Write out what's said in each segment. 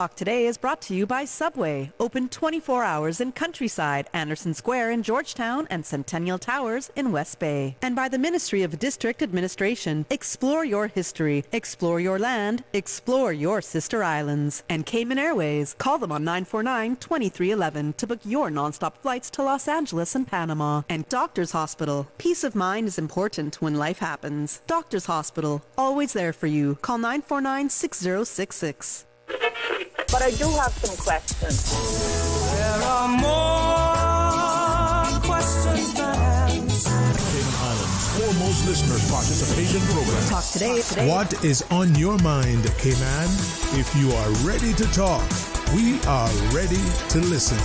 Talk Today is brought to you by Subway, open 24 hours in Countryside, Anderson Square in Georgetown, and Centennial Towers in West Bay. And by the Ministry of District Administration, explore your history, explore your land, explore your sister islands. And Cayman Airways, call them on 949-2311 to book your nonstop flights to Los Angeles and Panama. And Doctors Hospital, peace of mind is important when life happens. Doctors Hospital, always there for you. Call 949-6066. But I do have some questions. There are more questions than answers. Cayman Islands' foremost listener participation program. Talk Today. What is on your mind, Cayman? If you are ready to talk, we are ready to listen.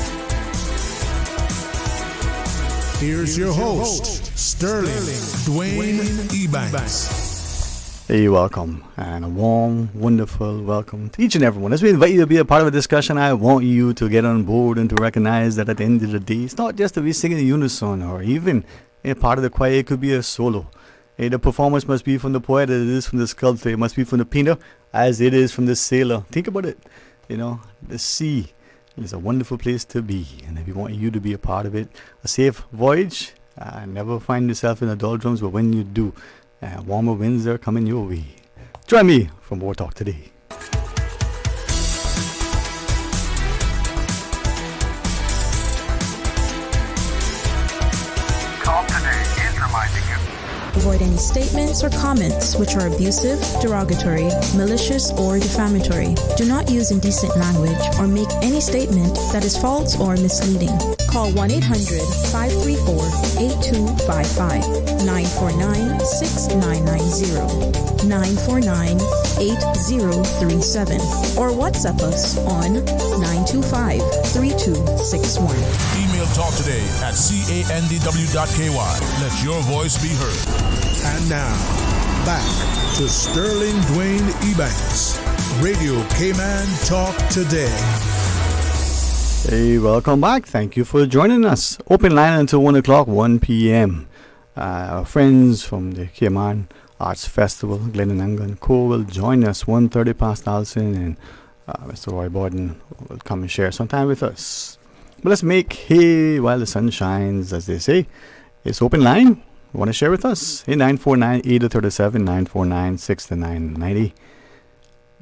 Here's your host, Sterling Dwayne Ebanks. Hey, welcome, and a warm, wonderful welcome to each and everyone. As we invite you to be a part of a discussion, I want you to get on board and to recognize that at the end of the day, it's not just to be singing in unison or even a part of the choir. It could be a solo. The performance must be from the poet as it is from the sculptor. It must be from the painter as it is from the sailor. Think about it. The sea is a wonderful place to be, and if we want you to be a part of it, a safe voyage. Never find yourself in the doldrums, but when you do, warmer winds are coming your way. Join me for more Talk Today. Talk Today is reminding you. Avoid any statements or comments which are abusive, derogatory, malicious, or defamatory. Do not use indecent language or make any statement that is false or misleading. Call 1-800-534-8255, 949-6990, 949-8037, or WhatsApp us on 925-3261. Email Talk Today at candw.ky. Let your voice be heard. And now, back to Sterling Dwayne Ebanks, Radio Cayman Talk Today. Hey, welcome back. Thank you for joining us. Open line until 1 o'clock, 1 p.m. Our friends from the Cayman Arts Festival, Glenn and Co. will join us 1:30 past Alson, and Mr. Roy Bodden will come and share some time with us. But let's make hay while the sun shines, as they say. It's open line. Want to share with us? Hey, 949-8037, 949-6990.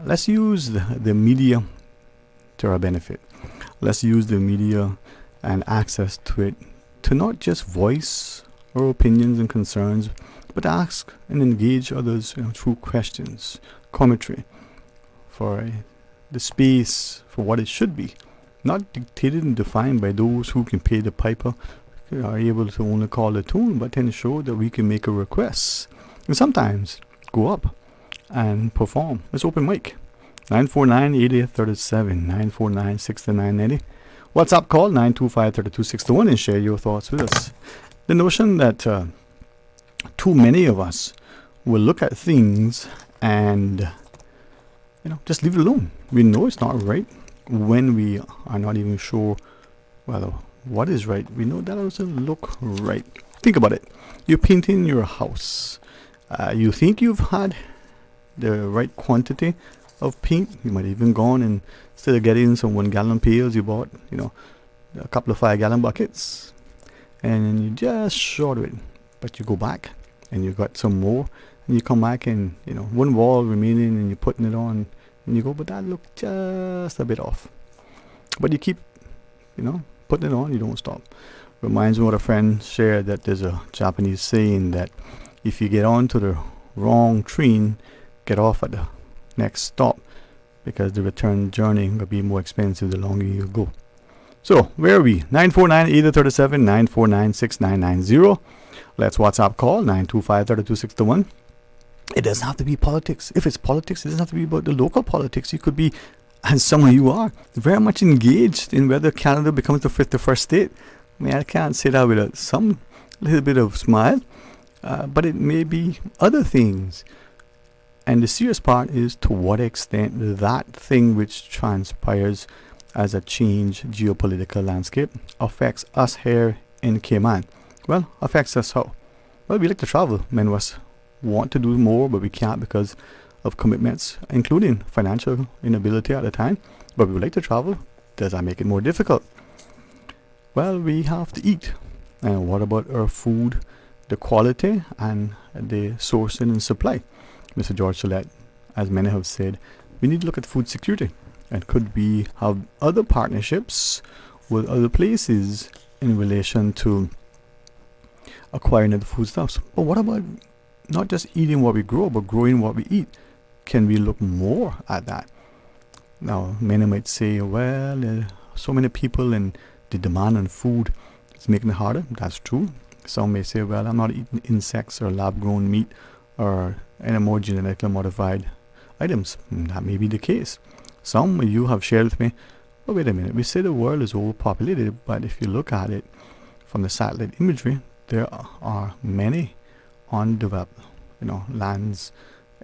Let's use the media to our benefit. Let's use the media and access to it to not just voice our opinions and concerns, but ask and engage others through questions, commentary, for the space for what it should be, not dictated and defined by those who can pay the piper, are able to only call the tune, but ensure that we can make a request and sometimes go up and perform. It's open mic. 949-8837, 949-6990. WhatsApp call 925-3261 and share your thoughts with us. The notion that too many of us will look at things and just leave it alone. We know it's not right when we are not even sure what is right. We know that doesn't look right. Think about it. You're painting your house. You think you've had the right quantity of paint. You might even gone and instead of getting some 1 gallon pails, you bought a couple of 5 gallon buckets, and you just short of it. But you go back and you got some more, and you come back and one wall remaining, and you're putting it on, and you go, but that looked just a bit off. But you keep putting it on, you don't stop. Reminds me what a friend shared, that there's a Japanese saying that if you get on to the wrong train, get off at the next stop, because the return journey will be more expensive the longer you go. So where are we? 949-8037, 949-6990. Let's WhatsApp call 925-3261. It doesn't have to be politics. If it's politics, it doesn't have to be about the local politics. You could be, and some of you are, very much engaged in whether Canada becomes the 51st state. I mean, I can't say that with some little bit of smile, but it may be other things. And the serious part is to what extent that thing which transpires as a changed geopolitical landscape affects us here in Cayman. Well, affects us how? Well, we like to travel. Many of us want to do more, but we can't because of commitments, including financial inability at the time. but we would like to travel. Does that make it more difficult? Well, we have to eat. And what about our food, the quality and the sourcing and supply? Mr. George Solet, as many have said, we need to look at food security. And could we have other partnerships with other places in relation to acquiring the foodstuffs? But what about not just eating what we grow, but growing what we eat? Can we look more at that? Now, many might say, well, so many people and the demand on food is making it harder. That's true. Some may say, well, I'm not eating insects or lab-grown meat or any more genetically modified items. That may be the case. Some of you have shared with me, oh, wait a minute, we say the world is overpopulated, but if you look at it from the satellite imagery, there are many undeveloped, lands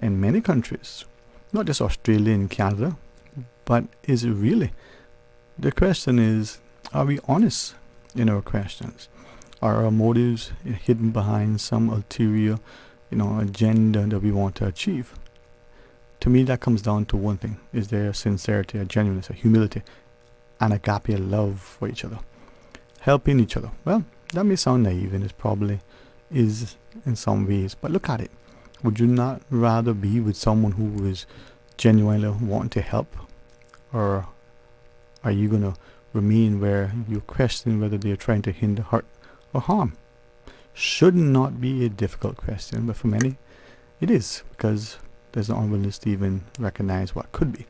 in many countries, not just Australia and Canada, but is it really? The question is, are we honest in our questions? Are our motives hidden behind some ulterior, agenda that we want to achieve? To me, that comes down to one thing. Is there a sincerity, a genuineness, a humility, and agape love for each other? Helping each other. Well, that may sound naive, and it probably is in some ways, but look at it. Would you not rather be with someone who is genuinely wanting to help? Or are you going to remain where you question whether they're trying to hinder, hurt, or harm? Should not be a difficult question, but for many, it is, because there's an unwillingness to even recognize what could be.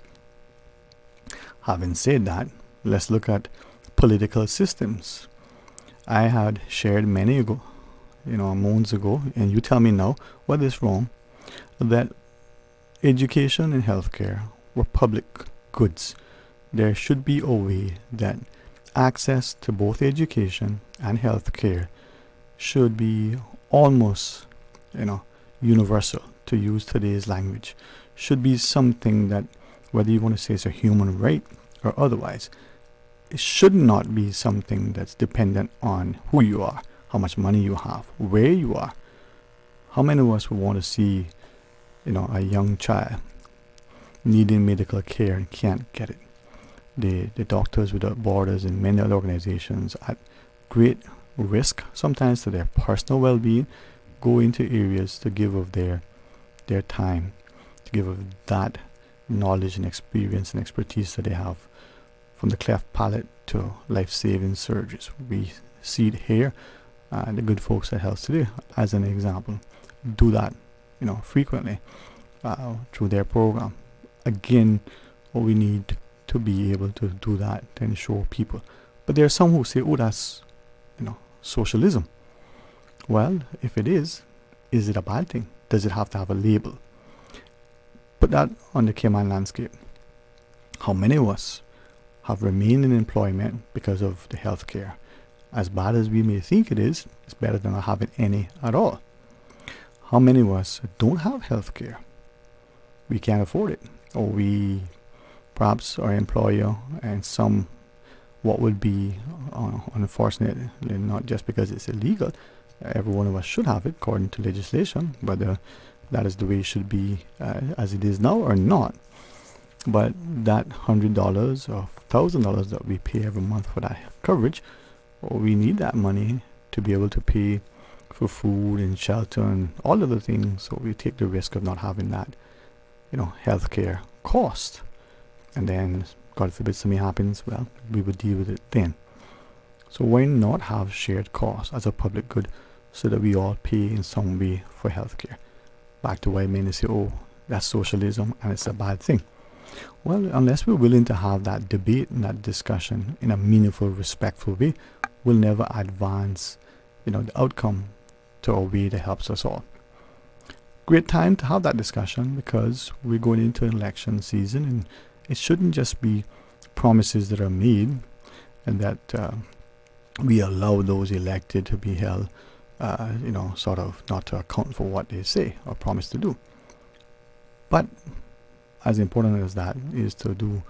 Having said that, let's look at political systems. I had shared months ago, and you tell me now what is wrong, that education and healthcare were public goods. There should be a way that access to both education and healthcare should be almost, universal, to use today's language. Should be something that, whether you want to say it's a human right or otherwise, it should not be something that's dependent on who you are, how much money you have, where you are. How many of us would want to see, a young child needing medical care and can't get it? The Doctors Without Borders and many other organizations at great risk, sometimes to their personal well-being, go into areas to give of their time, to give of that knowledge and experience and expertise that they have, from the cleft palate to life-saving surgeries. We see it here. The good folks at Health Today, as an example, do that, frequently through their program. Again, we need to be able to do that to ensure people. But there are some who say, oh, that's, socialism. Well, if it is it a bad thing? Does it have to have a label? Put that on the Cayman landscape. How many of us have remained in employment because of the health care? As bad as we may think it is, it's better than not having any at all. How many of us don't have health care? We can't afford it. Or we, perhaps our employer and some, what would be unfortunate, not just because it's illegal, every one of us should have it according to legislation, whether that is the way it should be as it is now or not. But that $100 or $1,000 that we pay every month for that coverage, we need that money to be able to pay for food and shelter and all other things. So we take the risk of not having that, healthcare cost. And then, God forbid something happens, well, we would deal with it then. So why not have shared costs as a public good so that we all pay in some way for healthcare? Back to why many say, oh, that's socialism and it's a bad thing. Well, unless we're willing to have that debate and that discussion in a meaningful, respectful way, we'll never advance, the outcome to a way that helps us all. Great time to have that discussion because we're going into election season, and it shouldn't just be promises that are made and that we allow those elected to be held, sort of not to account for what they say or promise to do. But as important as that is to do,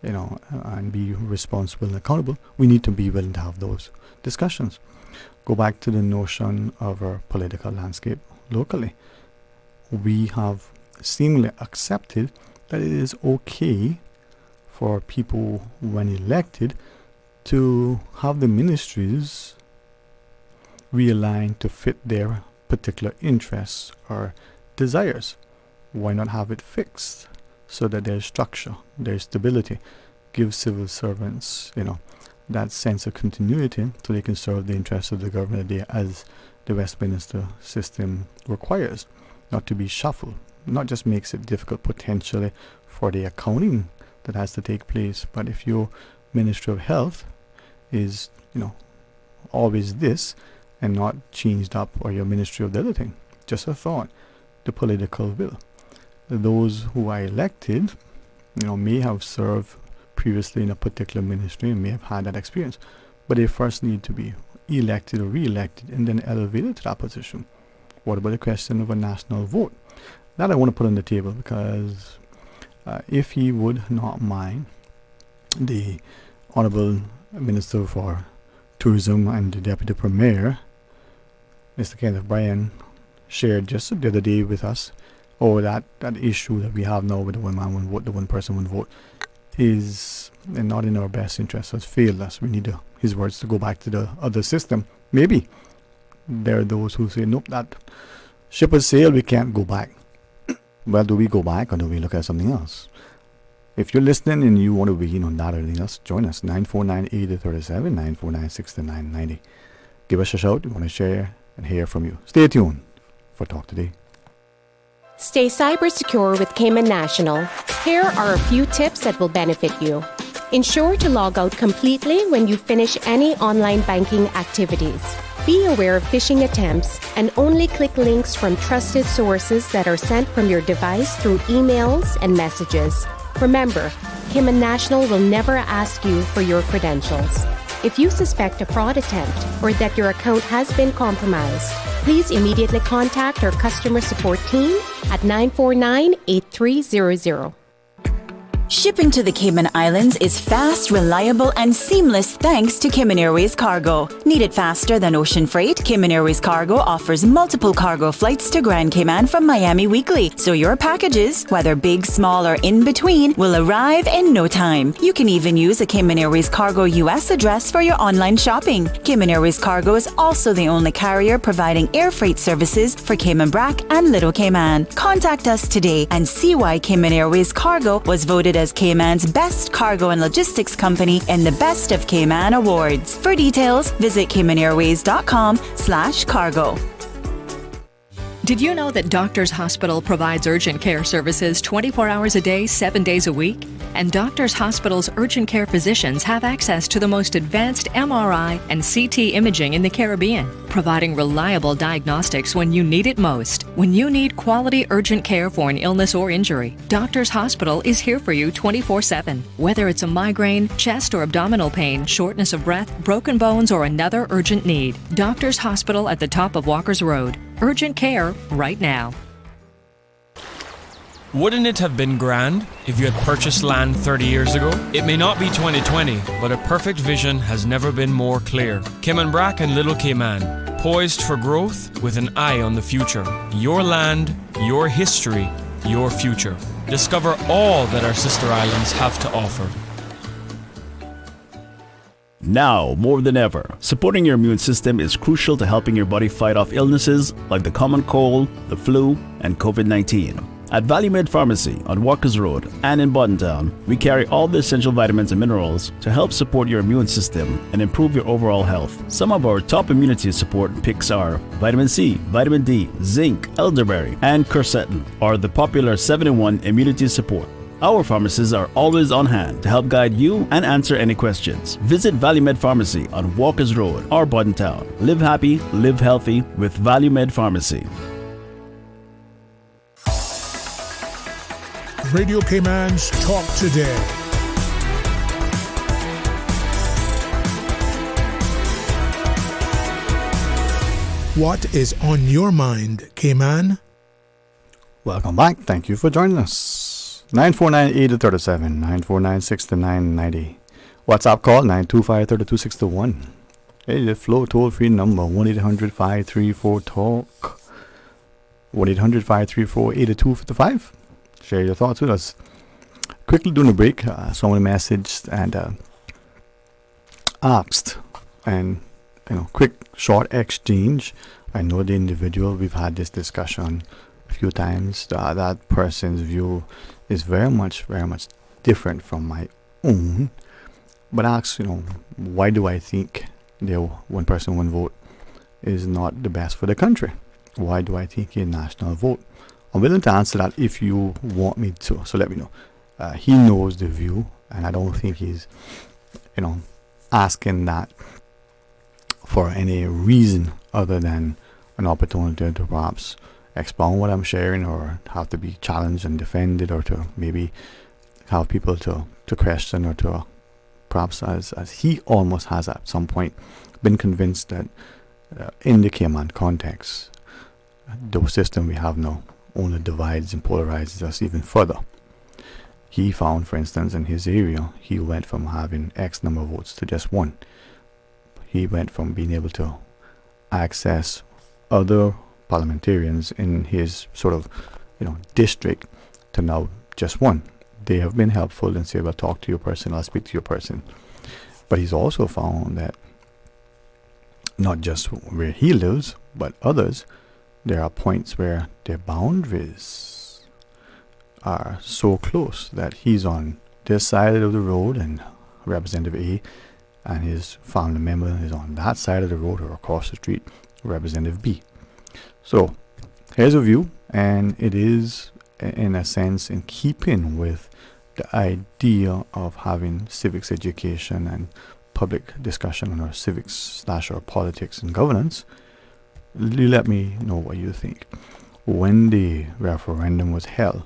and be responsible and accountable, we need to be willing to have those discussions. Go back to the notion of our political landscape locally. We have seemingly accepted that it is okay for people, when elected, to have the ministries realigned to fit their particular interests or desires. Why not have it fixed so that there's structure, there's stability, give civil servants, that sense of continuity so they can serve the interests of the government there as the Westminster system requires, not to be shuffled. Not just makes it difficult potentially for the accounting that has to take place, but if your Ministry of Health is, always this and not changed up, or your Ministry of the other thing, just a thought, the political will. Those who are elected, may have served previously in a particular ministry and may have had that experience, but they first need to be elected or re-elected and then elevated to that position. What about the question of a national vote? That I want to put on the table, because if he would not mind, the Honorable Minister for Tourism and the Deputy Premier, Mr. Kenneth Bryan, shared just the other day with us, that issue that we have now with the one man, one vote, the one person, one vote, is not in our best interest, has failed us. We need his words to go back to the other system. Maybe there are those who say, nope, that ship has sailed, we can't go back. Well, do we go back or do we look at something else? If you're listening and you want to be on that or anything else, join us. 949-8037, 949-6990. Give us a shout. We want to share and hear from you. Stay tuned for Talk Today. Stay cyber secure with Cayman National. Here are a few tips that will benefit you. Ensure to log out completely when you finish any online banking activities. Be aware of phishing attempts and only click links from trusted sources that are sent from your device through emails and messages. Remember, Cayman National will never ask you for your credentials. If you suspect a fraud attempt or that your account has been compromised, please immediately contact our customer support team at 949-8300. Shipping to the Cayman Islands is fast, reliable, and seamless thanks to Cayman Airways Cargo. Need it faster than ocean freight? Cayman Airways Cargo offers multiple cargo flights to Grand Cayman from Miami weekly, so your packages, whether big, small, or in between, will arrive in no time. You can even use a Cayman Airways Cargo US address for your online shopping. Cayman Airways Cargo is also the only carrier providing air freight services for Cayman Brac and Little Cayman. Contact us today and see why Cayman Airways Cargo was voted as Cayman's best cargo and logistics company in the Best of Cayman Awards. For details, visit caymanairways.com/cargo. Did you know that Doctors Hospital provides urgent care services 24 hours a day, 7 days a week? And Doctors Hospital's urgent care physicians have access to the most advanced MRI and CT imaging in the Caribbean, providing reliable diagnostics when you need it most. When you need quality urgent care for an illness or injury, Doctors Hospital is here for you 24/7. Whether it's a migraine, chest or abdominal pain, shortness of breath, broken bones, or another urgent need, Doctors Hospital at the top of Walker's Road. Urgent care right now. Wouldn't it have been grand if you had purchased land 30 years ago? It may not be 2020, but a perfect vision has never been more clear. Cayman Brac and Little Cayman, poised for growth with an eye on the future. Your land, your history, your future. Discover all that our sister islands have to offer. Now, more than ever, supporting your immune system is crucial to helping your body fight off illnesses like the common cold, the flu, and COVID-19. At Valley Med Pharmacy on Walker's Road and in Bodden, we carry all the essential vitamins and minerals to help support your immune system and improve your overall health. Some of our top immunity support picks are vitamin C, vitamin D, zinc, elderberry, and quercetin, or the popular 7-in-1 immunity support. Our pharmacists are always on hand to help guide you and answer any questions. Visit Valley Med Pharmacy on Walker's Road or Bodden Town. Live happy, live healthy with Valley Med Pharmacy. Radio Cayman's Talk Today. What is on your mind, Cayman? Welcome back. Thank you for joining us. 949-8037, 949-6990. WhatsApp call 925-3261. Hey, the flow toll-free number 1-800-534-TALK. 1-800-534-8255. Share your thoughts with us. quickly during the break, someone messaged and asked, and quick short exchange. I know the individual. We've had this discussion a few times. That person's view is very much different from my own. But asks, why do I think the one person, one vote is not the best for the country? Why do I think a national vote? I'm willing to answer that if you want me to. So let me know. He knows the view, and I don't think he's, asking that for any reason other than an opportunity to perhaps expound what I'm sharing, or have to be challenged and defended, or to maybe have people to question, or to perhaps as he almost has at some point been convinced that in the Cayman context, the system we have now only divides and polarizes us even further. He found, for instance, in his area, he went from having X number of votes to just one. He went from being able to access other parliamentarians in his sort of, district to now just one. They have been helpful and say, well, talk to your person, I'll speak to your person. But he's also found that not just where he lives, but others, there are points where their boundaries are so close that he's on this side of the road and Representative A and his family member is on that side of the road or across the street, Representative B. So here's a view, and it is in a sense in keeping with the idea of having civics education and public discussion on our civics / our politics and governance. You let me know what you think. When the referendum was held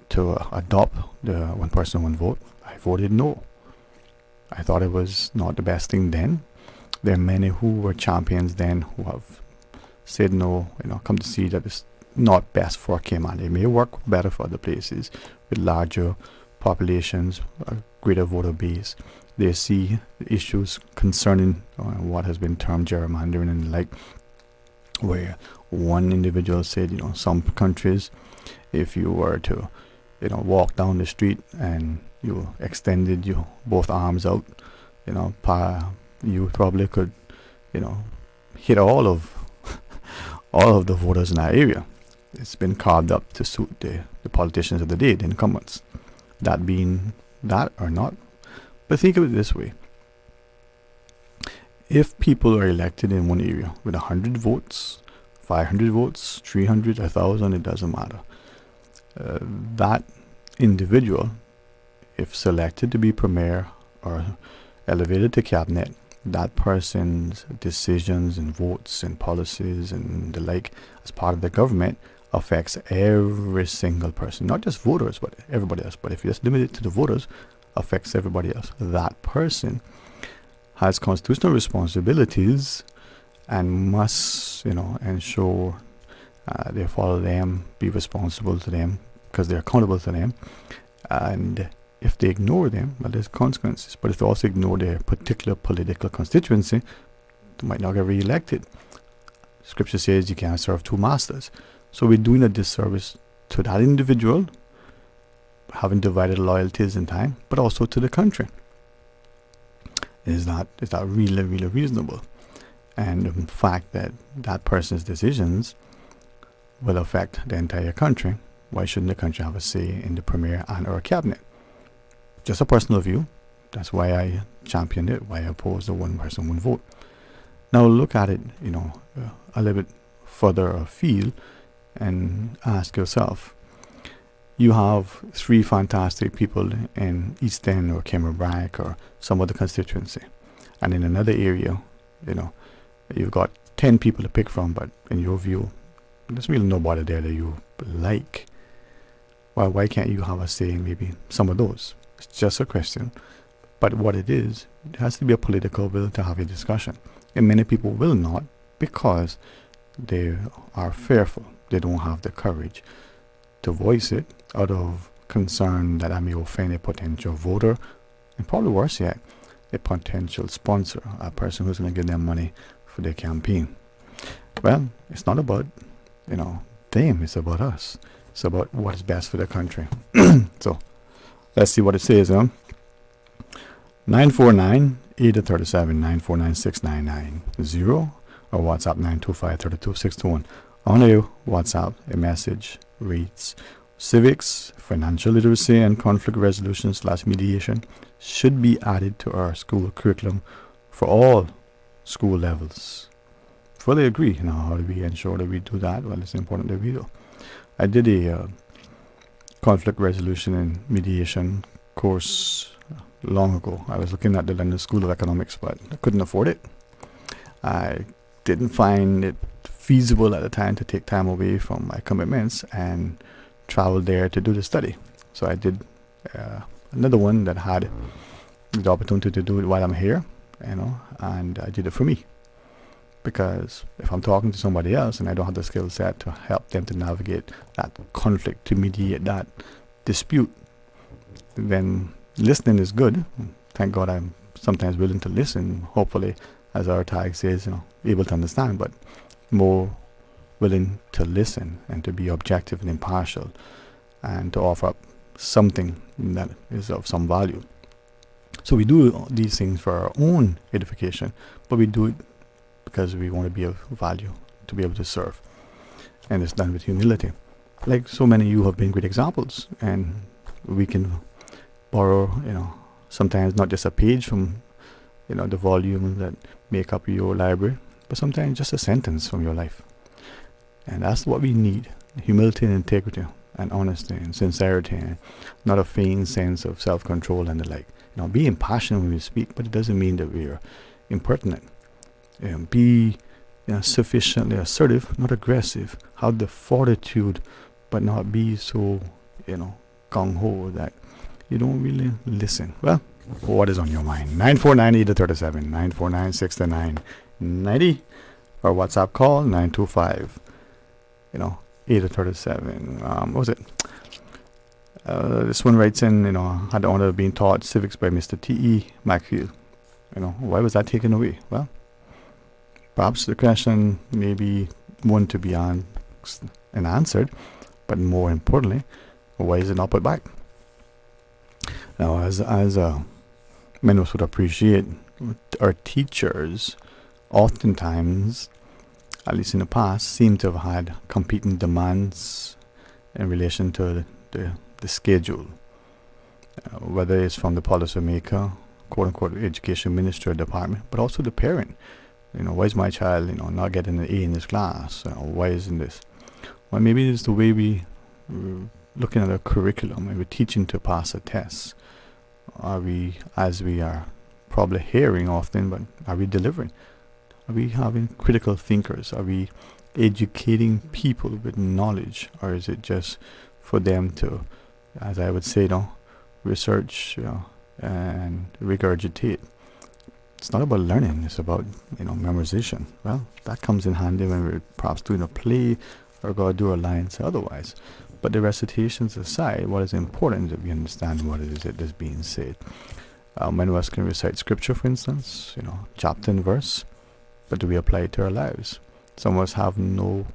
to adopt the one person, one vote, I voted no. I thought it was not the best thing then. There are many who were champions then who have said no, come to see that it's not best for Cayman. It may work better for other places with larger populations, a greater voter base. They see issues concerning what has been termed gerrymandering and the like, where one individual said, some countries, if you were to, walk down the street and you extended your both arms out, you probably could, hit all of the voters in that area. It's been carved up to suit the politicians of the day, the incumbents. That being that or not. But think of it this way. If people are elected in one area with 100 votes, 500 votes, 300, 1,000, it doesn't matter. That individual, if selected to be premier or elevated to cabinet, that person's decisions and votes and policies and the like as part of the government affects every single person, not just voters, but everybody else. But if you just limit it to the voters, affects everybody else. That person has constitutional responsibilities and must, ensure they follow them, be responsible to them because they're accountable to them. And if they ignore them, well, there's consequences. But if they also ignore their particular political constituency, they might not get re-elected. Scripture says you can't serve two masters. So we're doing a disservice to that individual, having divided loyalties in time, but also to the country. Is that really, really reasonable? And the fact that that person's decisions will affect the entire country, why shouldn't the country have a say in the premier and or cabinet? Just a personal view. That's why I championed it, why I opposed the one person, one vote. Now look at it, a little bit further afield and ask yourself, you have three fantastic people in East End or Cayman Brack or some other constituency. And in another area, you've got 10 people to pick from, but in your view, there's really nobody there that you like. Well, why can't you have a say in maybe some of those? It's just a question. But what it is, it has to be a political will to have a discussion. And many people will not because they are fearful. They don't have the courage to voice it out of concern that I may offend a potential voter, and probably worse yet, a potential sponsor, a person who's going to give them money for their campaign. Well, it's not about, them, it's about us. It's about what is best for the country. So, Let's see what it says, 949-837-949-6990 or WhatsApp 925-3261. On your WhatsApp, a message reads, civics, financial literacy, and conflict resolution / mediation should be added to our school curriculum for all school levels. Fully agree. How do we ensure that we do that? Well, it's important that we do. I did a conflict resolution and mediation course long ago. I was looking at the London School of Economics, but I couldn't afford it. I didn't find it feasible at the time to take time away from my commitments and travel there to do the study. So I did another one that had the opportunity to do it while I'm here, and I did it for me. Because if I'm talking to somebody else and I don't have the skill set to help them to navigate that conflict, to mediate that dispute, then listening is good. Thank God I'm sometimes willing to listen, hopefully, as our tag says, able to understand, but more willing to listen and to be objective and impartial and to offer up something that is of some value. So we do these things for our own edification, but we do it because we want to be of value, to be able to serve. And it's done with humility. Like so many of you have been great examples, and we can borrow, sometimes not just a page from, the volume that make up your library, but sometimes just a sentence from your life. And that's what we need: humility and integrity and honesty and sincerity, and not a feigned sense of self-control and the like. Be impassioned when we speak, but it doesn't mean that we are impertinent. Be sufficiently assertive, not aggressive. Have the fortitude, but not be so, gung-ho that you don't really listen. Well, what is on your mind? 949-837, 949-6990, or WhatsApp call 925, 837. What was it? This one writes in, had the honor of being taught civics by Mr. T.E. Macfield. Why was that taken away? Well, perhaps the question may be one to be asked and answered, but more importantly, why is it not put back? Now, as many of us would appreciate, our teachers oftentimes, at least in the past, seem to have had competing demands in relation to the schedule, whether it's from the policymaker, quote-unquote education ministry or department, but also the parent. Why is my child, not getting an A in this class? Why isn't this? Well, maybe it's the way we're looking at a curriculum and we're teaching to pass a test. Are we, as we are probably hearing often, but are we delivering? Are we having critical thinkers? Are we educating people with knowledge? Or is it just for them to, as I would say, research and regurgitate? It's not about learning, it's about, memorization. Well, that comes in handy when we're perhaps doing a play or going to do a lines otherwise. But the recitations aside, what is important is that we understand what it is that is being said. Many of us can recite scripture, for instance, chapter and verse, but do we apply it to our lives? Some of us have no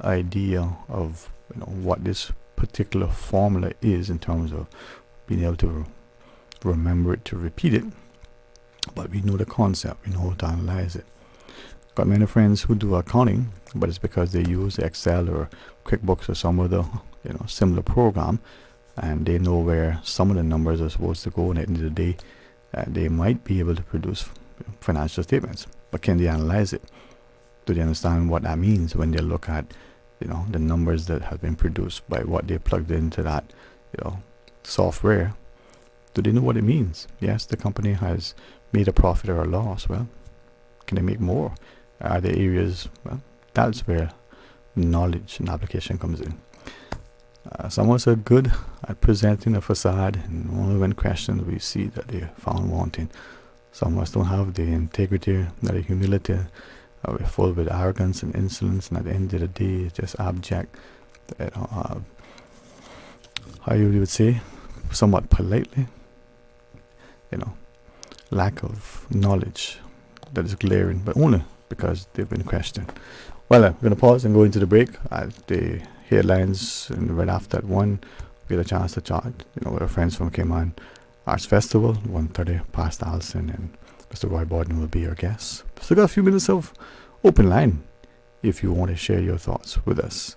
idea of, what this particular formula is in terms of being able to remember it, to repeat it. But we know the concept, we know how to analyze it. Got many friends who do accounting, but it's because they use Excel or QuickBooks or some other, similar program, and they know where some of the numbers are supposed to go. And at the end of the day, they might be able to produce financial statements, but can they analyze it? Do they understand what that means when they look at, the numbers that have been produced by what they plugged into that, software? Do they know what it means? Yes, the company has made a profit or a loss. Well, can they make more? Are there areas? Well, that's where knowledge and application comes in. Some of us are good at presenting a facade, and only when questioned we see that they are found wanting. Some of us don't have the integrity, the humility. We're full with arrogance and insolence, and at the end of the day, it's just abject. How you would say, somewhat politely, lack of knowledge that is glaring, but only because they've been questioned. Well, we're going to pause and go into the break. The headlines, and right after that one, get a chance to chat, with our friends from Cayman Arts Festival, 1:30 past Alson, and Mr. Roy Bodden will be your guest. Still got a few minutes of open line if you want to share your thoughts with us.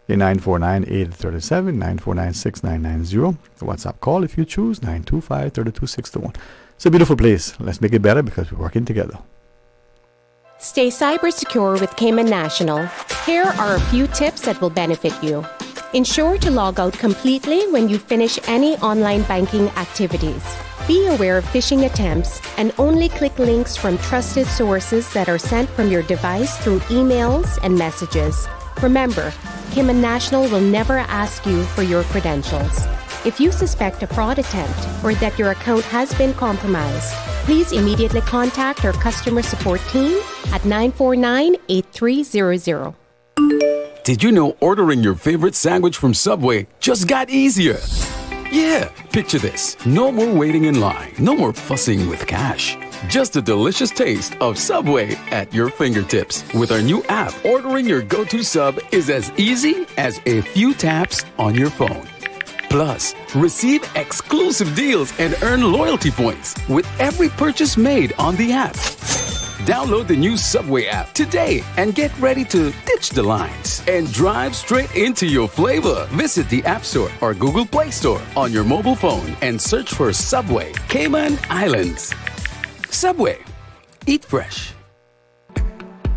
949-837, 949-6990. The WhatsApp call if you choose, 925-3261. It's a beautiful place. Let's make it better because we're working together. Stay cyber secure with Cayman National. Here are a few tips that will benefit you. Ensure to log out completely when you finish any online banking activities. Be aware of phishing attempts and only click links from trusted sources that are sent from your device through emails and messages. Remember, Cayman National will never ask you for your credentials. If you suspect a fraud attempt or that your account has been compromised, please immediately contact our customer support team at 949-8300. Did you know ordering your favorite sandwich from Subway just got easier? Yeah, picture this. No more waiting in line. No more fussing with cash. Just a delicious taste of Subway at your fingertips. With our new app, ordering your go-to sub is as easy as a few taps on your phone. Plus, receive exclusive deals and earn loyalty points with every purchase made on the app. Download the new Subway app today and get ready to ditch the lines and drive straight into your flavor. Visit the App Store or Google Play Store on your mobile phone and search for Subway Cayman Islands. Subway. Eat fresh.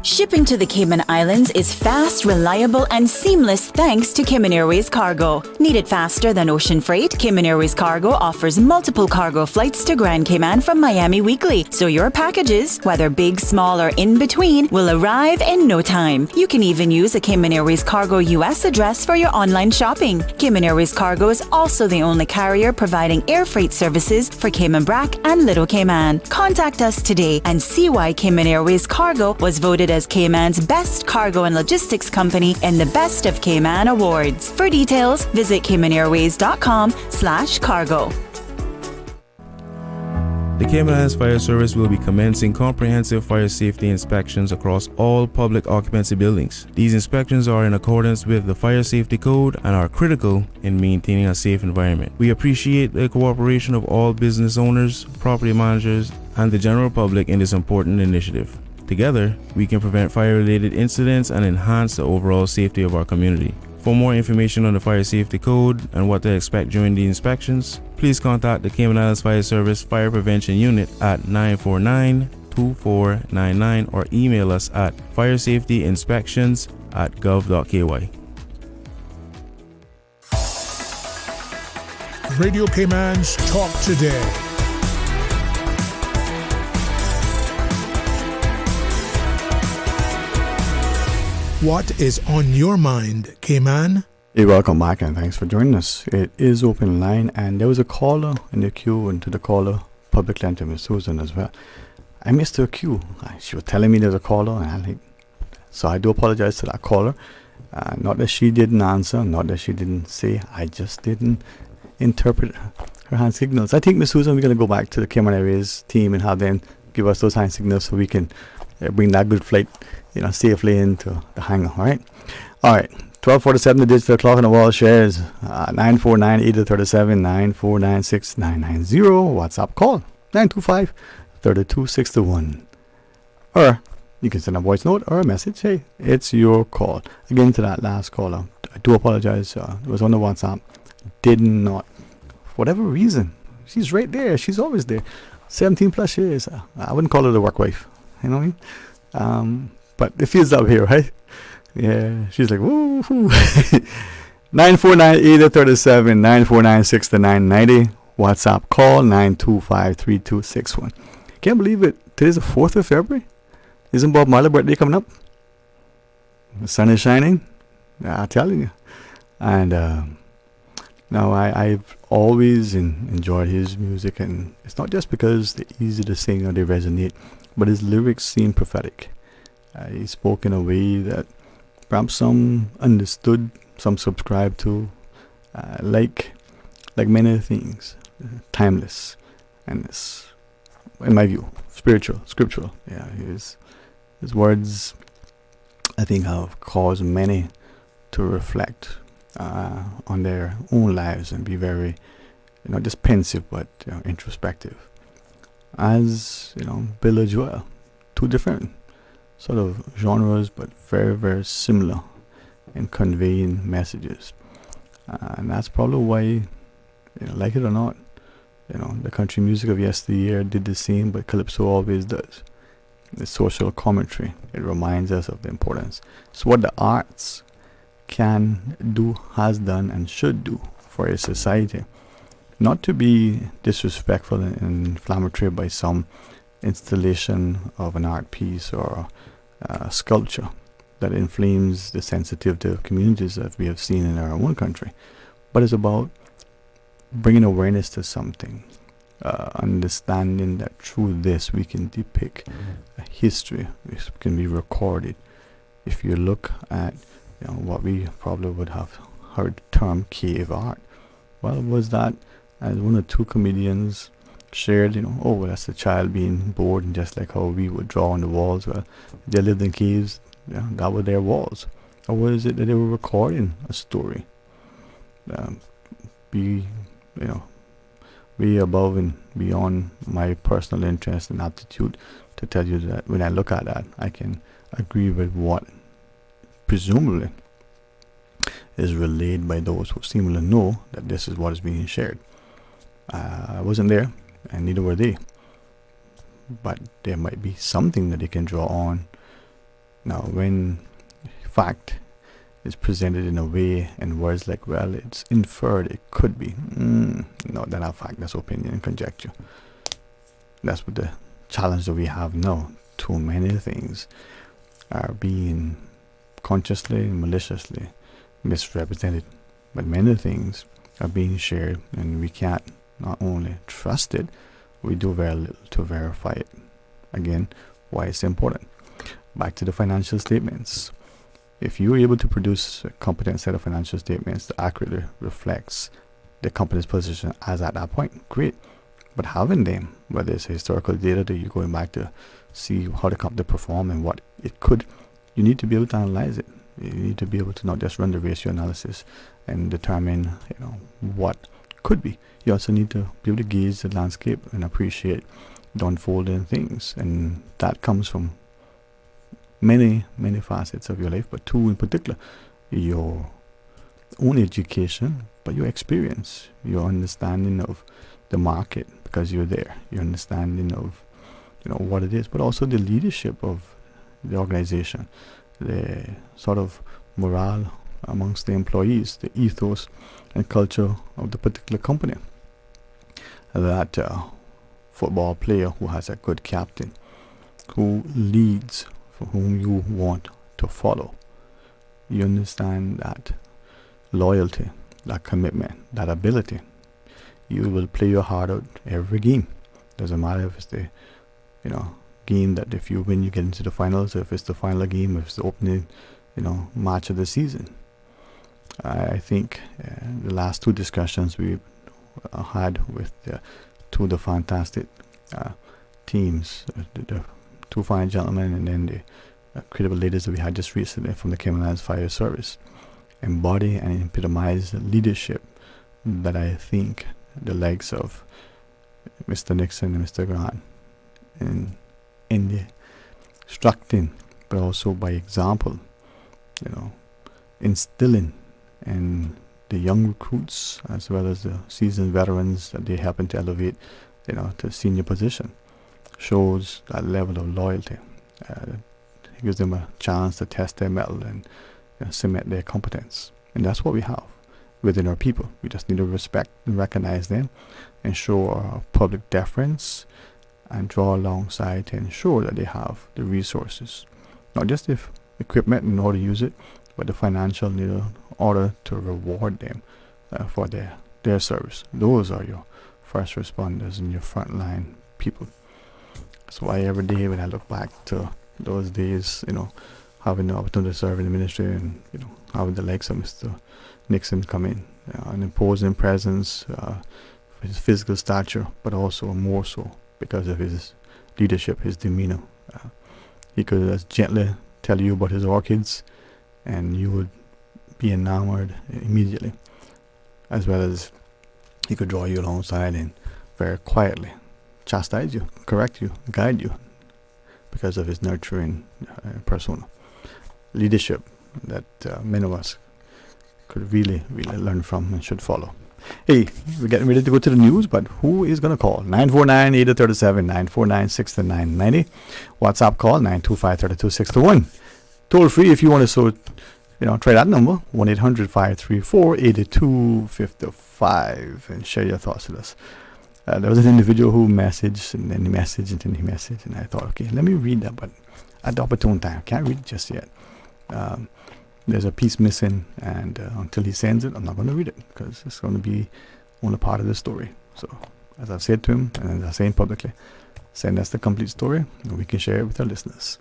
Shipping to the Cayman Islands is fast, reliable, and seamless thanks to Cayman Airways Cargo. Need it faster than ocean freight? Cayman Airways Cargo offers multiple cargo flights to Grand Cayman from Miami weekly, so your packages, whether big, small, or in between, will arrive in no time. You can even use a Cayman Airways Cargo US address for your online shopping. Cayman Airways Cargo is also the only carrier providing air freight services for Cayman Brac and Little Cayman. Contact us today and see why Cayman Airways Cargo was voted as Cayman's best cargo and logistics company in the Best of Cayman Awards. For details, visit caymanairways.com/cargo. The Cayman Islands Fire Service will be commencing comprehensive fire safety inspections across all public occupancy buildings. These inspections are in accordance with the Fire Safety Code and are critical in maintaining a safe environment. We appreciate the cooperation of all business owners, property managers, and the general public in this important initiative. Together, we can prevent fire-related incidents and enhance the overall safety of our community. For more information on the Fire Safety Code and what to expect during the inspections, please contact the Cayman Islands Fire Service Fire Prevention Unit at 949-2499 or email us at firesafetyinspections@gov.ky. Radio Cayman's Talk Today. What is on your mind, Cayman? Hey, welcome back and thanks for joining us. It is open line and there was a caller in the queue, and to the caller, publicly and to Miss Susan as well. I missed her queue. She was telling me there's a caller, and so I do apologize to that caller. Not that she didn't answer, not that she didn't say, I just didn't interpret her hand signals. I think, Miss Susan, we're going to go back to the Cayman Airways team and have them give us those hand signals so we can bring that good flight safely into the hangar. All right. 12:47, the digital clock on the wall shares 949-837, 949-6990. WhatsApp call 925-3261. Or you can send a voice note or a message. Hey, it's your call. Again, to that last caller, I do apologize. It was on the WhatsApp. Did not, for whatever reason, she's right there. She's always there. 17 plus years. I wouldn't call her the work wife. You know what I mean? But it feels up here, right? Yeah, she's like, woo. 949-837, 949-6990. WhatsApp call 925-3261. Can't believe it. Today's the 4th of February. Isn't Bob Marley's birthday coming up? The sun is shining. I'm telling you. And now I've always enjoyed his music, and it's not just because they're easy to sing or they resonate, but his lyrics seem prophetic. He spoke in a way that perhaps some understood, some subscribed to, like many things, timeless, and it's, in my view, scriptural. Yeah, his words, I think, have caused many to reflect on their own lives and be very, not just pensive but introspective. As Bill and Joel, two different sort of genres but very, very similar in conveying messages. And that's probably why, like it or not, the country music of yesteryear did the same, but calypso always does. The social commentary, it reminds us of the importance. It's what the arts can do, has done, and should do for a society. Not to be disrespectful and inflammatory by some installation of an art piece or sculpture that inflames the sensitivity of communities that we have seen in our own country, but it's about bringing awareness to something, understanding that through this we can depict a history, which can be recorded. If you look at what we probably would have heard term cave art, well, was that as one or two comedians shared, oh, well, that's a child being bored, and just like how we would draw on the walls, well, they lived in caves, that were their walls. Or was it that they were recording a story? Way above and beyond my personal interest and aptitude to tell you that when I look at that, I can agree with what presumably is relayed by those who seem to know that this is what is being shared. I wasn't there, and neither were they. But there might be something that they can draw on. Now, when fact is presented in a way and words like, well, it's inferred, it could be. No, that's not fact, that's opinion and conjecture. That's what the challenge that we have now. Too many things are being consciously and maliciously misrepresented, but many things are being shared, and we can't not only trust it, we do very little to verify it. Again, why it's important. Back to the financial statements. If you're able to produce a competent set of financial statements that accurately reflects the company's position as at that point, great. But having them, whether it's historical data that you're going back to see how the company performed and what it could, you need to be able to analyze it. You need to be able to not just run the ratio analysis and determine, what could be. You also need to be able to gauge the landscape and appreciate the unfolding things, and that comes from many, many facets of your life, but two in particular: your own education, but your experience, your understanding of the market because you're there, your understanding of what it is, but also the leadership of the organization, the sort of morale amongst the employees, the ethos and culture of the particular company. That football player who has a good captain, who leads, for whom you want to follow. You understand that loyalty, that commitment, that ability. You will play your heart out every game. Doesn't matter if it's the game that if you win you get into the finals, or if it's the final game, if it's the opening match of the season. I think the last two discussions we had with two of the fantastic teams, the two fine gentlemen, and then the incredible ladies that we had just recently from the Cayman Arts Fire Service, embody and epitomize leadership that I think the likes of Mr. Nixon and Mr. Grant in the instructing, but also by example, instilling in the young recruits as well as the seasoned veterans that they happen to elevate, to senior position, shows that level of loyalty. It gives them a chance to test their mettle and cement their competence, and that's what we have within our people. We just need to respect and recognize them and show our public deference and draw alongside to ensure that they have the resources, not just the equipment in order to use it, but the financial in order to reward them for their service. Those are your first responders and your frontline people. That's why every day when I look back to those days, having the opportunity to serve in the ministry and having the likes of Mr. Nixon come in, an imposing presence, his physical stature, but also more so because of his leadership, his demeanor. He could just gently tell you about his orchids, and you would be enamored immediately, as well as he could draw you alongside and very quietly chastise you, correct you, guide you, because of his nurturing persona. Leadership that many of us could really learn from and should follow. Hey, we're getting ready to go to the news, but who is going to call? 949-8037, 949-6990. WhatsApp call, 925-3261. Toll free if you want to, so, try that number, 1-800-534-8255, and share your thoughts with us. There was an individual who messaged, and then he messaged, and then he messaged, and I thought, okay, let me read that, but at the opportune time. Can't read it just yet. There's a piece missing, and until he sends it, I'm not going to read it, because it's going to be only part of the story. So, as I've said to him, and as I'm saying publicly, send us the complete story, and we can share it with our listeners.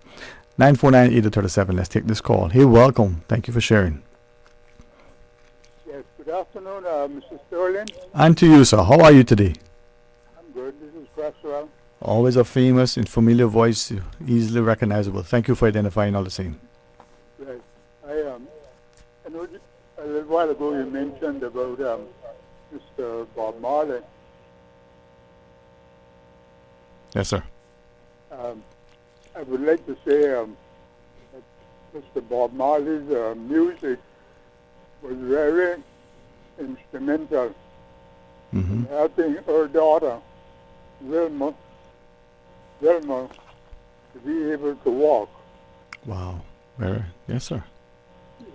949-8037, let's take this call. Hey, welcome. Thank you for sharing. Yes, good afternoon, Mr. Sterling. And to you, sir. How are you today? I'm good. This is Cresswell. Always a famous and familiar voice, easily recognizable. Thank you for identifying all the same. Right. I know a little while ago you mentioned about Mr. Bob Marley. Yes, sir. I would like to say that Mr. Bob Marley's music was very instrumental in helping her daughter, Wilma, to be able to walk. Wow. Yes, sir.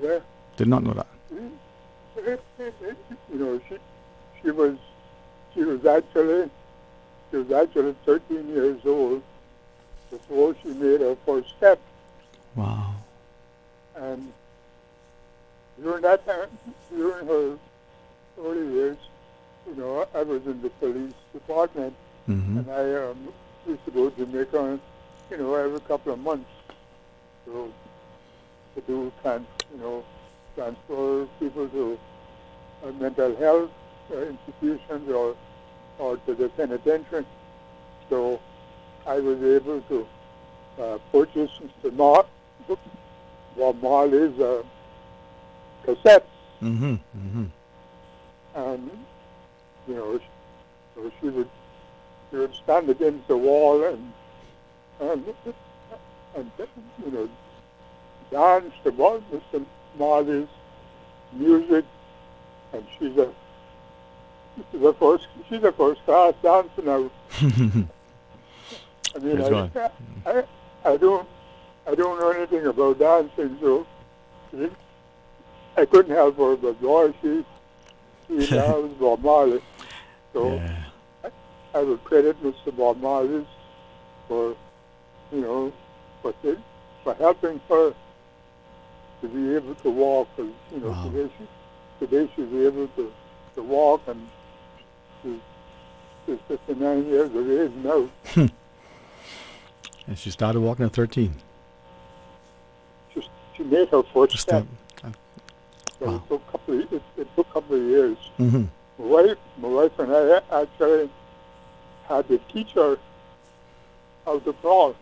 Yeah. Did not know that. She was actually 13 years old before she made her first step. Wow. And during that time, during her early years, I was in the police department, and I used to go to Jamaica, every couple of months to do transfer people to mental health institutions or to the penitentiary. So I was able to purchase Bob Marley's cassettes. And, so she would stand against the wall and dance to Mr. Marley's music, and she's a first class dancer now. I mean, I don't know anything about dancing, so I couldn't help her. But boy, she loves Bob Marley. So I would credit Mr. Bob Marley for helping her to be able to walk. Today she's able to walk, and she's 59 years of age now. And she started walking at 13. She made her first step. Wow. It took a couple of years. Mm-hmm. My wife and I actually had to teach her how to crawl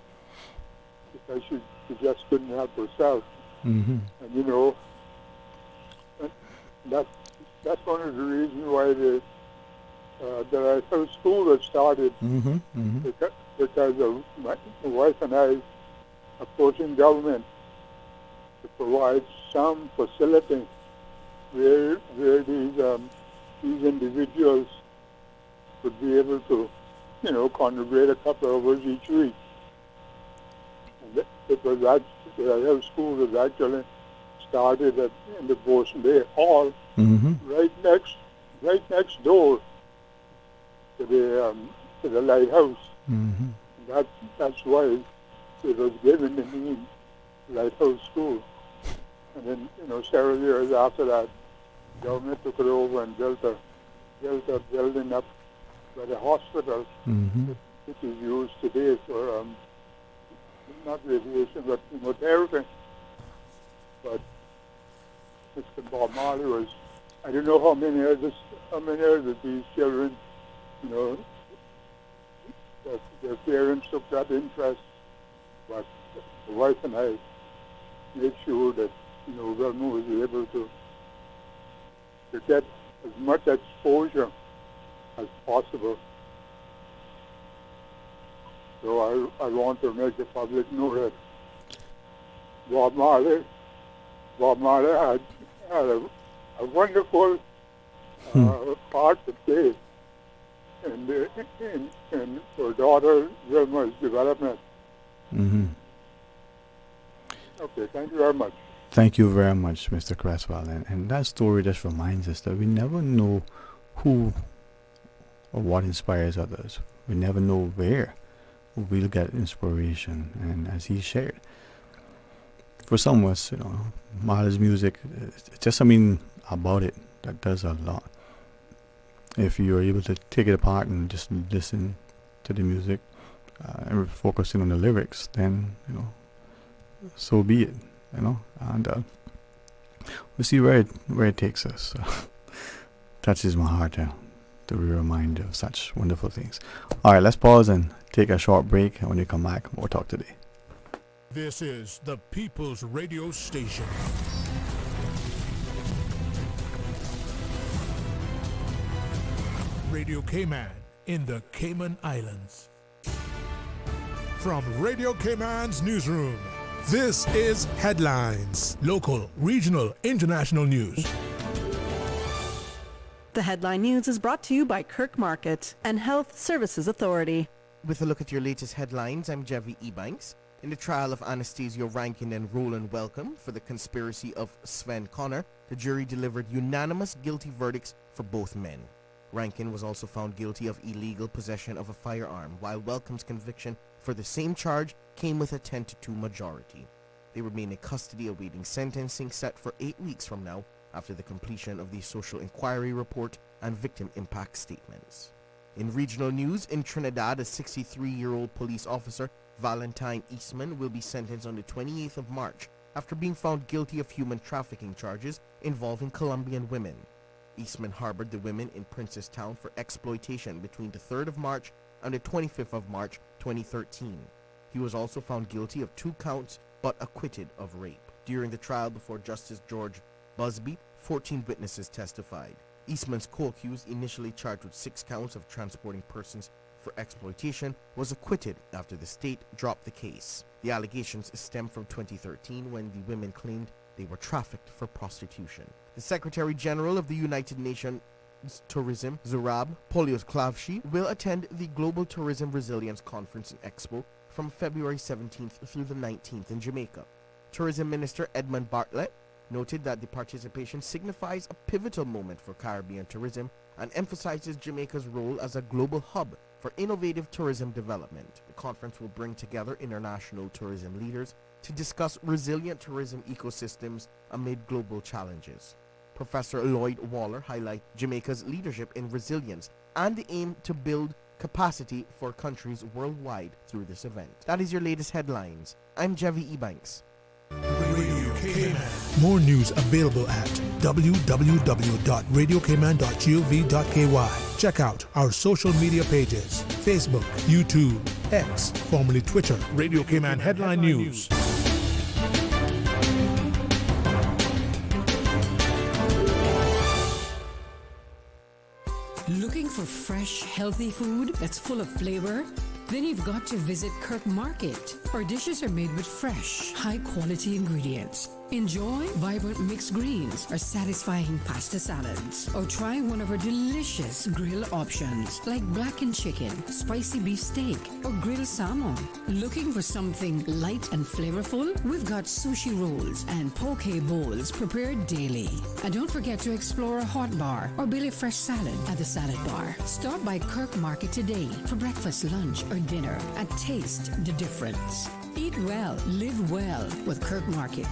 because she just couldn't help herself. Mm-hmm. And that's one of the reasons why the Lighthouse School was started. Because of my wife and I approaching government to provide some facility where these individuals would be able to, congregate a couple of hours each week. And the Lighthouse School was actually started in the Bosun Bay Hall, right next door to the lighthouse. That's why it was given the name Lighthouse School. And then, several years after that, government took it over and built a building up by the hospital, which is used today for not radiation but chemotherapy. But Mr. Bob Marley was, I don't know how many of these children, their parents took that interest, but the wife and I made sure that Velma was able to to get as much exposure as possible. So I want to make the public know that Bob Marley had a wonderful part to play in her daughter Wilma's development. Mm-hmm. Okay, thank you very much. Thank you very much, Mr. Cresswell. And that story just reminds us that we never know who or what inspires others. We never know where we'll get inspiration. And as he shared, for some of us, Marley's music, it's just something about it that does a lot. If you're able to take it apart and just listen to the music and focusing on the lyrics, then, so be it, and we'll see where it takes us. Touches my heart to be reminded of such wonderful things. All right, let's pause and take a short break. And when we come back, we'll talk today. This is the People's Radio Station. Radio Cayman in the Cayman Islands. From Radio Cayman's newsroom, this is Headlines. Local, regional, international news. The Headline News is brought to you by Kirk Market and Health Services Authority. With a look at your latest headlines, I'm Dwayne Ebanks. In the trial of Anastasia Rankin and Roland Welcome for the conspiracy of Sven Connor, the jury delivered unanimous guilty verdicts for both men. Rankin was also found guilty of illegal possession of a firearm, while Welcome's conviction for the same charge came with a 10-2 majority. They remain in custody awaiting sentencing set for 8 weeks from now after the completion of the social inquiry report and victim impact statements. In regional news, in Trinidad, a 63-year-old police officer, Valentine Eastman, will be sentenced on the 28th of March after being found guilty of human trafficking charges involving Colombian women. Eastman harbored the women in Princestown for exploitation between the 3rd of March and the 25th of March 2013. He was also found guilty of 2 counts but acquitted of rape. During the trial before Justice George Busby, 14 witnesses testified. Eastman's co-accused, initially charged with 6 counts of transporting persons for exploitation, was acquitted after the state dropped the case. The allegations stem from 2013 when the women claimed they were trafficked for prostitution. The Secretary General of the United Nations Tourism, Zurab Polios-Klavshi, will attend the Global Tourism Resilience Conference and Expo from February 17th through the 19th in Jamaica. Tourism Minister Edmund Bartlett noted that the participation signifies a pivotal moment for Caribbean tourism and emphasizes Jamaica's role as a global hub for innovative tourism development. The conference will bring together international tourism leaders to discuss resilient tourism ecosystems amid global challenges. Professor Lloyd Waller highlighted Jamaica's leadership in resilience and the aim to build capacity for countries worldwide through this event. That is your latest headlines. I'm Dwayne Ebanks. Radio Cayman. More news available at www.radiocayman.gov.ky. Check out our social media pages: Facebook, YouTube, X, formerly Twitter. Radio Cayman Headline News. Looking for fresh, healthy food that's full of flavor? Then you've got to visit Kirk Market. Our dishes are made with fresh, high-quality ingredients. Enjoy vibrant mixed greens or satisfying pasta salads. Or try one of our delicious grill options like blackened chicken, spicy beef steak, or grilled salmon. Looking for something light and flavorful? We've got sushi rolls and poke bowls prepared daily. And don't forget to explore a hot bar or Billy Fresh salad at the salad bar. Stop by Kirk Market today for breakfast, lunch, or dinner and taste the difference. Eat well, live well with Kirk Market.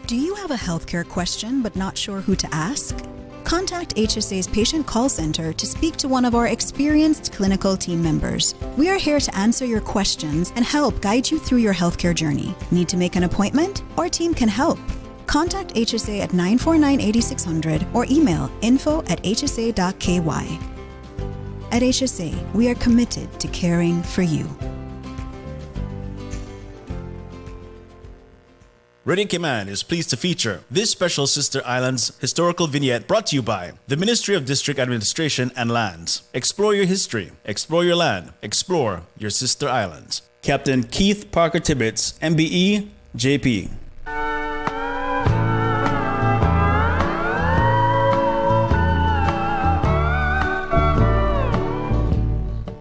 Do you have a healthcare question but not sure who to ask? Contact HSA's Patient Call Center to speak to one of our experienced clinical team members. We are here to answer your questions and help guide you through your healthcare journey. Need to make an appointment? Our team can help. Contact HSA at 949-8600 or email info@hsa.ky. At HSA, we are committed to caring for you. Radio Cayman is pleased to feature this special Sister Islands historical vignette brought to you by the Ministry of District Administration and Lands. Explore your history, explore your land, explore your Sister Islands. Captain Keith Parker Tibbetts, MBE, JP.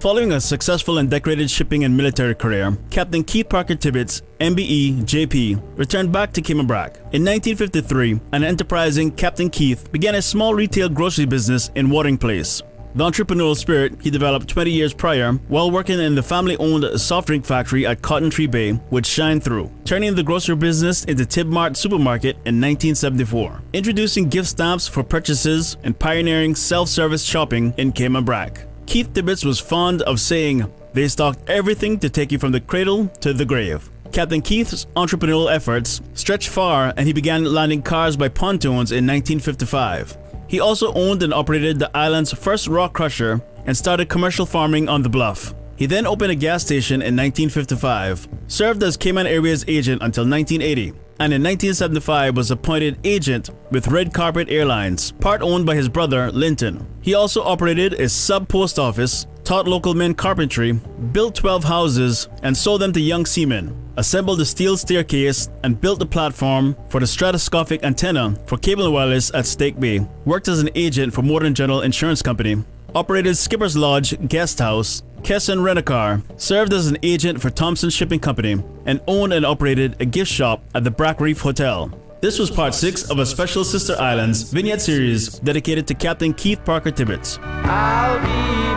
Following a successful and decorated shipping and military career, Captain Keith Parker Tibbetts, MBE, JP, returned back to Cayman Brac. In 1953, an enterprising Captain Keith began a small retail grocery business in Watering Place. The entrepreneurial spirit he developed 20 years prior while working in the family-owned soft drink factory at Cotton Tree Bay would shine through, turning the grocery business into Tib Mart Supermarket in 1974, introducing gift stamps for purchases and pioneering self-service shopping in Cayman Brac. Keith Tibbetts was fond of saying, "They stocked everything to take you from the cradle to the grave." Captain Keith's entrepreneurial efforts stretched far, and he began landing cars by pontoons in 1955. He also owned and operated the island's first rock crusher and started commercial farming on the bluff. He then opened a gas station in 1955, served as Cayman Airways agent until 1980, and in 1975 was appointed agent with Red Carpet Airlines, part owned by his brother Linton. He also operated a sub-post office, taught local men carpentry, built 12 houses, and sold them to young seamen, assembled the steel staircase, and built the platform for the stratoscopic antenna for cable wireless at Stake Bay, worked as an agent for Modern General Insurance Company, operated Skipper's Lodge Guest House, Kesson Rent-A-Car, served as an agent for Thompson Shipping Company, and owned and operated a gift shop at the Brac Reef Hotel. This was part 6 of a special Sister Islands vignette series dedicated to Captain Keith Parker Tibbetts. I'll be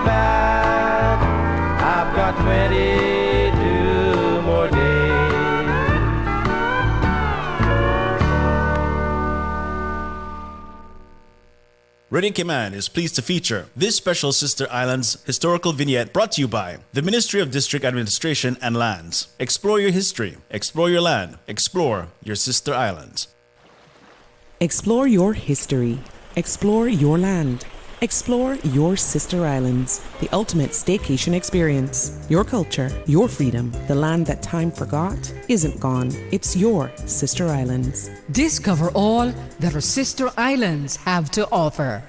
back. I've got 22 more days. Radio Cayman is pleased to feature this special Sister Islands historical vignette brought to you by the Ministry of District Administration and Lands. Explore your history, explore your land, explore your Sister Islands. Explore your history. Explore your land. Explore your Sister Islands, the ultimate staycation experience. Your culture, your freedom, the land that time forgot isn't gone. It's your Sister Islands. Discover all that our Sister Islands have to offer.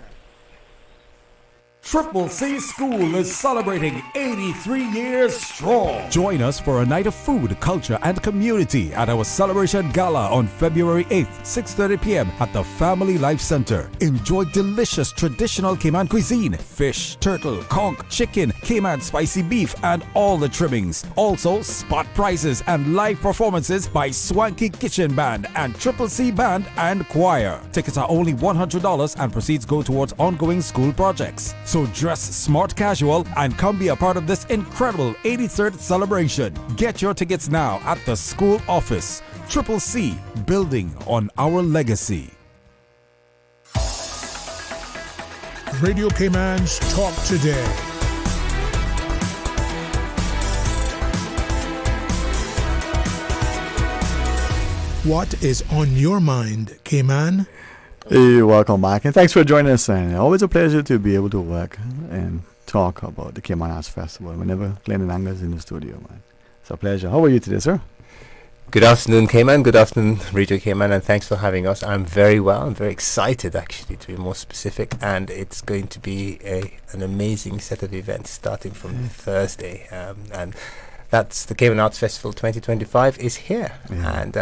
Triple C School is celebrating 83 years strong. Join us for a night of food, culture, and community at our celebration gala on February 8th, 6:30 p.m. at the Family Life Center. Enjoy delicious traditional Cayman cuisine, fish, turtle, conch, chicken, Cayman spicy beef, and all the trimmings. Also, spot prizes and live performances by Swanky Kitchen Band and Triple C Band and Choir. Tickets are only $100 and proceeds go towards ongoing school projects. So dress smart casual and come be a part of this incredible 83rd celebration. Get your tickets now at the school office. Triple C, building on our legacy. Radio Cayman's Talk Today. What is on your mind, Cayman? Hey, welcome back, and thanks for joining us. And always a pleasure to be able to work and talk about the Cayman Arts Festival whenever Glenn and Angus in the studio, man. It's a pleasure. How are you today, sir? Good afternoon, Cayman. Good afternoon, Radio Cayman, and thanks for having us. I'm very well. I'm very excited, actually, to be more specific, and it's going to be an amazing set of events starting from Thursday, and that's the Cayman Arts Festival 2025 is here, and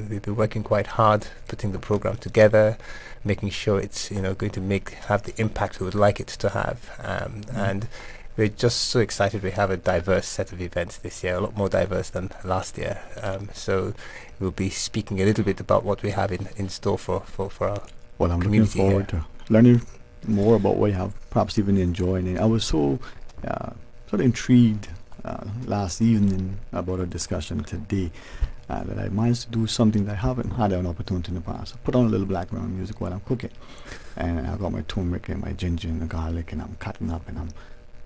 we've been working quite hard putting the program together, making sure it's going to have the impact we would like it to have, and we're just so excited. We have a diverse set of events this year, a lot more diverse than last year. So we'll be speaking a little bit about what we have in store for our Well, I'm looking community forward to learning more about what you have, perhaps even enjoying it. I was so sort of intrigued last evening about a discussion today that I managed to do something that I haven't had an opportunity in the past. I put on a little background music while I'm cooking, and I got my turmeric and my ginger and the garlic, and I'm cutting up, and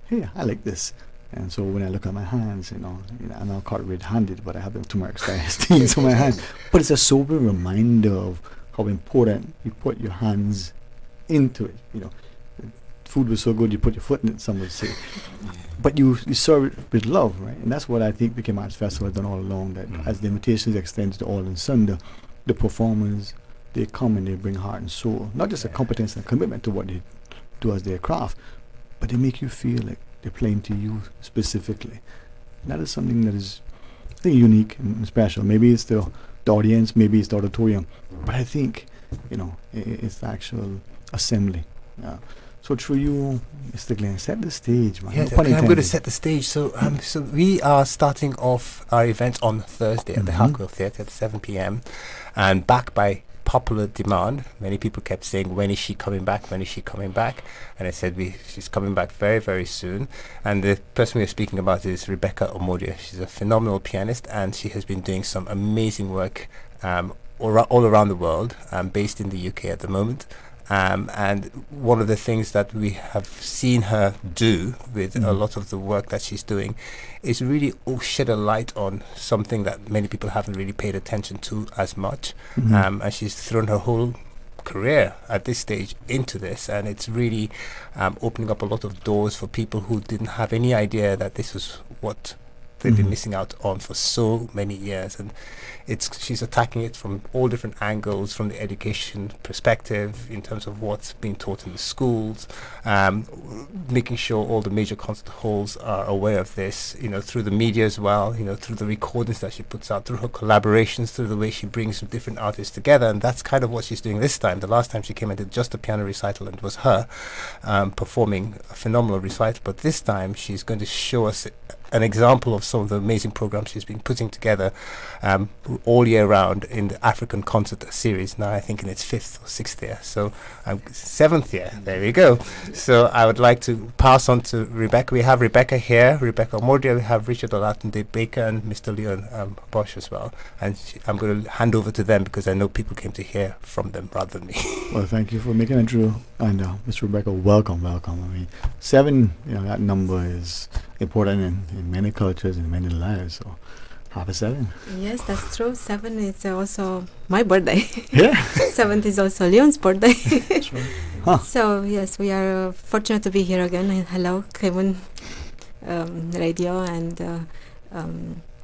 hey, I like this. And so when I look at my hands, I'm not caught red-handed, but I have the turmeric stains on my hands. But it's a sober reminder of how important you put your hands into it. food was so good you put your foot in it, some would say. But you serve it with love, right? And that's what I think the Cayman Arts Festival has done all along, that as the invitations extend to all and sundry, the performers, they come and they bring heart and soul, not just a competence and commitment to what they do as their craft, but they make you feel like they're playing to you specifically. And that is something that is, I think, unique and special. Maybe it's the audience, maybe it's the auditorium, but I think, it's the actual assembly. Yeah. So through you, Mr. Glenn, set the stage, man. Yeah, I'm going to set the stage. So we are starting off our event on Thursday at the Hartwell Theatre at 7 p.m. and backed by popular demand. Many people kept saying, when is she coming back? When is she coming back? And I said, she's coming back very, very soon. And the person we're speaking about is Rebecca Omodia. She's a phenomenal pianist, and she has been doing some amazing work all around the world, based in the UK at the moment. And one of the things that we have seen her do with a lot of the work that she's doing is really shed a light on something that many people haven't really paid attention to as much. And she's thrown her whole career at this stage into this, and it's really opening up a lot of doors for people who didn't have any idea that this was what they've been missing out on for so many years. And she's attacking it from all different angles, from the education perspective, in terms of what's being taught in the schools, making sure all the major concert halls are aware of this, through the media as well, through the recordings that she puts out, through her collaborations, through the way she brings some different artists together. And that's kind of what she's doing this time. The last time she came and did just a piano recital, and it was her performing a phenomenal recital. But this time she's going to show us an example of some of the amazing programs she's been putting together all year round in the African concert series. Now I think in its 5th or 6th year, so 7th year. There we go. So I would like to pass on to Rebecca. We have Rebecca here, Rebecca Mordia. We have Richard Olatunde Baker and Mr. Leon Bosch as well. And I'm going to hand over to them because I know people came to hear from them rather than me. Well, thank you for making it true. And Mr. Rebecca, welcome. I mean, 7, that number is important in many cultures, in many lives. So happy 7. Yes, that's true. 7 is also my birthday. Yeah. 7th is also Leon's birthday. That's right. Huh. So yes, we are fortunate to be here again. Hello, Cayman Radio, and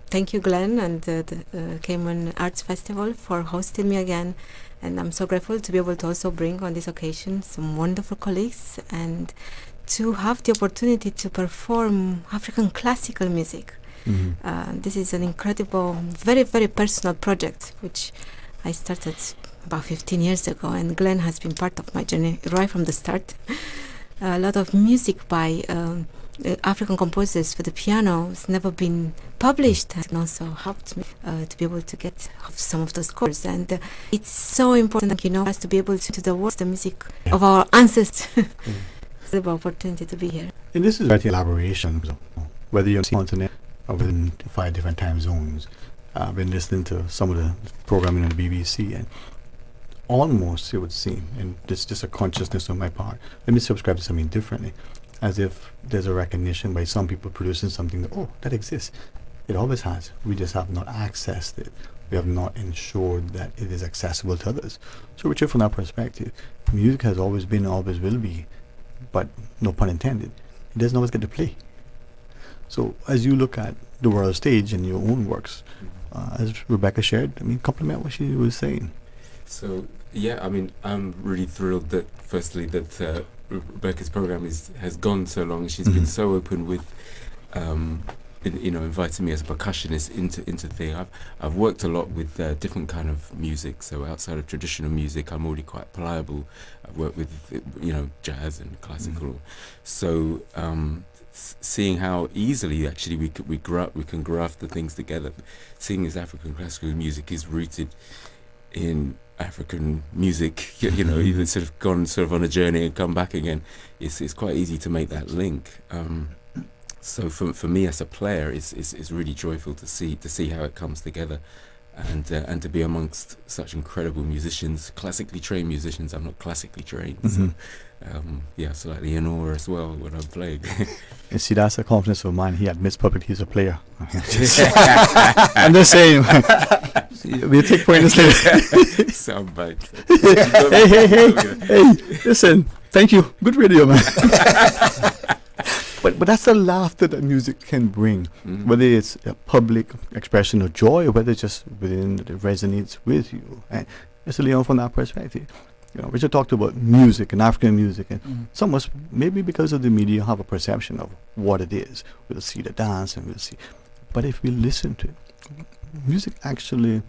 thank you, Glenn, and the Cayman Arts Festival for hosting me again. And I'm so grateful to be able to also bring on this occasion some wonderful colleagues and to have the opportunity to perform African classical music. This is an incredible, very, very personal project, which I started about 15 years ago, and Glenn has been part of my journey right from the start. A lot of music by African composers for the piano has never been published, and also helped me to be able to get some of those scores. And it's so important, for us to be able to do the work, the music of our ancestors. It's an opportunity to be here. And this is a collaboration, whether you're on the continent or within 5 different time zones. I've been listening to some of the programming on the BBC, and almost it would seem, and it's just a consciousness on my part, let me subscribe to something differently, as if there's a recognition by some people producing something that exists. It always has. We just have not accessed it. We have not ensured that it is accessible to others. So Richard, from that perspective, music has always been and always will be, but no pun intended, it doesn't always get to play. So as you look at the world stage and your own works, as Rebecca shared, compliment what she was saying. So yeah, I'm really thrilled that firstly that Rebecca's program has gone so long. She's been so open with inviting me as a percussionist into thing. I've worked a lot with different kind of music. So outside of traditional music, I'm already quite pliable. I've worked with jazz and classical. So seeing how easily actually we can graft the things together. Seeing as African classical music is rooted in African music, even sort of gone on a journey and come back again, it's quite easy to make that link. So for me as a player, it's really joyful to see how it comes together, and to be amongst such incredible musicians, classically trained musicians. I'm not classically trained, so slightly in awe as well when I'm playing. And see, that's a confidence of mine. He admits publicly he's a player. I'm just saying. We'll take pointers later. Sound bites. Hey, listen. Thank you. Good radio, man. But that's the laughter that music can bring, whether it's a public expression of joy or whether it's just within that it resonates with you. And it's Leon from that perspective. You know, Richard talked about music and African music, and some of us, maybe because of the media, have a perception of what it is. We'll see the dance and we'll see. But if we listen to it, music actually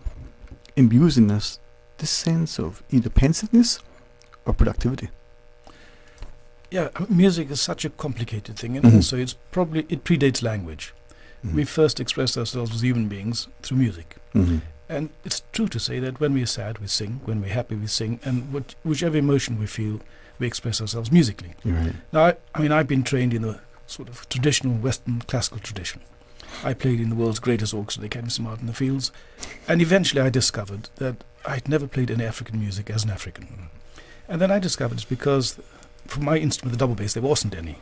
imbues in us this sense of either pensiveness or productivity. Yeah, music is such a complicated thing, and also it predates language. We first express ourselves as human beings through music. And it's true to say that when we are sad, we sing. When we're happy, we sing. And whichever emotion we feel, we express ourselves musically. Right. Now, I've been trained in a sort of traditional Western classical tradition. I played in the world's greatest orchestra, the Cayman Arts in the fields. And eventually I discovered that I'd never played any African music as an African. And then I discovered it's because for my instrument, the double bass, there wasn't any.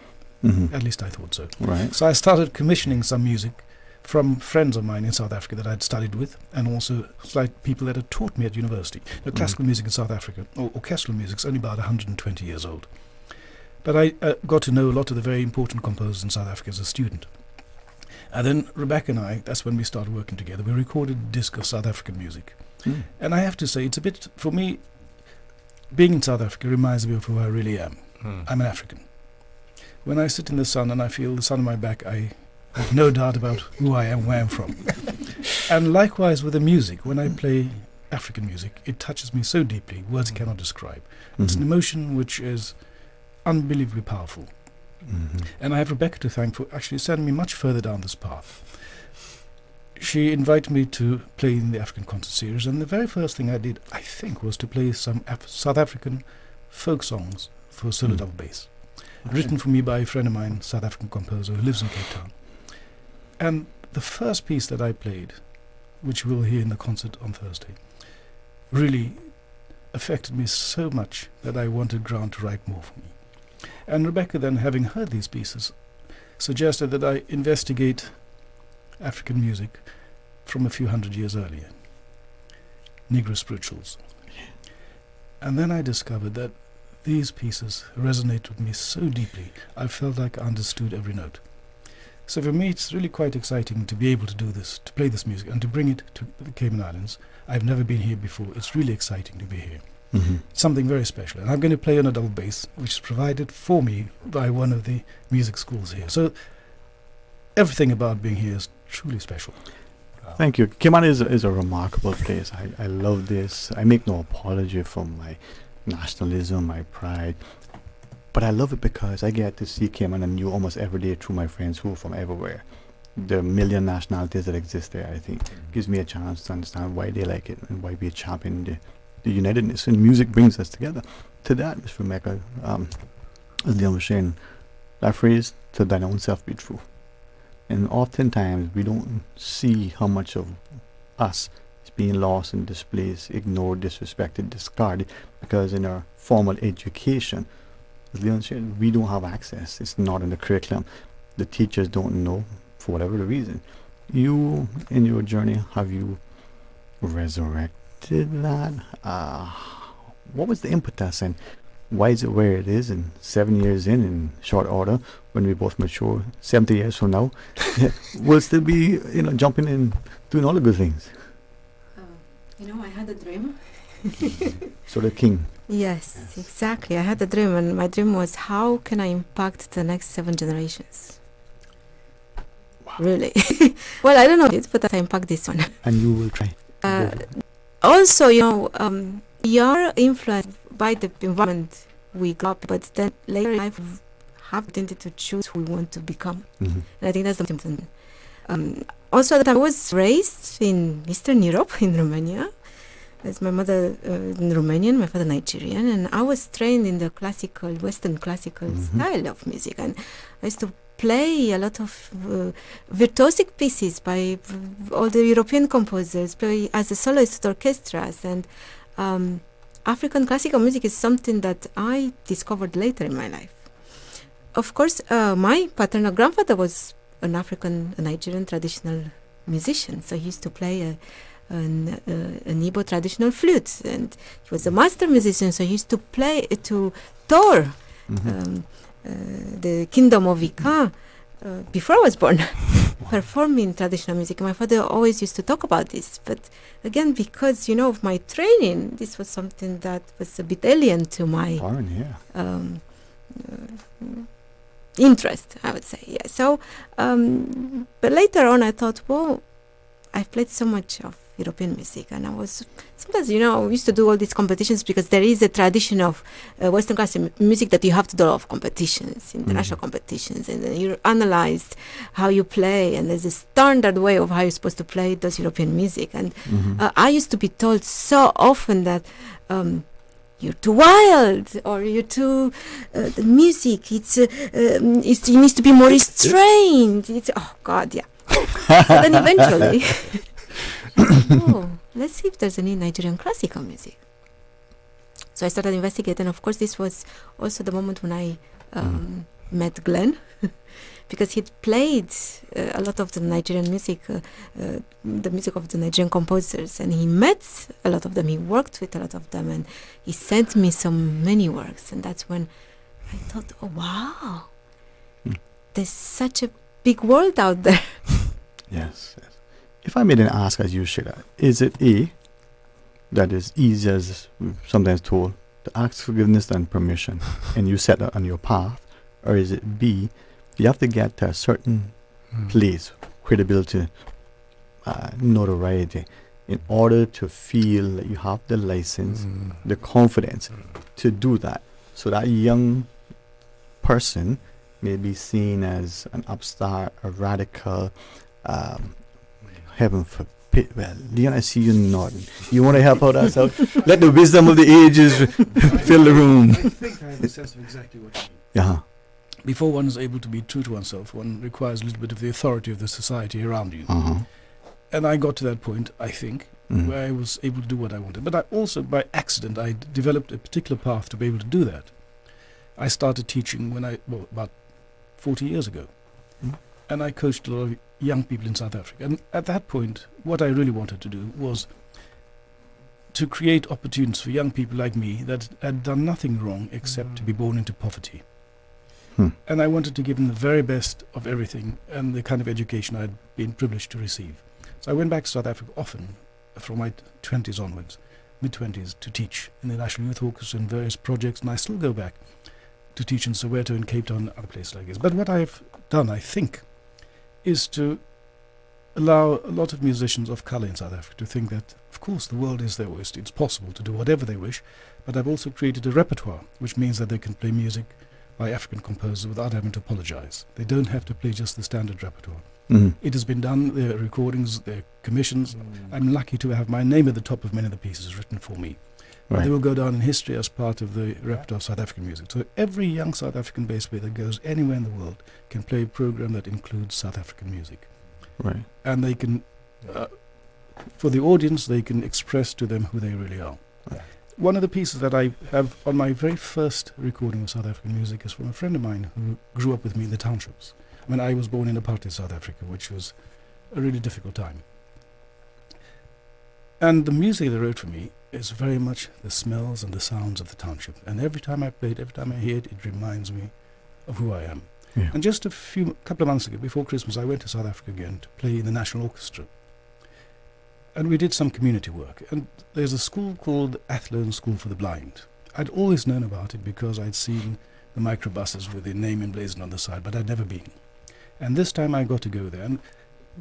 At least I thought so. Right. So I started commissioning some music from friends of mine in South Africa that I'd studied with, and also like people that had taught me at university. Now, classical music in South Africa, or orchestral music, is only about 120 years old. But I got to know a lot of the very important composers in South Africa as a student. And then Rebecca and I, that's when we started working together, we recorded a disc of South African music. And I have to say, it's a bit, for me, being in South Africa reminds me of who I really am. I'm an African. When I sit in the sun and I feel the sun on my back, I have no doubt about who I am, where I'm from. And likewise with the music, when I play African music, it touches me so deeply, words cannot describe. It's an emotion which is unbelievably powerful. And I have Rebecca to thank for actually sending me much further down this path. She invited me to play in the African concert series, and the very first thing I did, I think, was to play some South African folk songs for solo double bass, written for me by a friend of mine, South African composer who lives in Cape Town. And the first piece that I played, which we'll hear in the concert on Thursday, really affected me so much that I wanted Grant to write more for me. And Rebecca then, having heard these pieces, suggested that I investigate African music from a few hundred years earlier, Negro spirituals. And then I discovered that these pieces resonate with me so deeply, I felt like I understood every note. So for me, it's really quite exciting to be able to do this, to play this music, and to bring it to the Cayman Islands. I've never been here before. It's really exciting to be here. Something very special. And I'm going to play on a double bass, which is provided for me by one of the music schools here. So everything about being here is truly special. Thank you. Cayman is a remarkable place. I love this. I make no apology for my nationalism, my pride. But I love it because I get to see Cayman anew almost every day through my friends who are from everywhere. The million nationalities that exist there, I think, gives me a chance to understand why they like it and why we champion the unitedness. And music brings us together. To that, Mr. Mecca, as Leon was saying, that phrase, to thine own self be true. And oftentimes we don't see how much of us is being lost and displaced, ignored, disrespected, discarded, because in our formal education, as Leon said, we don't have access. It's not in the curriculum. The teachers don't know, for whatever the reason. You, in your journey, have you resurrected that? What was the impetus, and why is it where it is? And 7 years in short order, when we both mature, 70 years from now, we'll still be, jumping in, doing all the good things. I had a dream. So the king. Yes, exactly. I had a dream, and my dream was, how can I impact the next 7 generations? Wow. Really? Well, I don't know it, but I impact this one. And you will try. Also, we are influenced by the environment we grew up, but then later in life we have the tendency to choose who we want to become. And I think that's the important. Also, at the time I was raised in Eastern Europe, in Romania. That's my mother Romanian, my father Nigerian, and I was trained in the classical, Western classical style of music, and I used to play a lot of virtuosic pieces by all the European composers, play as a soloist with orchestras, and African classical music is something that I discovered later in my life. Of course, my paternal grandfather was a Nigerian traditional musician, so he used to play an Igbo traditional flute, and he was a master musician, so he used to tour the Kingdom of Ika, before I was born, performing traditional music. My father always used to talk about this, but again, because of my training, this was something that was a bit alien to my interest, I would say. Yeah. So, but later on, I thought, well, I've played so much of European music, and I was sometimes, we used to do all these competitions because there is a tradition of Western classical music that you have to do a lot of competitions, international competitions, and then you're analyzed how you play, and there's a standard way of how you're supposed to play those European music. And I used to be told so often that you're too wild, or you're too the music. It needs to be more restrained. Oh God, yeah. So then eventually, I said, let's see if there's any Nigerian classical music. So I started investigating. Of course, this was also the moment when I met Glenn, because he'd played a lot of the Nigerian music, the music of the Nigerian composers, and he met a lot of them. He worked with a lot of them, and he sent me many works. And that's when I thought, oh wow, there's such a big world out there. Yes. If I may then ask, as you share, is it A, that is easy as sometimes told, to ask forgiveness and permission, and you set that on your path, or is it B, you have to get to a certain place, credibility, notoriety, in order to feel that you have the license, the confidence to do that, so that young person may be seen as an upstart, a radical, heaven forbid. Well, Leon, I see you nodding. You want to help out us out? Let the wisdom of the ages fill the room. I think I have a sense of exactly what you mean. Yeah. Before one is able to be true to oneself, one requires a little bit of the authority of the society around you. And I got to that point, I think, where I was able to do what I wanted. But I also, by accident, I developed a particular path to be able to do that. I started teaching about 40 years ago. And I coached a lot of young people in South Africa. And at that point, what I really wanted to do was to create opportunities for young people like me that had done nothing wrong except to be born into poverty. And I wanted to give them the very best of everything and the kind of education I'd been privileged to receive. So I went back to South Africa often from my 20s onwards, mid-20s, to teach in the National Youth Orchestra and various projects, and I still go back to teach in Soweto and Cape Town and other places like this. But what I've done, I think, is to allow a lot of musicians of colour in South Africa to think that, of course, the world is their oyster. It's possible to do whatever they wish, but I've also created a repertoire, which means that they can play music by African composers without having to apologize. They don't have to play just the standard repertoire. It has been done, their recordings, their commissions. I'm lucky to have my name at the top of many of the pieces written for me. Right. They will go down in history as part of the repertoire of South African music. So every young South African bass player that goes anywhere in the world can play a program that includes South African music. Right. And they can, for the audience, they can express to them who they really are. Right. One of the pieces that I have on my very first recording of South African music is from a friend of mine who grew up with me in the townships. I mean, I was born in apartheid South Africa, which was a really difficult time. And the music they wrote for me is very much the smells and the sounds of the township. And every time I play it, every time I hear it, it reminds me of who I am. Yeah. And just a couple of months ago, before Christmas, I went to South Africa again to play in the National Orchestra. And we did some community work. And there's a school called Athlone School for the Blind. I'd always known about it because I'd seen the microbuses with the name emblazoned on the side, but I'd never been. And this time I got to go there. And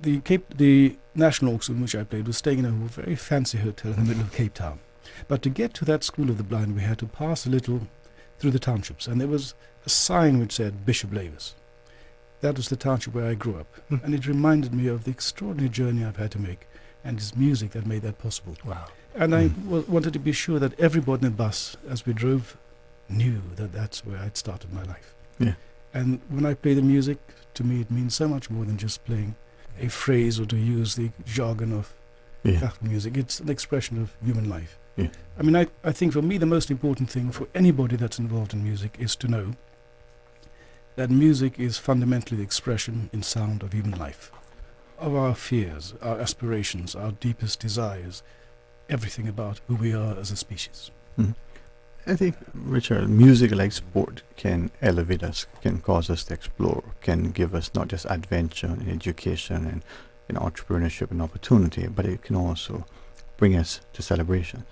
the National Orchestra in which I played was staying in a very fancy hotel in the middle of Cape Town. But to get to that School of the Blind, we had to pass a little through the townships. And there was a sign which said Bishop Lavis. That was the township where I grew up. And it reminded me of the extraordinary journey I've had to make, and it's music that made that possible. Wow. And I wanted to be sure that everybody in the bus, as we drove, knew that that's where I'd started my life. Yeah. And when I play the music, to me it means so much more than just playing a phrase or to use the jargon of classical music. It's an expression of human life. Yeah. I mean, I think for me the most important thing for anybody that's involved in music is to know that music is fundamentally the expression in sound of human life, of our fears, our aspirations, our deepest desires, everything about who we are as a species. I think, Richard, music like sport can elevate us, can cause us to explore, can give us not just adventure and education and entrepreneurship and opportunity, but it can also bring us to celebration.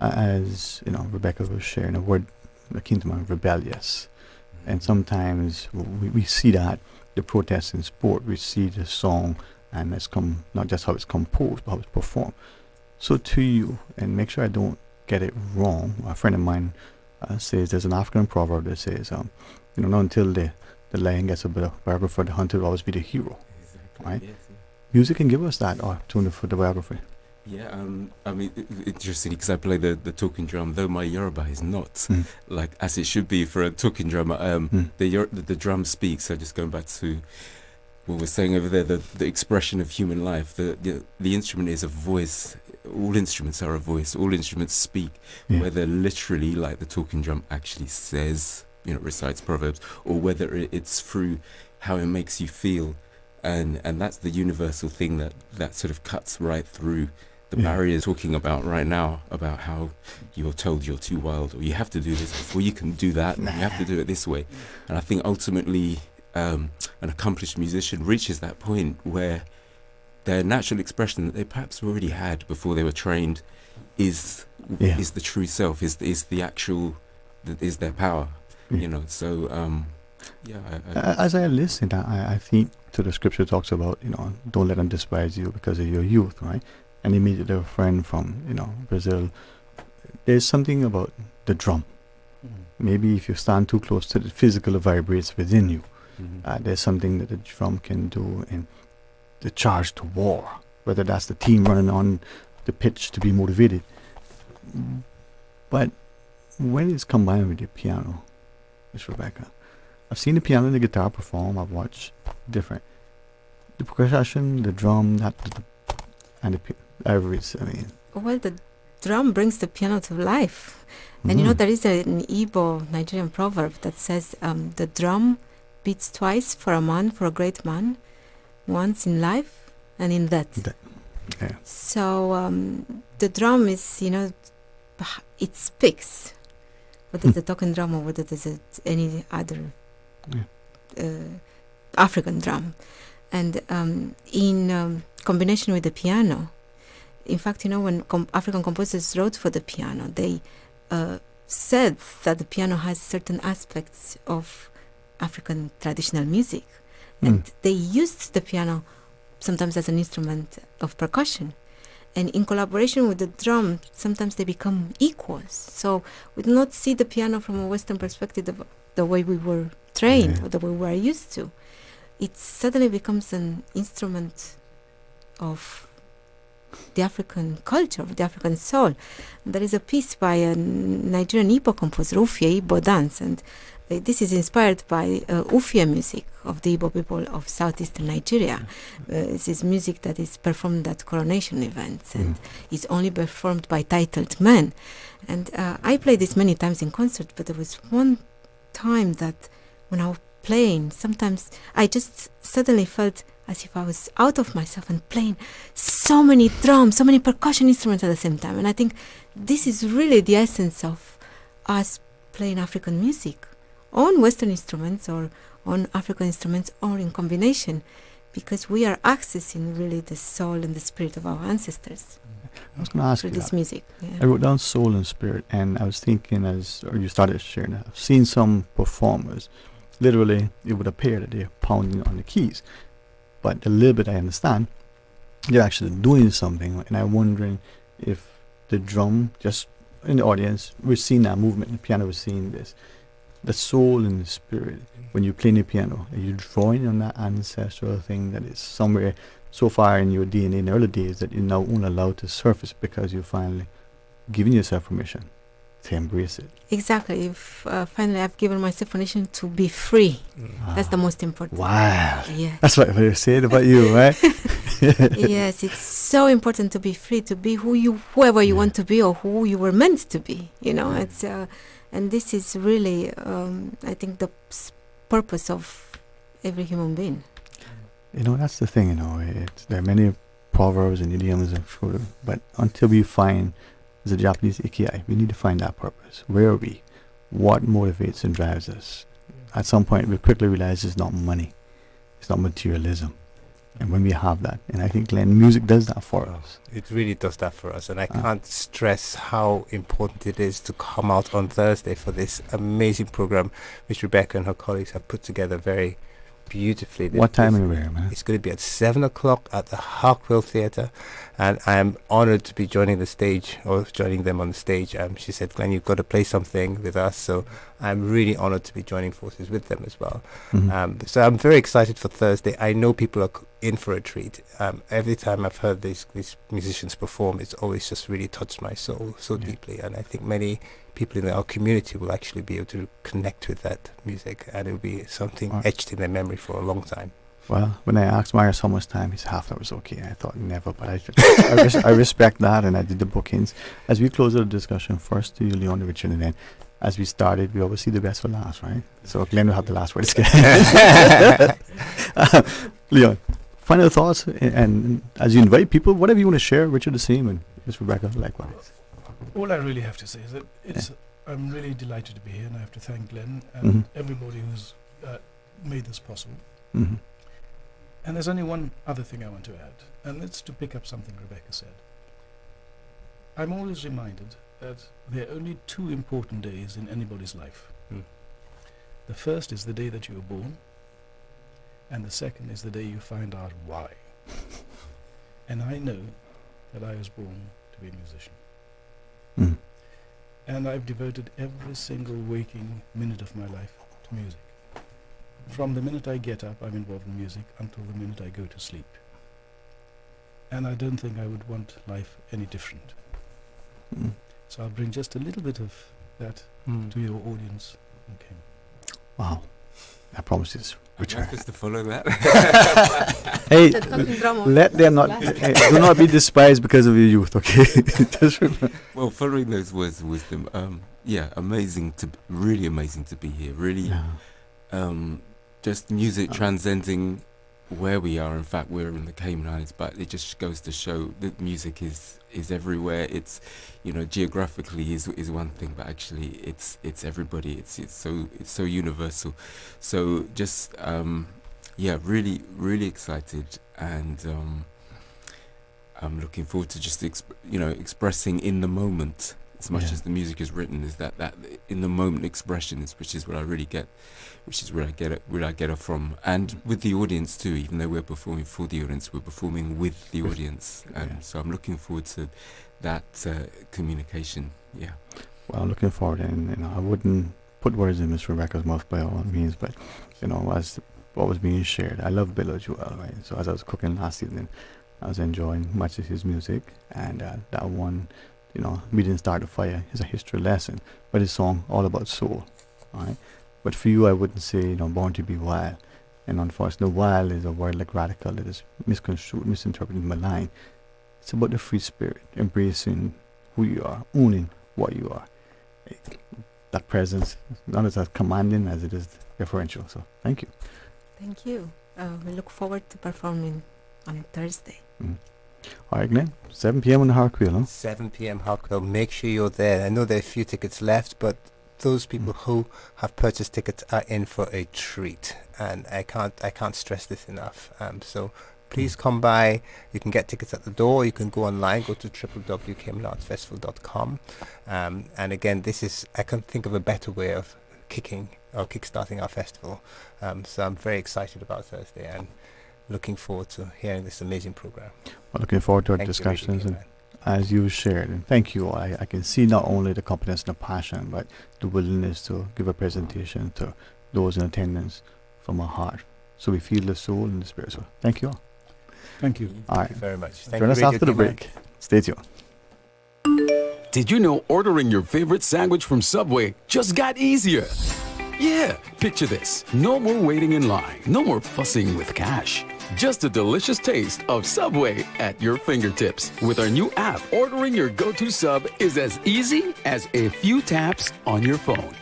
As Rebecca was sharing, a word that came to mind, rebellious. And sometimes we see that, the protest in sport, we see the song and it's not just how it's composed, but how it's performed. So to you, and make sure I don't get it wrong, a friend of mine says there's an African proverb that says, not until the lion gets a biographer, the hunter will always be the hero. Exactly. Right? Yes, yeah. Music can give us that opportunity for the biography. Yeah, I mean, interesting because I play the talking drum, though my Yoruba is not like as it should be for a talking drummer. The drum speaks. So just going back to what we're saying over there, the expression of human life. The instrument is a voice. All instruments are a voice. All instruments speak, whether literally, like the talking drum actually says, recites proverbs, or whether it's through how it makes you feel. And that's the universal thing that sort of cuts right through the barriers talking about right now, about how you're told you're too wild, or you have to do this before you can do that, and you have to do it this way. And I think ultimately an accomplished musician reaches that point where their natural expression that they perhaps already had before they were trained is the true self, is the actual, is their power, so as I listen, I think to the scripture talks about, don't let them despise you because of your youth, right? And immediately a friend from, Brazil, there's something about the drum. Maybe if you stand too close to the physical, it vibrates within you. There's something that the drum can do in the charge to war, whether that's the team running on the pitch to be motivated. But when it's combined with the piano, Miss Rebecca, I've seen the piano and the guitar perform. I've watched different. The percussion, the drum, and the ivories. I mean. Well, the drum brings the piano to life. And there is an Igbo Nigerian proverb that says the drum beats twice for a man, for a great man, once in life and in death. Yeah. So the drum is, it speaks. Whether it's a talking drum or whether there's any other African drum. And in combination with the piano, in fact, when African composers wrote for the piano, they said that the piano has certain aspects of African traditional music. And they used the piano sometimes as an instrument of percussion. And in collaboration with the drum, sometimes they become equals. So we do not see the piano from a Western perspective the way we were trained or the way we are used to. It suddenly becomes an instrument of the African culture, of the African soul. And there is a piece by a Nigerian Igbo composer, Bodden, and this is inspired by Ufia music of the Igbo people of southeastern Nigeria. This is music that is performed at coronation events and is only performed by titled men. And I played this many times in concert, but there was one time that when I was playing, sometimes I just suddenly felt as if I was out of myself and playing so many drums, so many percussion instruments at the same time. And I think this is really the essence of us playing African music on Western instruments or on African instruments or in combination, because we are accessing really the soul and the spirit of our ancestors. I was going to ask you this music. Yeah. I wrote down soul and spirit, and I was thinking you started sharing that, I've seen some performers, literally it would appear that they're pounding on the keys, but a little bit I understand, they're actually doing something, and I'm wondering if the drum, just in the audience, we're seeing that movement, the piano was seeing this. The soul and the spirit, when you play the piano, are you drawing on that ancestral thing that is somewhere so far in your DNA in the early days that you're now only allowed to surface because you're finally giving yourself permission to embrace it? Exactly. If finally I've given myself permission to be free. That's the most important. Wow. Yeah. That's what they said about you, right? Yes, it's so important to be free, to be whoever you want to be or who you were meant to be. It's and this is really, I think, the purpose of every human being. That's the thing, there are many proverbs and idioms, I'm sure, but until we find It's a Japanese ikigai. We need to find that purpose. Where are we? What motivates and drives us? At some point, we quickly realize it's not money. It's not materialism. And when we have that, and I think, Glenn, music does that for us. It really does that for us, and I can't stress how important it is to come out on Thursday for this amazing program, which Rebecca and her colleagues have put together very beautifully. What time and where, man? It's going to be at 7 o'clock at the Hartwell Theatre, and I am honoured to be joining them on the stage. She said, Glenn, you've got to play something with us, so I'm really honoured to be joining forces with them as well. Mm-hmm. So I'm very excited for Thursday. I know people are in for a treat. Every time I've heard these musicians perform, it's always just really touched my soul so deeply, and I think many people in our community will actually be able to connect with that music, and it'll be something etched in their memory for a long time. Well, when I asked Marius how much time, he said half an hour was okay. I thought never, but I respect that, and I did the bookings. As we close the discussion, first to you, Leon, Richard, and then as we started, we always see the best for last, right? So Glenn will have the last word. Leon, final thoughts, and as you invite people, whatever you want to share, Richard the same, and Miss Rebecca likewise. All I really have to say is that I'm really delighted to be here, and I have to thank Glenn and everybody who's made this possible. Mm-hmm. And there's only one other thing I want to add, and it's to pick up something Rebecca said. I'm always reminded that there are only two important days in anybody's life. The first is the day that you were born, and the second is the day you find out why. And I know that I was born to be a musician. And I've devoted every single waking minute of my life to music. From the minute I get up, I'm involved in music until the minute I go to sleep. And I don't think I would want life any different. So I'll bring just a little bit of that to your audience. Okay. Wow. I promise this, Richard. Just to follow that. Hey, let them not, do not be despised because of your youth, okay? Just remember. Well, following those words of wisdom, really amazing to be here. Really, just music transcending where we are. In fact, we're in the Cayman Islands, but it just goes to show that music is everywhere. It's, geographically is one thing, but actually it's everybody. It's so universal. So just really, really excited, and I'm looking forward to just expressing in the moment as much as the music is written. Is that in the moment expression which is what I really get, which is where I get it from, and with the audience too. Even though we're performing for the audience, we're performing with the audience, and so I'm looking forward to that communication. Yeah. Well, I'm looking forward, and I wouldn't put words in Miss Rebecca's mouth by all means, but as what was being shared, I love Bill as well, right? So as I was cooking last evening, I was enjoying much of his music, and that one, We Didn't Start a Fire is a history lesson, but his song all about soul, all right? But for you, I wouldn't say, Born to be Wild. And unfortunately, wild is a word like radical that is misconstrued, misinterpreted, malign. It's about the free spirit, embracing who you are, owning what you are. That presence, not as commanding as it is deferential. So, thank you. Thank you. We look forward to performing on Thursday. All right, Glenn, 7 p.m. on the Hartwell, huh? 7 p.m. Hartwell. Make sure you're there. I know there are a few tickets left, but those people who have purchased tickets are in for a treat, and I can't stress this enough. So please come by. You can get tickets at the door. You can go online, go to www.caymanartsfestival.com. And again, I can't think of a better way of kickstarting our festival. So I'm very excited about Thursday and looking forward to hearing this amazing program. Well, looking forward to our discussions, and as you shared, and thank you all. I can see not only the competence and the passion, but the willingness to give a presentation to those in attendance from our heart. So we feel the soul and the spirit. So thank you all. Thank you. All right. Thank you very much. Join us after the break. Stay tuned. Did you know ordering your favorite sandwich from Subway just got easier? Yeah, picture this. No more waiting in line. No more fussing with cash. Just a delicious taste of Subway at your fingertips. With our new app, ordering your go-to sub is as easy as a few taps on your phone.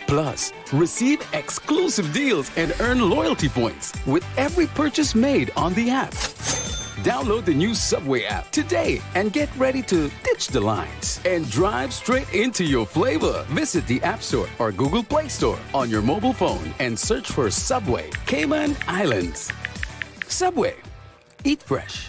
Plus, receive exclusive deals and earn loyalty points with every purchase made on the app. Download the new Subway app today and get ready to ditch the lines and drive straight into your flavor. Visit the App Store or Google Play Store on your mobile phone and search for Subway Cayman Islands. Subway. Eat fresh.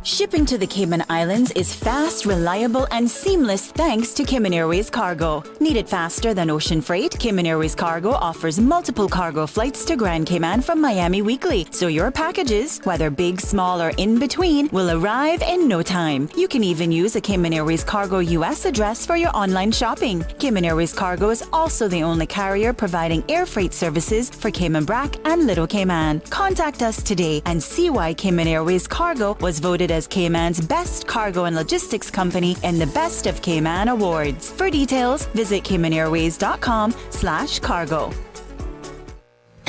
Shipping to the Cayman Islands is fast, reliable, and seamless thanks to Cayman Airways Cargo. Need it faster than ocean freight? Cayman Airways Cargo offers multiple cargo flights to Grand Cayman from Miami weekly, so your packages, whether big, small, or in between, will arrive in no time. You can even use a Cayman Airways Cargo US address for your online shopping. Cayman Airways Cargo is also the only carrier providing air freight services for Cayman Brac and Little Cayman. Contact us today and see why Cayman Airways Cargo was voted as Cayman's best cargo and logistics company in the Best of Cayman Awards. For details, visit caymanairways.com/cargo.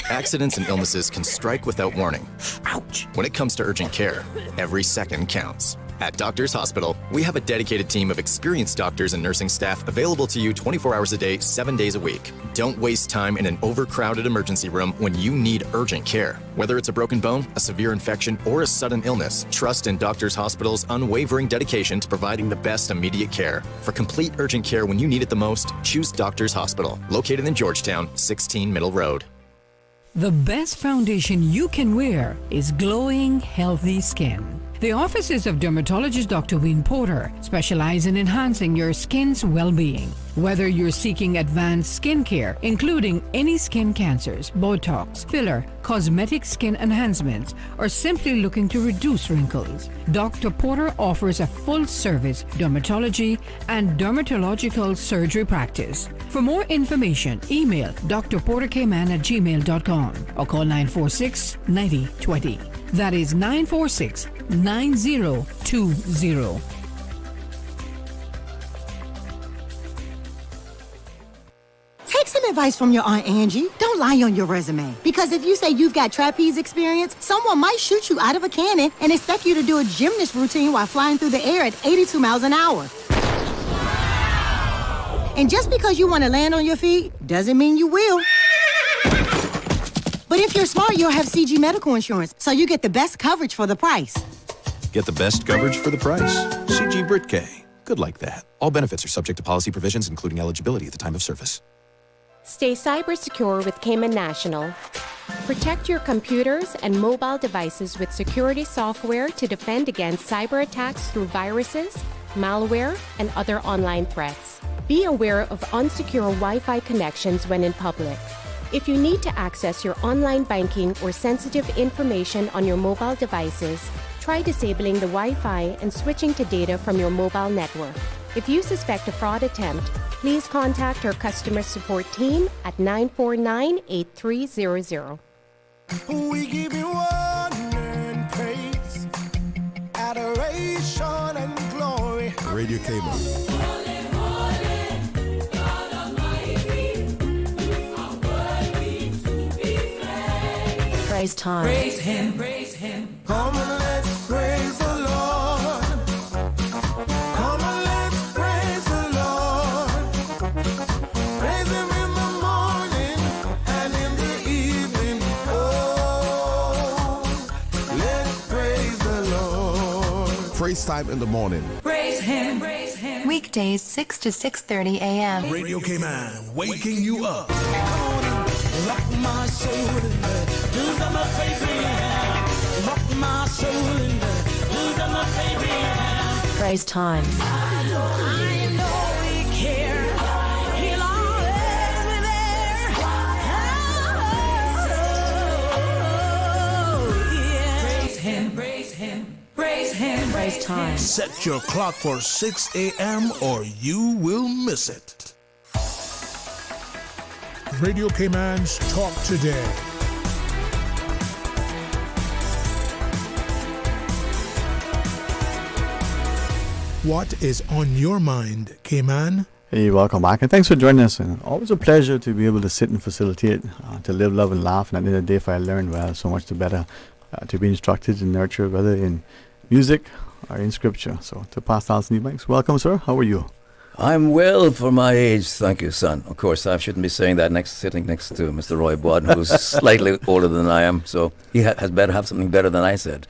Accidents and illnesses can strike without warning. Ouch! When it comes to urgent care, every second counts. At Doctors Hospital, we have a dedicated team of experienced doctors and nursing staff available to you 24 hours a day, 7 days a week. Don't waste time in an overcrowded emergency room when you need urgent care. Whether it's a broken bone, a severe infection, or a sudden illness, trust in Doctors Hospital's unwavering dedication to providing the best immediate care. For complete urgent care when you need it the most, choose Doctors Hospital, located in Georgetown, 16 Middle Road. The best foundation you can wear is glowing, healthy skin. The offices of dermatologist Dr. Wayne Porter specialize in enhancing your skin's well-being. Whether you're seeking advanced skin care, including any skin cancers, Botox, filler, cosmetic skin enhancements, or simply looking to reduce wrinkles, Dr. Porter offers a full-service dermatology and dermatological surgery practice. For more information, email drportercayman@gmail.com or call 946-9020. That is 946-9020. Take some advice from your Aunt Angie. Don't lie on your resume. Because if you say you've got trapeze experience, someone might shoot you out of a cannon and expect you to do a gymnast routine while flying through the air at 82 miles an hour. And just because you want to land on your feet doesn't mean you will. But if you're smart, you'll have CG medical insurance, so you get the best coverage for the price. Get the best coverage for the price. CG Brit-K. Good like that. All benefits are subject to policy provisions, including eligibility at the time of service. Stay cyber secure with Cayman National. Protect your computers and mobile devices with security software to defend against cyber attacks through viruses, malware, and other online threats. Be aware of unsecure Wi-Fi connections when in public. If you need to access your online banking or sensitive information on your mobile devices, try disabling the Wi-Fi and switching to data from your mobile network. If you suspect a fraud attempt, please contact our customer support team at 949-8300. We give you honor and praise, adoration and glory. Radio Cayman. Praise time. Praise Him, praise Him. Come and let's praise the Lord. Come and let's praise the Lord. Praise Him in the morning and in the evening. Oh, let's praise the Lord. Praise time in the morning. Praise Him, praise Him. Weekdays 6 to 6:30 a.m. Radio Cayman, waking you up. Rock my soul in the blues of my favorite. Rock my soul in the blues of my favorite. Praise time. I know He cares. He'll always be there. Oh, yeah. Praise Him, praise Him, praise Him. Praise time. Set your clock for 6 a.m. or you will miss it. Radio Cayman's Talk Today. What is on your mind, Cayman? Hey, welcome back, and thanks for joining us. And always a pleasure to be able to sit and facilitate, to live, love, and laugh. And at the end of the day, if I learn well, so much the better. To be instructed and nurtured, whether in music or in scripture. So, to Pastor Alson Ebanks, welcome, sir. How are you? I'm well for my age, thank you, son. Of course, I shouldn't be saying that sitting next to Mr. Roy Bodden, who's slightly older than I am, so he has better have something better than I said.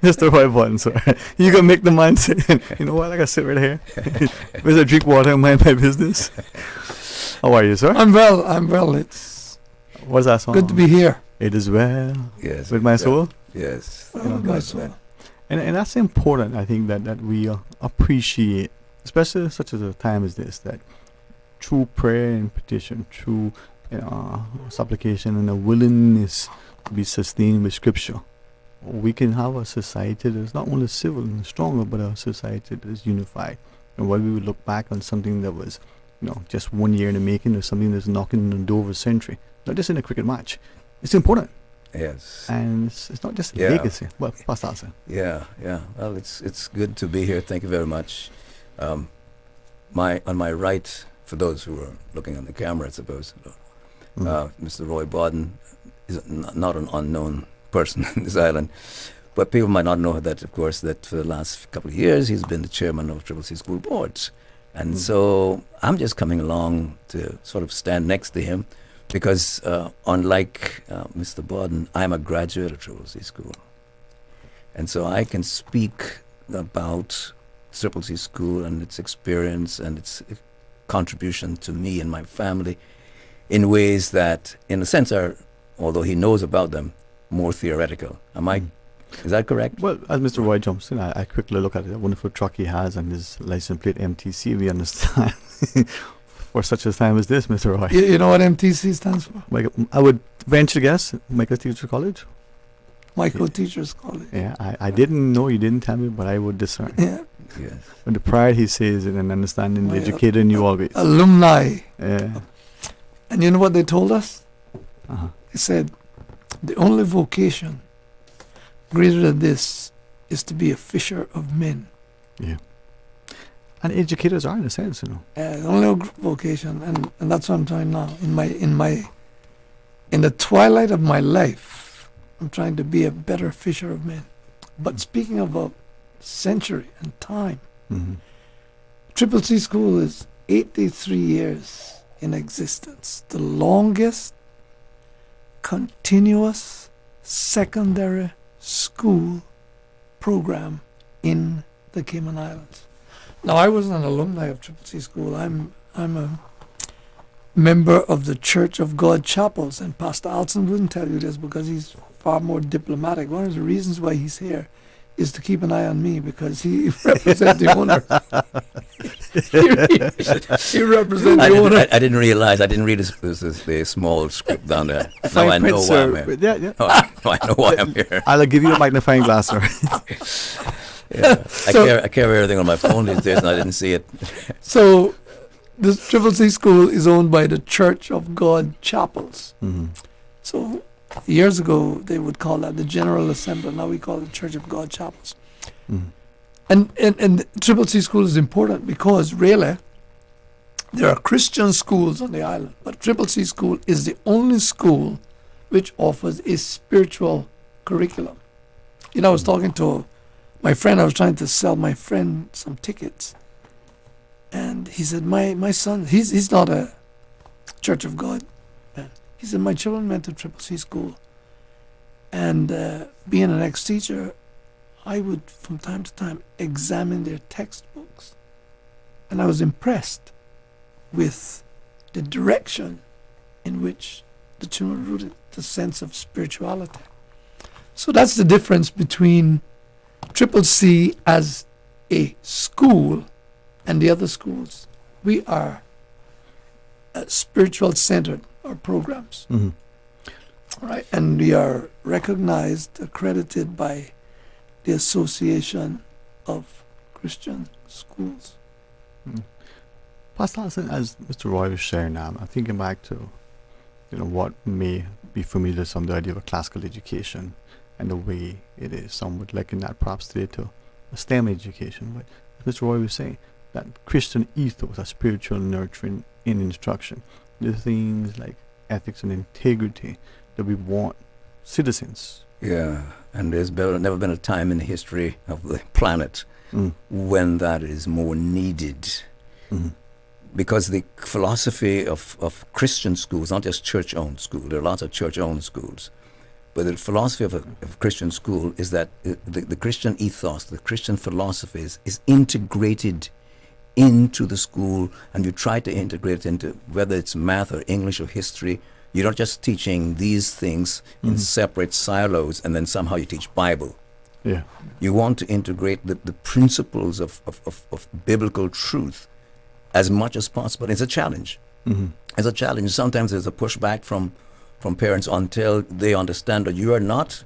Mr. Roy Bodden, sir. You can make the mind say, you know what, I gotta sit right here. Where's I drink water and mind my business? How are you, sir? I'm well. It's What's that song? good to be here. It is well. Yes. With my soul? Yes. Well, with my soul. And that's important, I think, that we appreciate, especially such as a time as this, that through prayer and petition, through supplication and a willingness to be sustained with Scripture, we can have a society that is not only civil and stronger, but a society that is unified. And when we would look back on something that was, just 1 year in the making, or something that's knocking on the door of a century, not just in a cricket match, it's important. Yes. And it's not just Yeah. legacy. Well, Pastor Alson. Yeah. Well, it's good to be here. Thank you very much. On my right, for those who are looking on the camera, I suppose, Mr. Roy Bodden is not an unknown person in this island, but people might not know that, of course, that for the last couple of years he's been the chairman of CCC school boards, and so I'm just coming along to sort of stand next to him, because unlike Mr. Bodden, I'm a graduate of CCC school, and so I can speak about CCC school and its experience and its contribution to me and my family in ways that, in a sense, are, although he knows about them, more theoretical. Is that correct? Well, as Mr. Roy jumps in, I quickly look at the wonderful truck he has and his license plate MTC. We understand for such a time as this, Mr. Roy. You know what MTC stands for? I would venture to guess Micro Teachers College. Micro Teachers College. Yeah, I didn't know, you didn't tell me, but I would discern. Yeah. Yes. When the pride he says it and understanding the educator in you always. Alumni. Yeah. And you know what they told us? Uh-huh. They said, the only vocation greater than this is to be a fisher of men. Yeah. And educators are, in a sense, The only vocation, and that's what I'm trying now. In the twilight of my life, I'm trying to be a better fisher of men. But speaking of a century and time, CCC school is 83 years in existence, the longest continuous secondary school program in the Cayman Islands. Now, I was an alumni of CCC school. I'm a member of the Church of God Chapels, and Pastor Alson wouldn't tell you this because he's far more diplomatic. One of the reasons why he's here is to keep an eye on me, because he represents the owner. he represents the owner. I didn't realize. I didn't read the small script down there. Now I know why I'm here. Yeah. I know why I'm here. I'll give you a magnifying glass, sir. Yeah. I carry everything on my phone these days, and I didn't see it. So, this CCC school is owned by the Church of God Chapels. So, years ago, they would call that the General Assembly. Now we call it Church of God Chapels. And CCC school is important because, really, there are Christian schools on the island, but CCC school is the only school which offers a spiritual curriculum. I was talking to my friend. I was trying to sell my friend some tickets, and he said, my son, he's not a Church of God man. He said, my children went to CCC school, and being an ex-teacher, I would from time to time examine their textbooks, and I was impressed with the direction in which the children rooted the sense of spirituality. So that's the difference between CCC as a school and the other schools. We are spiritual centered, our programs. Right? And we are recognized, accredited by the Association of Christian Schools. Pastor Alson, as Mr. Roy was sharing now, I'm thinking back to what may be familiar to some, the idea of a classical education and the way it is. Some would liken that perhaps today to a STEM education. But as Mr. Roy was saying, that Christian ethos, a spiritual nurturing in instruction, the things like ethics and integrity that we want citizens. Yeah, and there's never been a time in the history of the planet when that is more needed. Because the philosophy of Christian schools, not just church-owned schools, there are lots of church-owned schools, But the philosophy of a Christian school is that the Christian ethos, the Christian philosophy is integrated into the school, and you try to integrate it into whether it's math or English or history. You're not just teaching these things in separate silos and then somehow you teach Bible. Yeah. You want to integrate the principles of biblical truth as much as possible. It's a challenge. It's a challenge. Sometimes there's a pushback from parents until they understand that you are not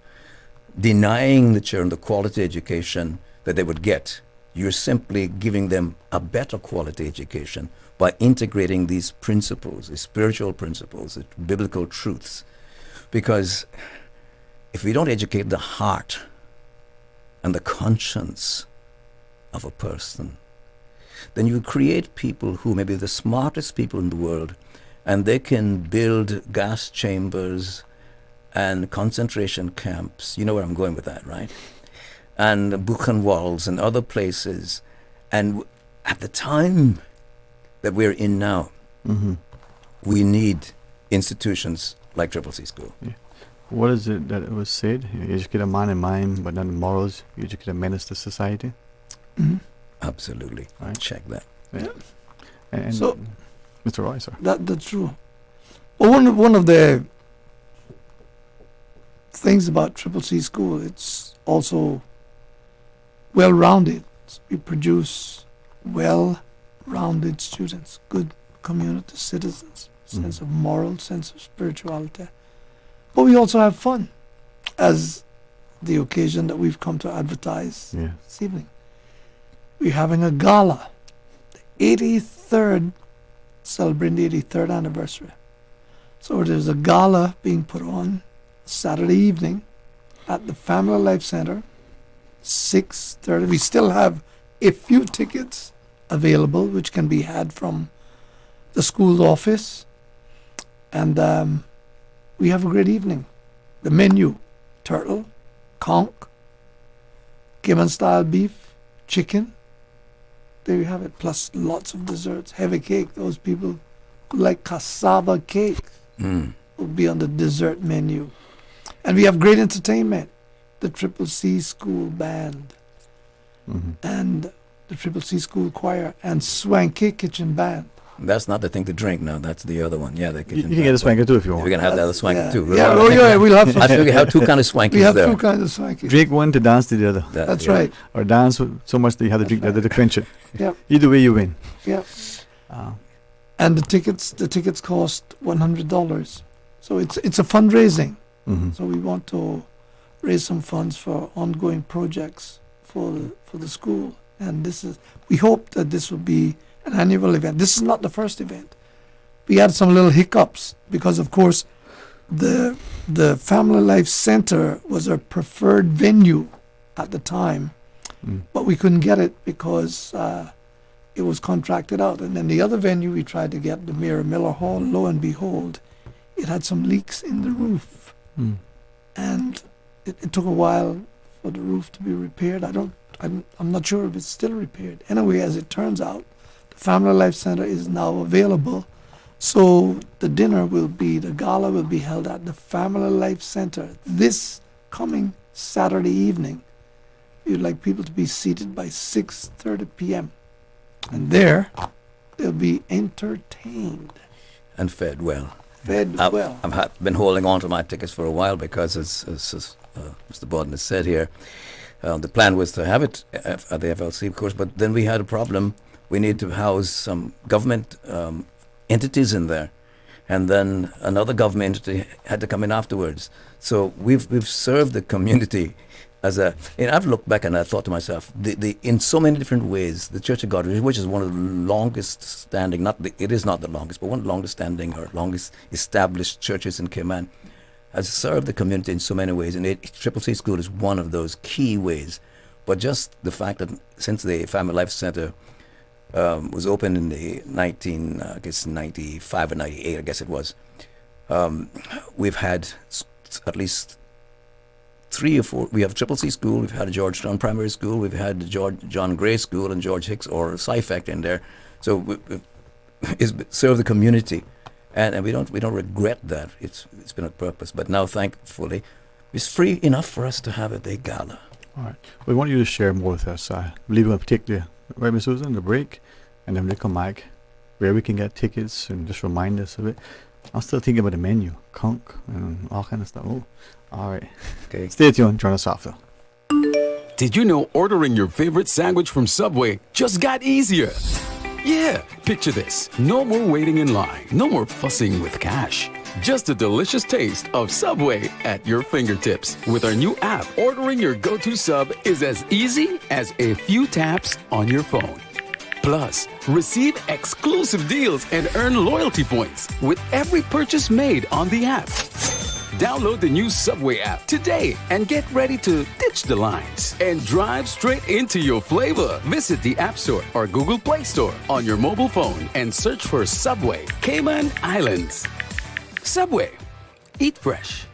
denying the children the quality education that they would get. You're simply giving them a better quality education by integrating these principles, these spiritual principles, the biblical truths. Because if we don't educate the heart and the conscience of a person, then you create people who may be the smartest people in the world, and they can build gas chambers and concentration camps. You know where I'm going with that, right? And Buchenwalds and other places. And at the time that we're in now, we need institutions like Triple C School. Yeah. What is it that it was said? You educate a man in mind, but not in morals. You educate a menace to society. Absolutely. Right. Check that. Yeah. And So, Mr. Roy, sir. That's true. Well, one of the things about Triple C School, it's also well-rounded. We produce well-rounded students, good community citizens, sense of moral, sense of spirituality. But we also have fun, as the occasion that we've come to advertise this evening. We're having a gala, the 83rd, celebrating the 83rd anniversary. So there's a gala being put on Saturday evening at the Family Life Center, 6:30. We still have a few tickets available, which can be had from the school office. And we have a great evening. The menu: turtle, conch, Cayman-style beef, chicken. There you have it, plus lots of desserts. Heavy cake. Those people who like cassava cake will be on the dessert menu. And we have great entertainment. The Triple C School Band and the Triple C School Choir and Swanky Kitchen Band. That's not the thing to drink now. That's the other one. Yeah, the kitchen. You can get a swanky too if you want. We can have the other swanky too. Yeah, we'll have. I think we have two kind of swankies We have there. two kinds of swankies. Drink one to dance to the other. That's right. Or dance so much that you have to drink the other to quench it. Yeah. Either way, you win. Yeah. And the tickets cost $100. So it's a fundraising. So we want to raise some funds for ongoing projects for the school. And we hope that this will be an annual event. This is not the first event. We had some little hiccups because, of course, the Family Life Center was our preferred venue at the time, but we couldn't get it because it was contracted out. And then the other venue we tried to get, the Mira Miller Hall, lo and behold, it had some leaks in the roof. And it took a while for the roof to be repaired. I'm not sure if it's still repaired. Anyway, as it turns out, the Family Life Center is now available. So the gala will be held at the Family Life Center this coming Saturday evening. We'd like people to be seated by 6:30 p.m. And there, they'll be entertained. And fed well. I've been holding on to my tickets for a while because, as Mr. Bodden has said here, the plan was to have it at the FLC, of course, but then we had a problem. We need to house some government entities in there, and then another government entity had to come in afterwards. So we've served the community I've looked back and I thought to myself, in so many different ways, the Church of God, which is one of the longest standing, it is not the longest, but one of the longest standing or longest established churches in Cayman, has served the community in so many ways, and Triple C School is one of those key ways. But just the fact that since the Family Life Center was opened in the 95 or 98, I guess it was, we've had at least 3 or 4. We have Triple C School, we've had a Georgetown Primary School, we've had the John Gray School and George Hicks or SciFact in there. So it's served the community, and we don't regret that. It's been a purpose. But now, thankfully, it's free enough for us to have a big gala. All right. We want you to share more with us. I believe we'll take right, Miss Susan, the break, and then we'll come back where we can get tickets and just remind us of it. I'm still thinking about the menu, conch, and all kind of stuff. Oh, all right. Okay. Stay tuned. Join us after. Did you know ordering your favorite sandwich from Subway just got easier? Yeah, picture this. No more waiting in line. No more fussing with cash. Just a delicious taste of Subway at your fingertips. With our new app, ordering your go-to sub is as easy as a few taps on your phone. Plus, receive exclusive deals and earn loyalty points with every purchase made on the app. Download the new Subway app today and get ready to ditch the lines and drive straight into your flavor. Visit the App Store or Google Play Store on your mobile phone and search for Subway Cayman Islands. Subway. Eat fresh.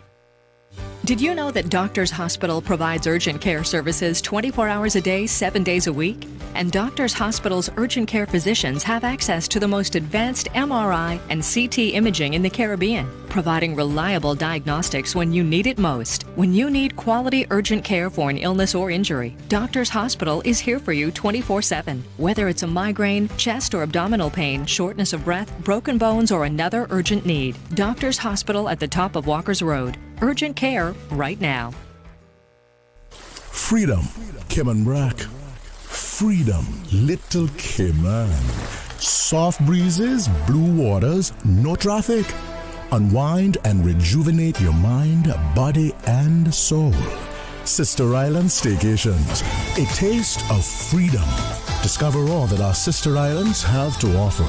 Did you know that Doctors Hospital provides urgent care services 24 hours a day, 7 days a week? And Doctors Hospital's urgent care physicians have access to the most advanced MRI and CT imaging in the Caribbean, providing reliable diagnostics when you need it most. When you need quality urgent care for an illness or injury, Doctors Hospital is here for you 24/7. Whether it's a migraine, chest or abdominal pain, shortness of breath, broken bones, or another urgent need, Doctors Hospital at the top of Walker's Road. Urgent care right now. Freedom, Cayman Rack. Freedom, Little Cayman. Soft breezes, blue waters, no traffic. Unwind and rejuvenate your mind, body, and soul. Sister Island Staycations, a taste of freedom. Discover all that our sister islands have to offer.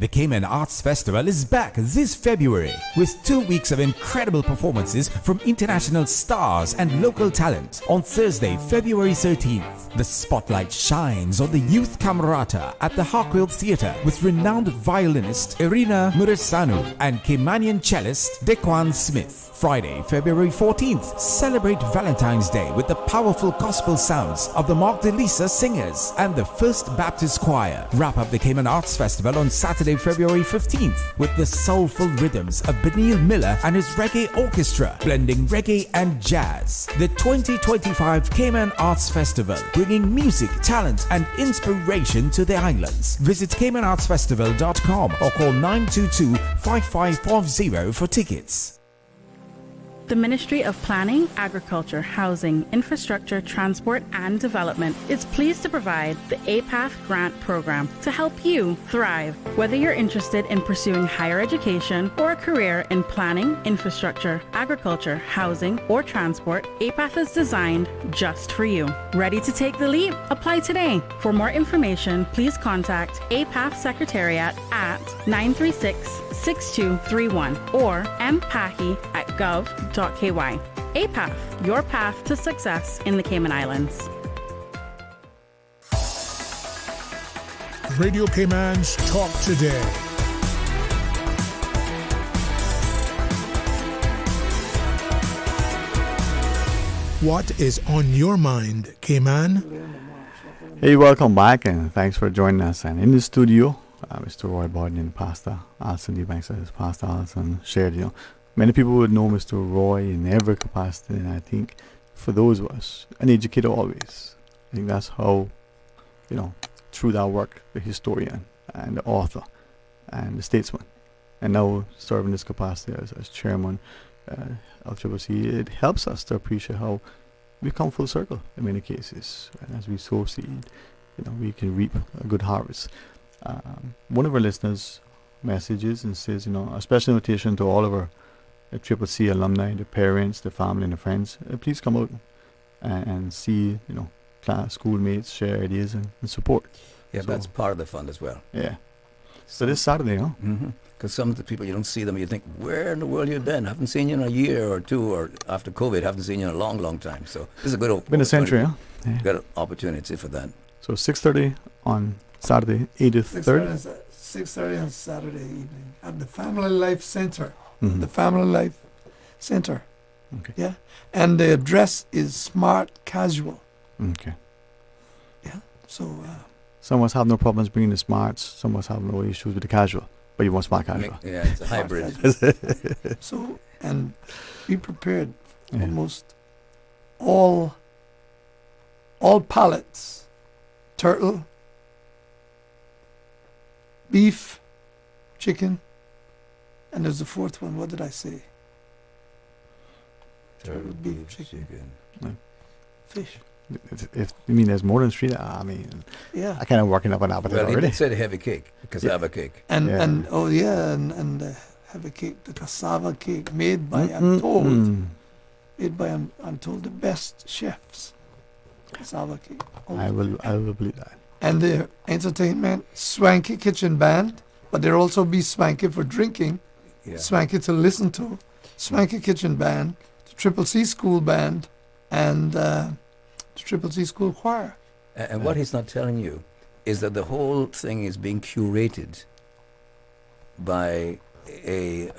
The Cayman Arts Festival is back this February with 2 weeks of incredible performances from international stars and local talent. On Thursday, February 13th, the spotlight shines on the youth camerata at the Hartwell Theatre with renowned violinist Irina Muresanu and Caymanian cellist Dequan Smith. Friday, February 14th, celebrate Valentine's Day with the powerful gospel sounds of the Mark DeLisa Singers and the First Baptist Choir. Wrap up the Cayman Arts Festival on Saturday, February 15th with the soulful rhythms of Benil Miller and his reggae orchestra, blending reggae and jazz. The 2025 Cayman Arts Festival, bringing music, talent and inspiration to the islands. Visit CaymanArtsFestival.com or call 922-5540 for tickets. The Ministry of Planning, Agriculture, Housing, Infrastructure, Transport and Development is pleased to provide the APATH Grant Program to help you thrive. Whether you're interested in pursuing higher education or a career in planning, infrastructure, agriculture, housing, or transport, APATH is designed just for you. Ready to take the leap? Apply today. For more information, please contact APATH Secretariat at 936-6231 or mpahi@gov.ky. APATH, your path to success in the Cayman Islands. Radio Cayman's Talk Today. What is on your mind, Cayman? Hey, welcome back and thanks for joining us. And in the studio, Mr. Roy Bodden and Pastor Alson Ebanks, as Pastor Alson shared, many people would know Mr. Roy in every capacity, and I think for those of us, an educator always. I think that's how, through that work, the historian and the author and the statesman, and now serving this capacity as chairman of CCC, it helps us to appreciate how we come full circle in many cases. And as we sow seed, we can reap a good harvest. One of our listeners messages and says, a special invitation to all of our CCC alumni, the parents, the family, and the friends. Please come out and see, class, schoolmates, share ideas and support. Yeah, so that's part of the fun as well. Yeah. So this Saturday, huh? Because some of the people, you don't see them, you think, where in the world you been? I haven't seen you in a year or two, or after COVID, haven't seen you in a long, long time. So this is a good been a century, huh? Yeah. Got an opportunity for that. So 6:30 on Saturday, 8:30? 6:30 on Saturday evening at the Family Life Center. Mm-hmm. The Family Life Center. Okay. Yeah. And the address is Smart Casual. Okay. Yeah. So some of us have no problems bringing the smarts. Some of us have no issues with the casual. But you want smart casual. Yeah, it's a hybrid. So, and be prepared for Yeah. almost all palates. Turtle, beef, chicken, and there's the fourth one. What did I say? Turtle, beef, chicken, Yeah. fish. If you mean there's more than three, I mean, Yeah. I kind of working up an appetite Well, he already. did say the heavy cake, because I have a cake. And Yeah. and oh yeah, and have a cake, the cassava cake made by I'm told, made by I'm told the best chefs. Cassava cake. I will believe that. And the entertainment, swanky kitchen band, but there also be swanky for drinking, Yeah. swanky to listen to, swanky kitchen band, the Triple C School band, and the Triple C School choir. And what he's not telling you is that the whole thing is being curated by a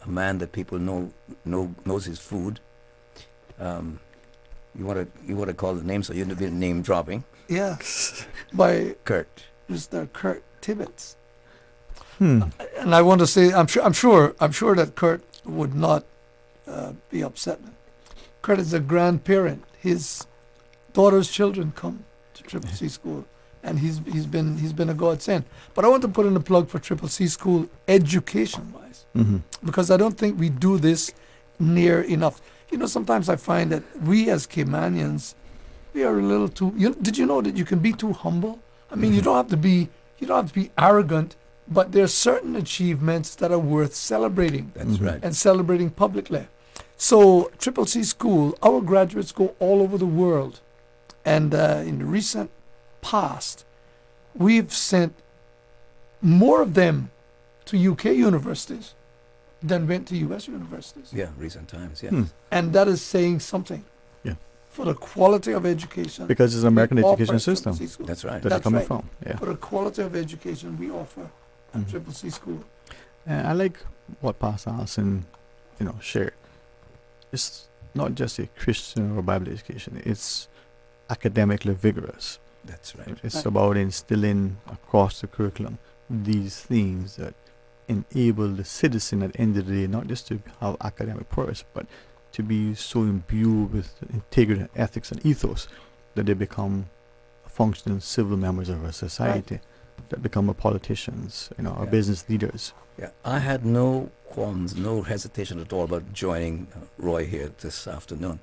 man that people knows his food. You want to call the name so you don't be name dropping. Yeah, by Kurt. Mr. Kurt Tibbetts. Hmm. And I want to say, I'm sure that Kurt would not be upset. Kurt is a grandparent. His daughter's children come to Triple C School, and he's been a godsend. But I want to put in a plug for Triple C School education-wise, because I don't think we do this near enough. You know, sometimes I find that we as Caymanians, we are a little too. Did you know that you can be too humble? I mean, you don't have to be arrogant, but there are certain achievements that are worth celebrating. That's right. And celebrating publicly. So Triple C School, our graduates go all over the world, and in the recent past, we've sent more of them to UK universities than went to US universities. Yeah, recent times, yes. And that is saying something. Yeah. For the quality of education. Because it's an American we offer education at system. Triple C School. That's right. That they're coming from. Yeah. For the quality of education we offer at Triple C School. And I like what Pastor Alson, shared. It's not just a Christian or Bible education. It's academically vigorous. That's right. It's about instilling across the curriculum these things that enable the citizen at the end of the day not just to have academic prowess, but to be so imbued with integrity, ethics, and ethos that they become functioning civil members of our society, that become politicians, our business leaders. Yeah, I had no qualms, no hesitation at all about joining Roy here this afternoon,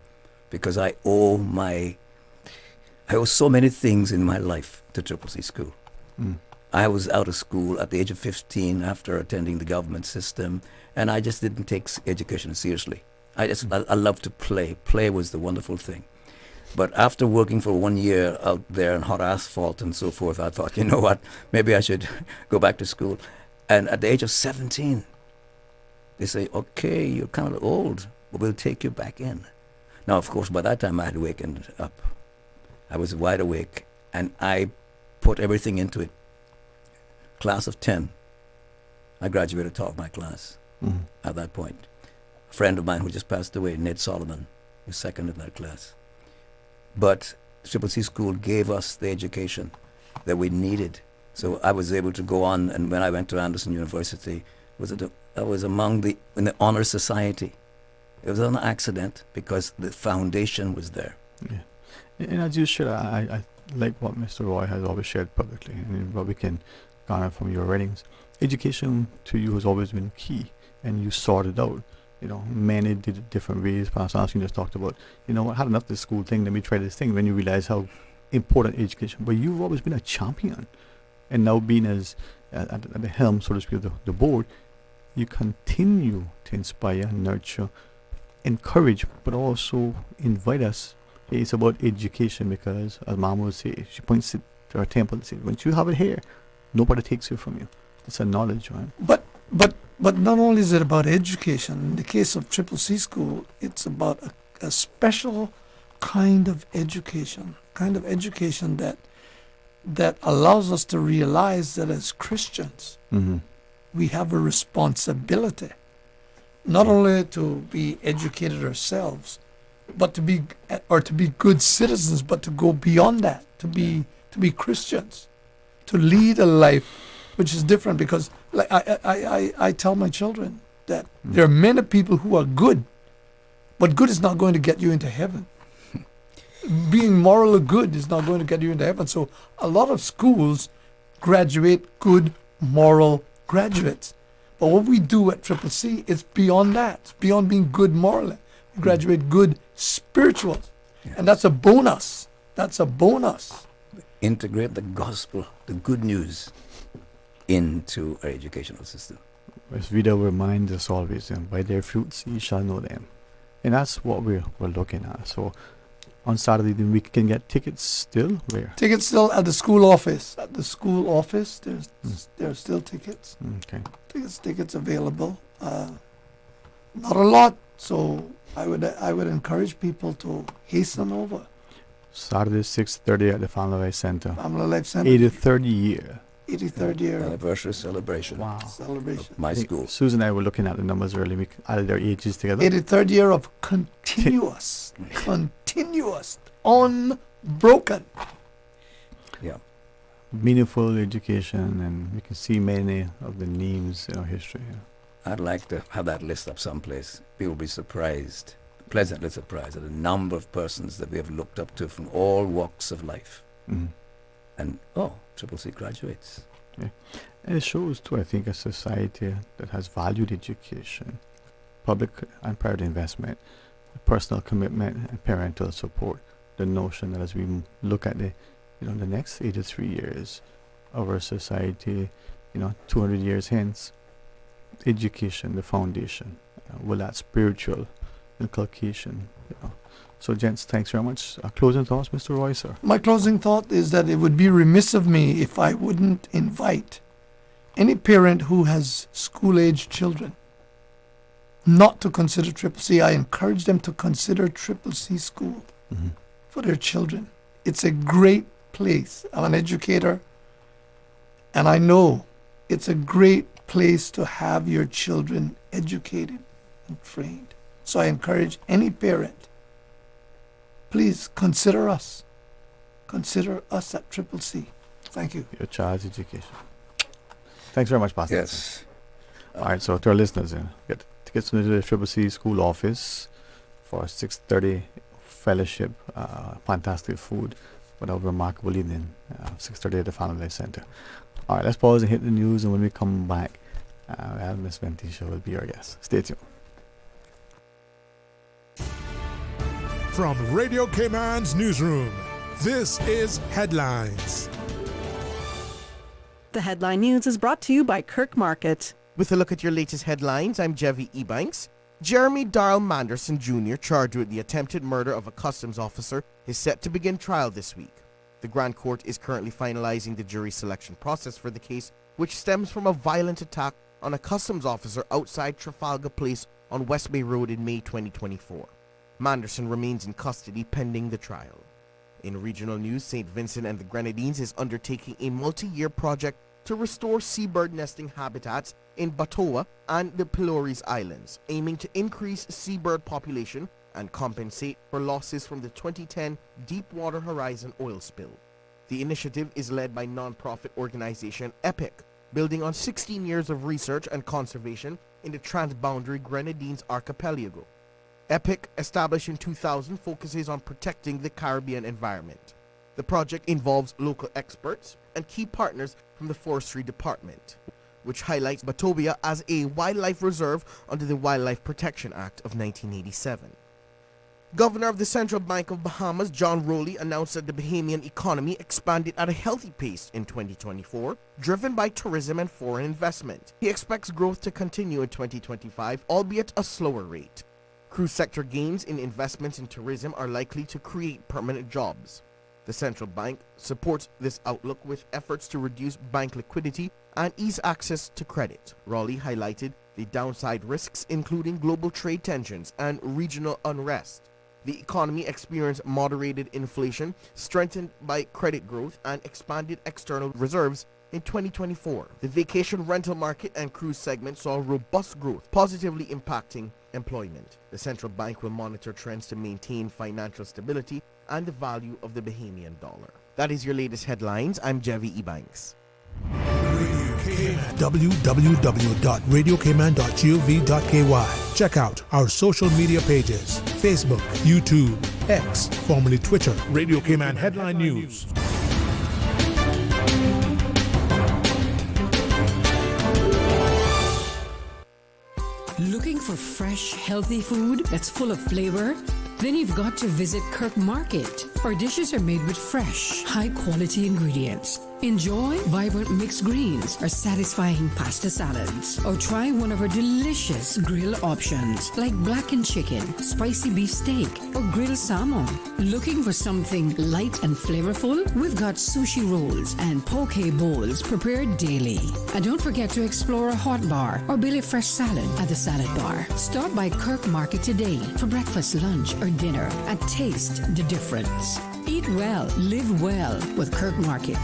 because I owe so many things in my life to Triple C School. I was out of school at the age of 15 after attending the government system, and I just didn't take education seriously. I love to play. Play was the wonderful thing. But after working for 1 year out there on hot asphalt and so forth, I thought, you know what, maybe I should go back to school. And at the age of 17, they say, okay, you're kind of old, but we'll take you back in. Now, of course, by that time I had wakened up. I was wide awake, and I put everything into it. Class of 10, I graduated top of my class at that point. A friend of mine who just passed away, Ned Solomon, was second in that class. But Triple C School gave us the education that we needed. So I was able to go on, and when I went to Anderson University, I was in the honor society. It was an accident because the foundation was there. Yeah. And as you shared, I like what Mr. Roy has always shared publicly, and what we can garner from your writings. Education to you has always been key, and you sorted out. Many did it different ways. Pastor Alson just talked about, I had enough of this school thing, let me try this thing, when you realize how important education. But you've always been a champion. And now being as at the helm, so to speak, of the board, you continue to inspire, nurture, encourage, but also invite us. It's about education, because as Mama would say, she points it to her temple and says, once you have it here, nobody takes it from you. It's a knowledge, right? But not only is it about education. In the case of Triple C School, it's about a special kind of education that allows us to realize that as Christians, we have a responsibility, not only to be educated ourselves, but to be good citizens, but to go beyond that, to be Christians, to lead a life which is different, because Like I tell my children that there are many people who are good, but good is not going to get you into heaven. Being morally good is not going to get you into heaven. So a lot of schools graduate good moral graduates. But what we do at Triple C is beyond that. It's beyond being good morally. We graduate good spirituals. Yes. And that's a bonus. That's a bonus. Integrate the gospel, the good news, into our educational system. As Vida reminds us always, by their fruits ye shall know them. And that's what we're looking at. So on Saturday, then we can get tickets still? Where? Tickets still at the school office. At the school office, there are still tickets. Okay. Tickets available. Not a lot, so I would encourage people to hasten over. Saturday, 6:30 at the Family Life Center. Family Life Center. 83rd year. 83rd year. Anniversary celebration. Wow. Celebration. My school. Susan and I were looking at the numbers earlier. We added their ages together. 83rd year of continuous, unbroken. Yeah. Meaningful education, and we can see many of the names in our history. I'd like to have that list up someplace. People will be surprised, pleasantly surprised, at the number of persons that we have looked up to from all walks of life. Mm-hmm. And, Triple C graduates. Yeah. And it shows, too, I think, a society that has valued education, public and private investment, personal commitment, and parental support. The notion that as we look at the next 83 years of our society, 200 years hence, education, the foundation, will that spiritual inculcation. So, gents, thanks very much. Closing thoughts, Mr. Roy, sir? My closing thought is that it would be remiss of me if I wouldn't invite any parent who has school-age children not to consider Triple C. I encourage them to consider Triple C school for their children. It's a great place. I'm an educator, and I know it's a great place to have your children educated and trained. So I encourage any parent, please consider us. Consider us at Triple C. Thank you. Your child's education. Thanks very much, Pastor. Yes. All right, so to our listeners, get tickets to the Triple C school office for 6:30 fellowship, fantastic food, but a remarkable evening, 6:30 at the Family Life Center. All right, let's pause and hit the news, and when we come back, Miss Ventisha will be our guest. Stay tuned. From Radio Cayman's newsroom, this is Headlines. The headline news is brought to you by Kirk Market. With a look at your latest headlines, I'm Dwayne Ebanks. Jeremy Darrell Manderson Jr., charged with the attempted murder of a customs officer, is set to begin trial this week. The Grand Court is currently finalizing the jury selection process for the case, which stems from a violent attack on a customs officer outside Trafalgar Place on West Bay Road in May 2024. Manderson remains in custody pending the trial. In regional news, St. Vincent and the Grenadines is undertaking a multi-year project to restore seabird nesting habitats in Batoa and the Pelorus Islands, aiming to increase seabird population and compensate for losses from the 2010 Deepwater Horizon oil spill. The initiative is led by non-profit organization EPIC, building on 16 years of research and conservation in the transboundary Grenadines archipelago. EPIC, established in 2000, focuses on protecting the Caribbean environment. The project involves local experts and key partners from the Forestry Department, which highlights Batavia as a wildlife reserve under the Wildlife Protection Act of 1987. Governor of the Central Bank of Bahamas, John Rowley, announced that the Bahamian economy expanded at a healthy pace in 2024, driven by tourism and foreign investment. He expects growth to continue in 2025, albeit a slower rate. Cruise sector gains in investments in tourism are likely to create permanent jobs. The central bank supports this outlook with efforts to reduce bank liquidity and ease access to credit. Rowley highlighted the downside risks, including global trade tensions and regional unrest. The economy experienced moderated inflation, strengthened by credit growth and expanded external reserves in 2024. The vacation rental market and cruise segment saw robust growth, positively impacting employment. The central bank will monitor trends to maintain financial stability and the value of the Bahamian dollar. That is your latest headlines. I'm Dwayne Ebanks. Radio www.radiocayman.gov.ky. Check out our social media pages: Facebook, YouTube, X, formerly Twitter, Radio Cayman Headline News. Looking for fresh, healthy food that's full of flavor? Then you've got to visit Kirk Market. Our dishes are made with fresh, high-quality ingredients. Enjoy vibrant mixed greens or satisfying pasta salads. Or try one of our delicious grill options like blackened chicken, spicy beef steak, or grilled salmon. Looking for something light and flavorful? We've got sushi rolls and poke bowls prepared daily. And don't forget to explore a hot bar or belly fresh salad at the salad bar. Stop by Kirk Market today for breakfast, lunch, or dinner and taste the difference. Eat well, live well with Kirk Market.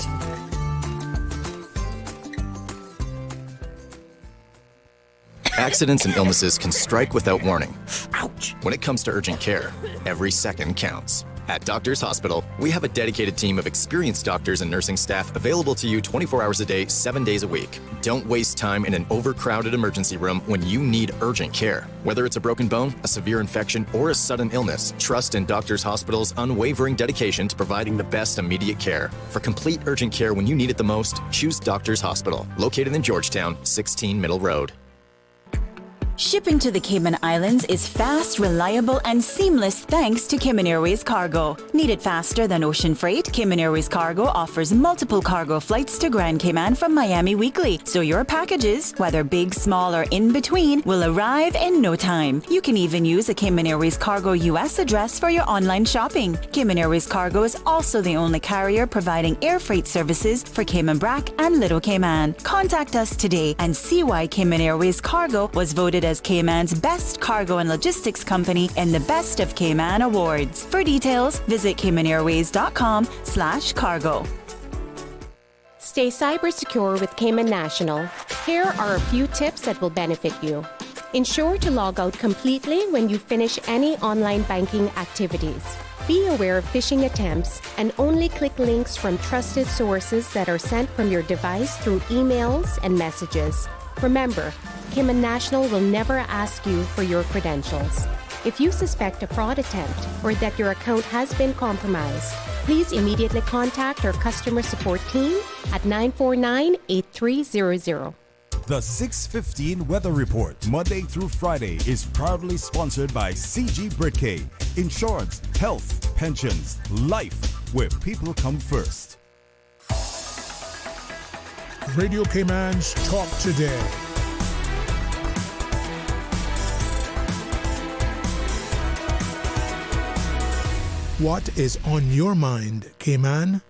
Accidents and illnesses can strike without warning. Ouch! When it comes to urgent care, every second counts. At Doctors Hospital, we have a dedicated team of experienced doctors and nursing staff available to you 24 hours a day, 7 days a week. Don't waste time in an overcrowded emergency room when you need urgent care. Whether it's a broken bone, a severe infection, or a sudden illness, trust in Doctors Hospital's unwavering dedication to providing the best immediate care. For complete urgent care when you need it the most, choose Doctors Hospital, located in Georgetown, 16 Middle Road. Shipping to the Cayman Islands is fast, reliable, and seamless thanks to Cayman Airways Cargo. Need it faster than ocean freight? Cayman Airways Cargo offers multiple cargo flights to Grand Cayman from Miami weekly, so your packages, whether big, small, or in between, will arrive in no time. You can even use a Cayman Airways Cargo US address for your online shopping. Cayman Airways Cargo is also the only carrier providing air freight services for Cayman Brac and Little Cayman. Contact us today and see why Cayman Airways Cargo was voted as Cayman's best cargo and logistics company in the Best of Cayman Awards. For details, visit caymanairways.com/cargo. Stay cyber secure with Cayman National. Here are a few tips that will benefit you. Ensure to log out completely when you finish any online banking activities. Be aware of phishing attempts and only click links from trusted sources that are sent from your device through emails and messages. Remember, Cayman National will never ask you for your credentials. If you suspect a fraud attempt or that your account has been compromised, please immediately contact our customer support team at 949-8300. The 6:15 Weather Report, Monday through Friday, is proudly sponsored by CG Britke. Insurance, health, pensions, life, where people come first. Radio Cayman's Talk Today. What is on your mind, Cayman?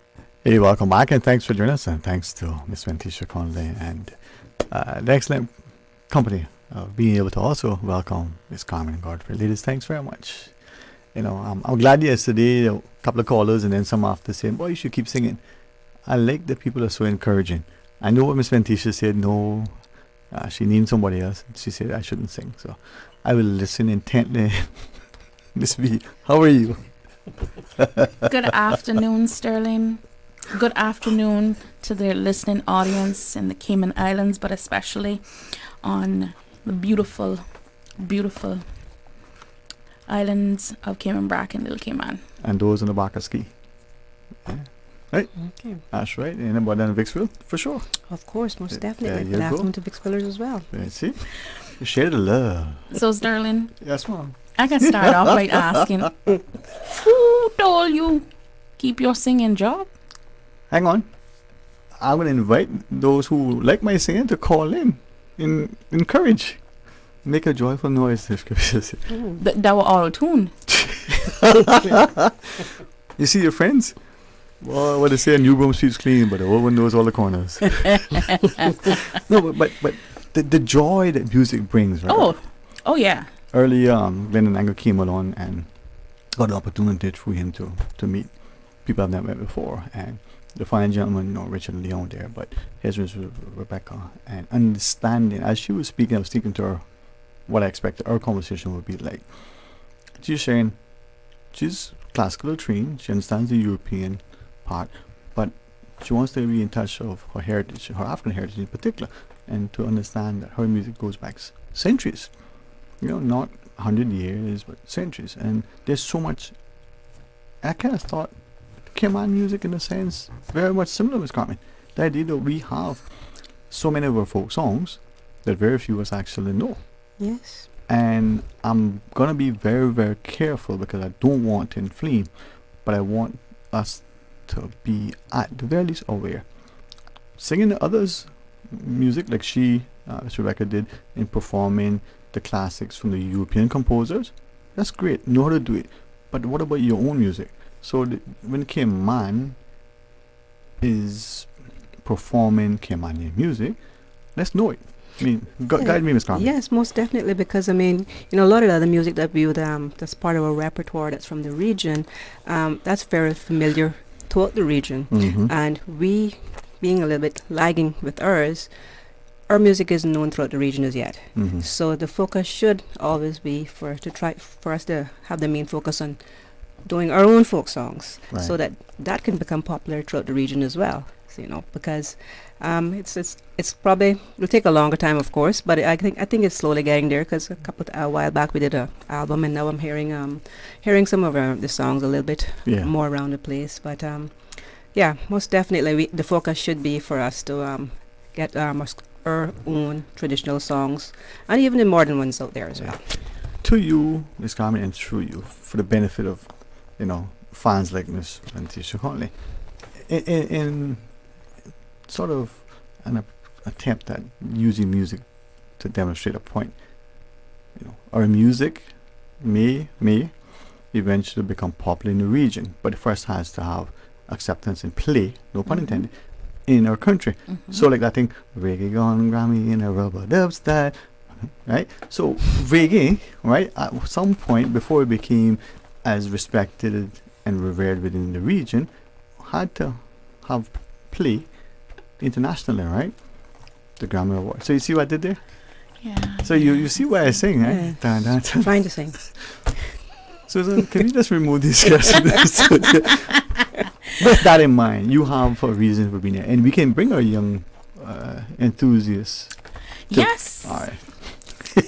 Hey, welcome back, and thanks for joining us, and thanks to Miss Ventisha Conley and the excellent company of being able to also welcome Miss Carmen and Godfrey. Ladies, thanks very much. You know, I'm glad yesterday a couple of callers and then some after saying, boy, you should keep singing. I like that people are so encouraging. I know what Miss Ventisha said, no, she named somebody else. She said I shouldn't sing, so I will listen intently. Miss B, how are you? Good afternoon, Sterling. Good afternoon to the listening audience in the Cayman Islands, but especially on the beautiful, beautiful islands of Cayman Brac and Little Cayman. And those in the back of ski. Yeah. Right? Okay. That's right. Anybody in Vicksville? For sure. Of course, most definitely. you Good go. afternoon to Vicksvillers as well. See? You share the love. So, Sterling. Yes, ma'am. I can start off by asking, who told you keep your singing job? Hang on. I'm going to invite those who like my singing to call in. Encourage. Make a joyful noise. That were auto-tuned. You see your friends? Well, what they say, New Broome Street's clean, but the old one knows all the corners. No, but the joy that music brings, right? Oh yeah. Early, Glenn and Angle came along and got the opportunity through him to meet people I've never met before, and the fine gentleman, Richard and Leon there, but his was Rebecca, and understanding. As she was speaking, I was thinking to her what I expected our conversation would be like. She's saying she's classical trained, she understands the European part, but She wants to be in touch of her heritage, her African heritage in particular, and to understand that her music goes back centuries. Not 100 years, but centuries. And there's so much. I kind of thought Cayman music, in a sense, very much similar with Carmen. The idea that we have so many of our folk songs that very few of us actually know. Yes. And I'm gonna be very, very careful because I don't want to inflame, but I want us to be at the very least aware. Singing the others' music like as Rebecca did, in performing the classics from the European composers, that's great. Know how to do it. But what about your own music? So when Cayman is performing Caymanian music, let's know it. I mean, guide me, Ms. Carmen. Yes, most definitely, because a lot of the other music that we would that's part of our repertoire that's from the region, that's very familiar throughout the region, and we, being a little bit lagging with ours, our music isn't known throughout the region as yet. So the focus should always be for us to have the main focus on doing our own folk songs, so that can become popular throughout the region as well. Because it's probably will take a longer time, of course, but I think it's slowly getting there. Because a while back we did an album, and now I'm hearing some of the songs a little bit more around the place. But most definitely the focus should be for us to get our own traditional songs, and even the modern ones out there as well. To you, Ms. Carmen, and through you, for the benefit of fans like Ms. Lantisha Conley, in sort of an attempt at using music to demonstrate a point. Our music may eventually become popular in the region, but it first has to have acceptance and play, no pun intended, in our country. So like that thing, reggae gone Grammy in a rubber dub style, right? So reggae, right, at some point before it became as respected and revered within the region, had to have play internationally, right? The Grammy Award. So you see what I did there? Yeah. So you see what I sing, right? Yeah. Dun, dun, dun. Trying to sing. Susan, can you just remove these guys from the studio? With that in mind, you have a reason for being here, and we can bring our young enthusiasts. Yes. All right.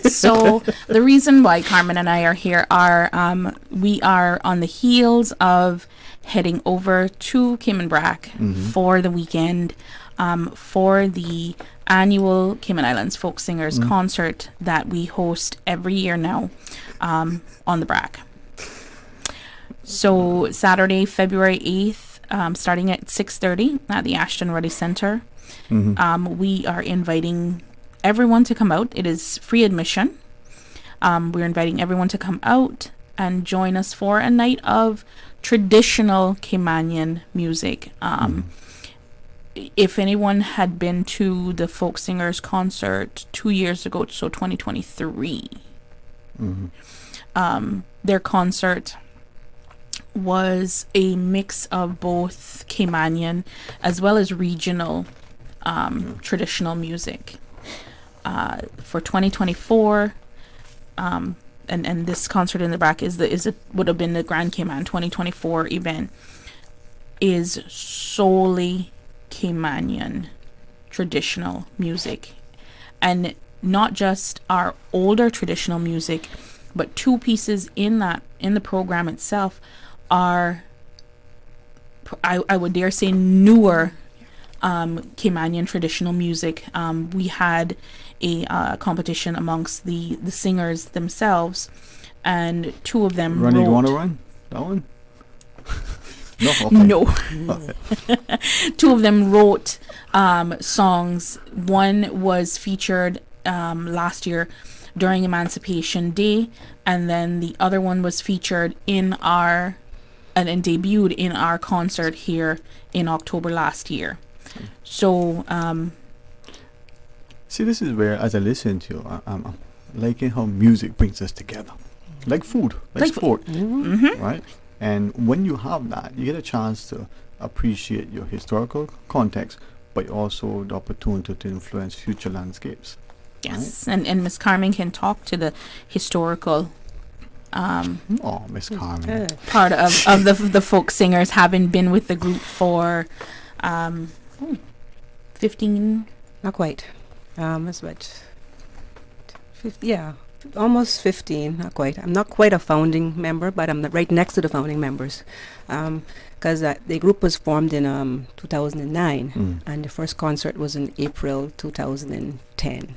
So the reason why Carmen and I are here are we are on the heels of heading over to Cayman Brac for the weekend for the annual Cayman Islands Folk Singers concert that we host every year now on the Brac. So Saturday, February 8th, starting at 6:30 at the Ashton Ruddy Center. We are inviting everyone to come out. It is free admission. We're inviting everyone to come out and join us for a night of traditional Caymanian music. If anyone had been to the Folk Singers concert 2 years ago, so 2023, their concert was a mix of both Caymanian as well as regional traditional music. For 2024, and this concert in the back would have been the Grand Cayman 2024 event, is solely Caymanian traditional music, and not just our older traditional music, but two pieces in the program itself are, I would dare say, newer Caymanian traditional music. We had a competition amongst the singers themselves, and two of them Ronnie, wrote... you want to run that one? No. Okay. No. Two of them wrote songs. One was featured last year during Emancipation Day, and then the other one was featured in our and debuted in our concert here in October last year. So see, this is where, as I listen to you, I'm liking how music brings us together, like food, like sport, right? And when you have that, you get a chance to appreciate your historical context, but also the opportunity to influence future landscapes. Yes, right? and Miss Carmen can talk to the historical Miss Carmen, part of the folk singers, having been with the group for um, 15. Not quite. It's about 50, yeah, almost 15. Not quite. I'm not quite a founding member, but I'm right next to the founding members. Because the group was formed in 2009, and the first concert was in April 2010.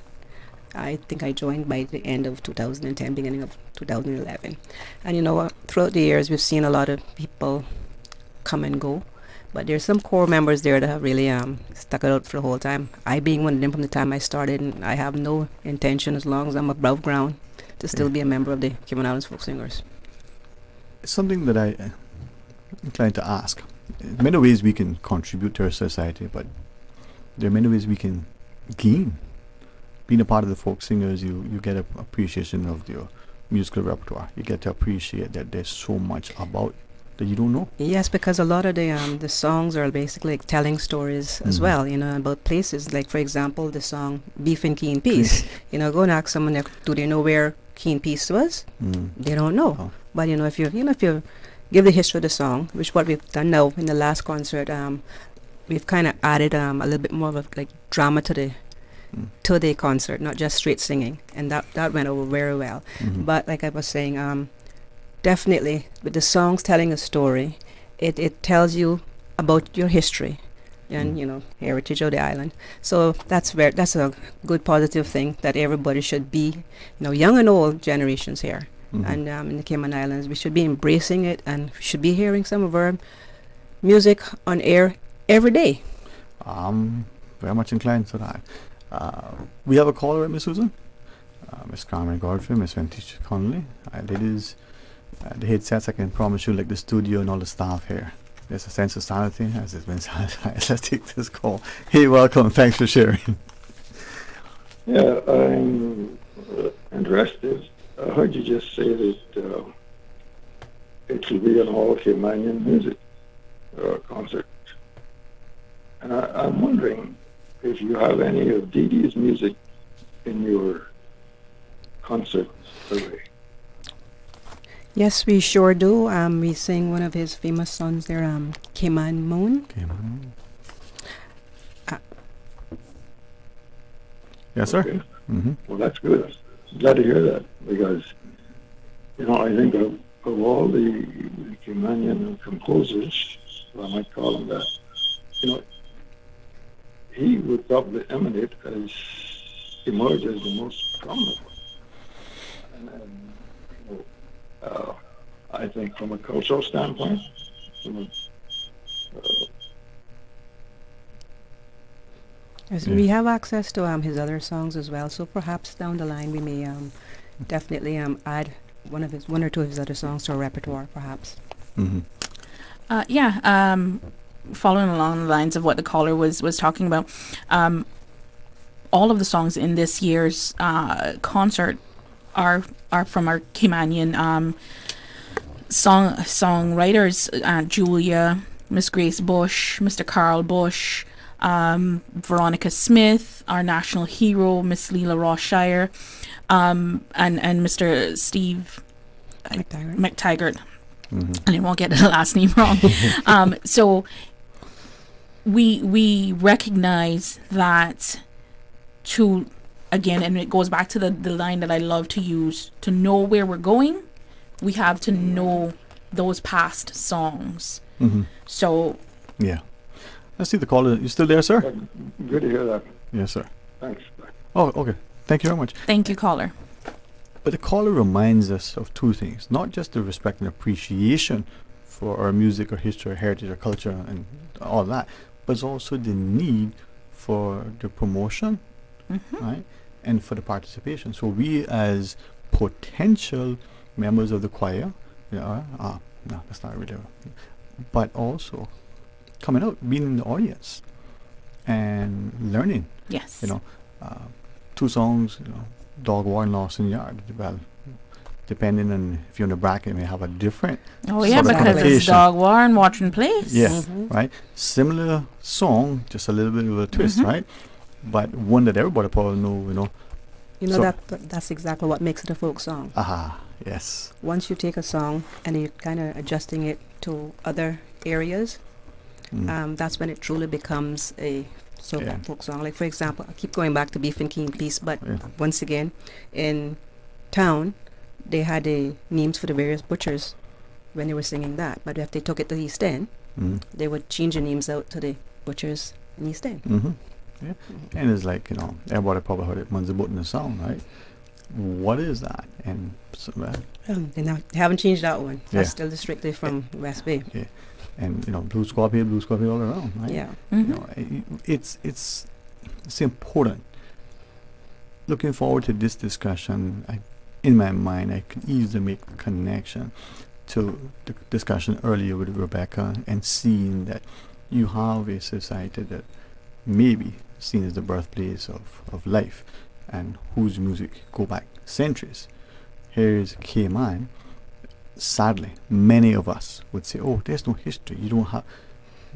I think I joined by the end of 2010, beginning of 2011. And you know what? Throughout the years, we've seen a lot of people come and go. But there's some core members there that have really stuck it out for the whole time. I being one of them from the time I started, and I have no intention, as long as I'm above ground, to still be a member of the Cayman Islands Folk Singers. It's something that I'm inclined to ask. In many ways we can contribute to our society, but there are many ways we can gain. Being a part of the folk singers, you get an appreciation of your musical repertoire. You get to appreciate that there's so much about that you don't know. Yes, because a lot of the songs are basically like telling stories as well, you know, about places. Like, for example, the song Beef and Keen Peace. You know, go and ask someone, do they know where Keen Peace was? They don't know. Oh. But, you know, if you give the history of the song, which what we've done now in the last concert, we've kind of added a little bit more of a, like, drama to the concert, not just straight singing. And that went over very well. But like I was saying, definitely, with the songs telling a story, it tells you about your history and, you know, heritage of the island. So that's a good positive thing that everybody should be, you know, young and old generations here. And in the Cayman Islands, we should be embracing it, and we should be hearing some of our music on air every day. Very much inclined to that. We have a caller, Miss Susan. Miss Carmen Godfrey, Miss Ventisha Connolly. Ladies, the headsets, I can promise you, like the studio and all the staff here, there's a sense of sanity as it's been sanitized. Let's take this call. Hey, welcome. Thanks for sharing. Yeah, I'm interested. I heard you just say that it will be an all Caymanian music concert. And I'm wondering if you have any of Dee Dee's music in your concert survey. Yes, we sure do. We sing one of his famous songs there, Cayman Moon. Yes, sir. Okay. Well, that's good. I'm glad to hear that, because, you know, I think of all the Caymanian composers, I might call them that, you know, he would probably emerge as the most prominent one. And I think from a cultural standpoint, yes, we have access to his other songs as well, so perhaps down the line we may definitely add one or two of his other songs to our repertoire, perhaps. Following along the lines of what the caller was talking about, all of the songs in this year's concert are from our Caymanian songwriters, Julia, Miss Grace Bush, Mr. Carl Bush, Veronica Smith, our national hero, Miss Leela Rothshire, and Mr. Steve McTaggart. And I won't get the last name wrong. So we recognize that again, and it goes back to the line that I love to use, to know where we're going, we have to know those past songs. So yeah. Let's see the caller. You still there, sir? Good to hear that. Yes, sir. Thanks. Oh, okay. Thank you very much. Thank you, caller. But the caller reminds us of two things, not just the respect and appreciation for our music, our history, our heritage, our culture, and all that, but also the need for the promotion, right, and for the participation. So we, as potential members of the choir, no, that's not really, but also coming out, being in the audience, and learning. Yes. You know, 2 songs, you know, Dog War and Lawson Yard. Well, depending on if you're in the bracket, it may have a different because it's Dog War and Watering Place. Yes, right. Similar song, just a little bit of a twist, right? But one that everybody probably know, you know. You know, that's exactly what makes it a folk song. Yes. Once you take a song and you're kind of adjusting it to other areas, That's when it truly becomes a folk song. Like, for example, I keep going back to Beef and Keen Peace, but once again, in town, they had names for the various butchers when they were singing that. But if they took it to East End, they would change the names out to the butchers in East End. Yeah. And it's like, everybody probably heard it, Munza Bodden the song, right? What is that? And so, they haven't changed that one. That's still strictly from West Bay. Yeah. And blue scorpion all around, right? Yeah. It's important. Looking forward to this discussion, in my mind, I could easily make a connection to the discussion earlier with Rebecca, and seeing that you have a society that may be seen as the birthplace of life, and whose music go back centuries. Here is Cayman. Sadly, many of us would say, oh, there's no history. You don't have...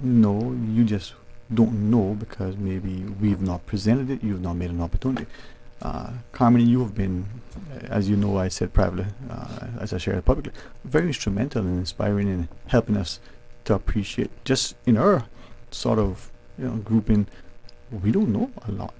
No, you just don't know because maybe we've not presented it, you've not made an opportunity. Carmen, you have been, as you know, I said privately, as I shared publicly, very instrumental in inspiring and helping us to appreciate, just in our sort of grouping, we don't know a lot.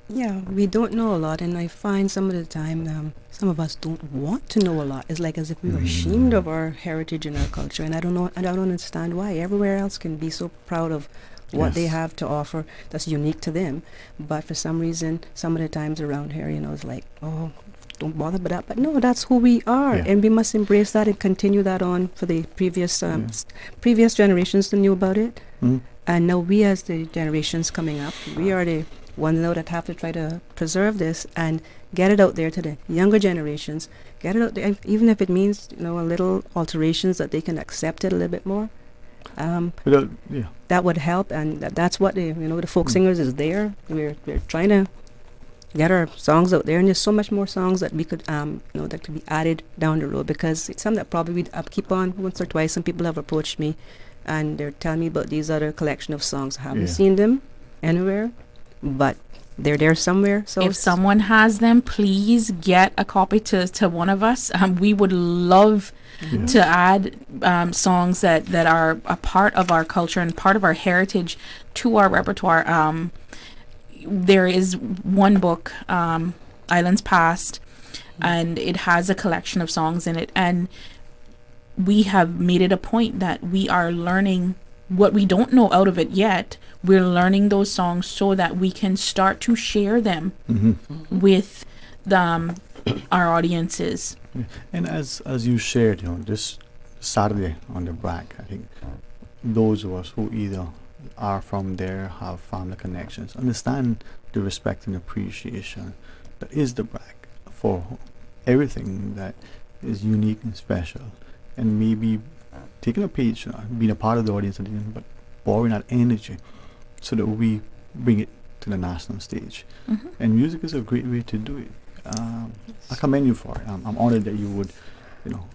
Yeah, we don't know a lot, and I find some of the time some of us don't want to know a lot. It's like as if we were ashamed of our heritage and our culture, and I don't understand why. Everywhere else can be so proud of what they have to offer that's unique to them, but for some reason, some of the times around here, it's like, oh, don't bother with that. But no, that's who we are, and we must embrace that and continue that on for the previous generations to know about it. And now we, as the generations coming up, we are the ones now that have to try to preserve this and get it out there to the younger generations. Get it out there, even if it means a little alterations that they can accept it a little bit more. That would help, and that's what the folk singers is there. We're trying to get our songs out there, and there's so much more songs that we could that could be added down the road, because it's something that probably we'd keep on once or twice. Some people have approached me and they're telling me about these other collection of songs. I haven't seen them anywhere, but they're there somewhere. So if someone has them, please get a copy to one of us. We would love to add songs that are a part of our culture and part of our heritage to our repertoire. There is one book, Islands Past, and it has a collection of songs in it, and we have made it a point that we are learning what we don't know out of it yet. We're learning those songs so that we can start to share them with our audiences. And as you shared, this Saturday on the BRAC, I think those of us who either are from there, have family connections, understand the respect and appreciation that is the BRAC for everything that is unique and special, and maybe taking a page, being a part of the audience, but borrowing that energy so that we bring it to the national stage. And music is a great way to do it. I commend you for it. I'm honored that you would,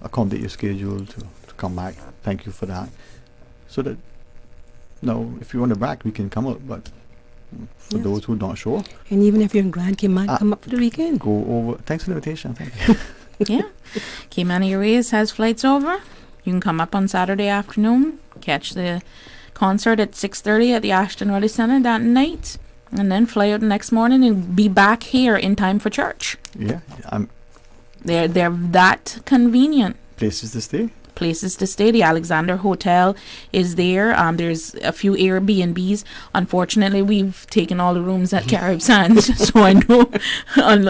accommodate your schedule to come back. Thank you for that. So that, if you want to back, we can come up. But for those who don't show up, and even if you're in Grand Cayman, come up for the weekend. Go over. Thanks for the invitation. Thank you. Yeah, Cayman Airways has flights over. You can come up on Saturday afternoon, catch the concert at 6:30 at the Ashton Raleigh Centre that night, and then fly out the next morning and be back here in time for church. Yeah, they're that convenient. Places to stay. Places to stay. The Alexander Hotel is there. There's a few Airbnbs. Unfortunately, we've taken all the rooms at Carib Sands, so I know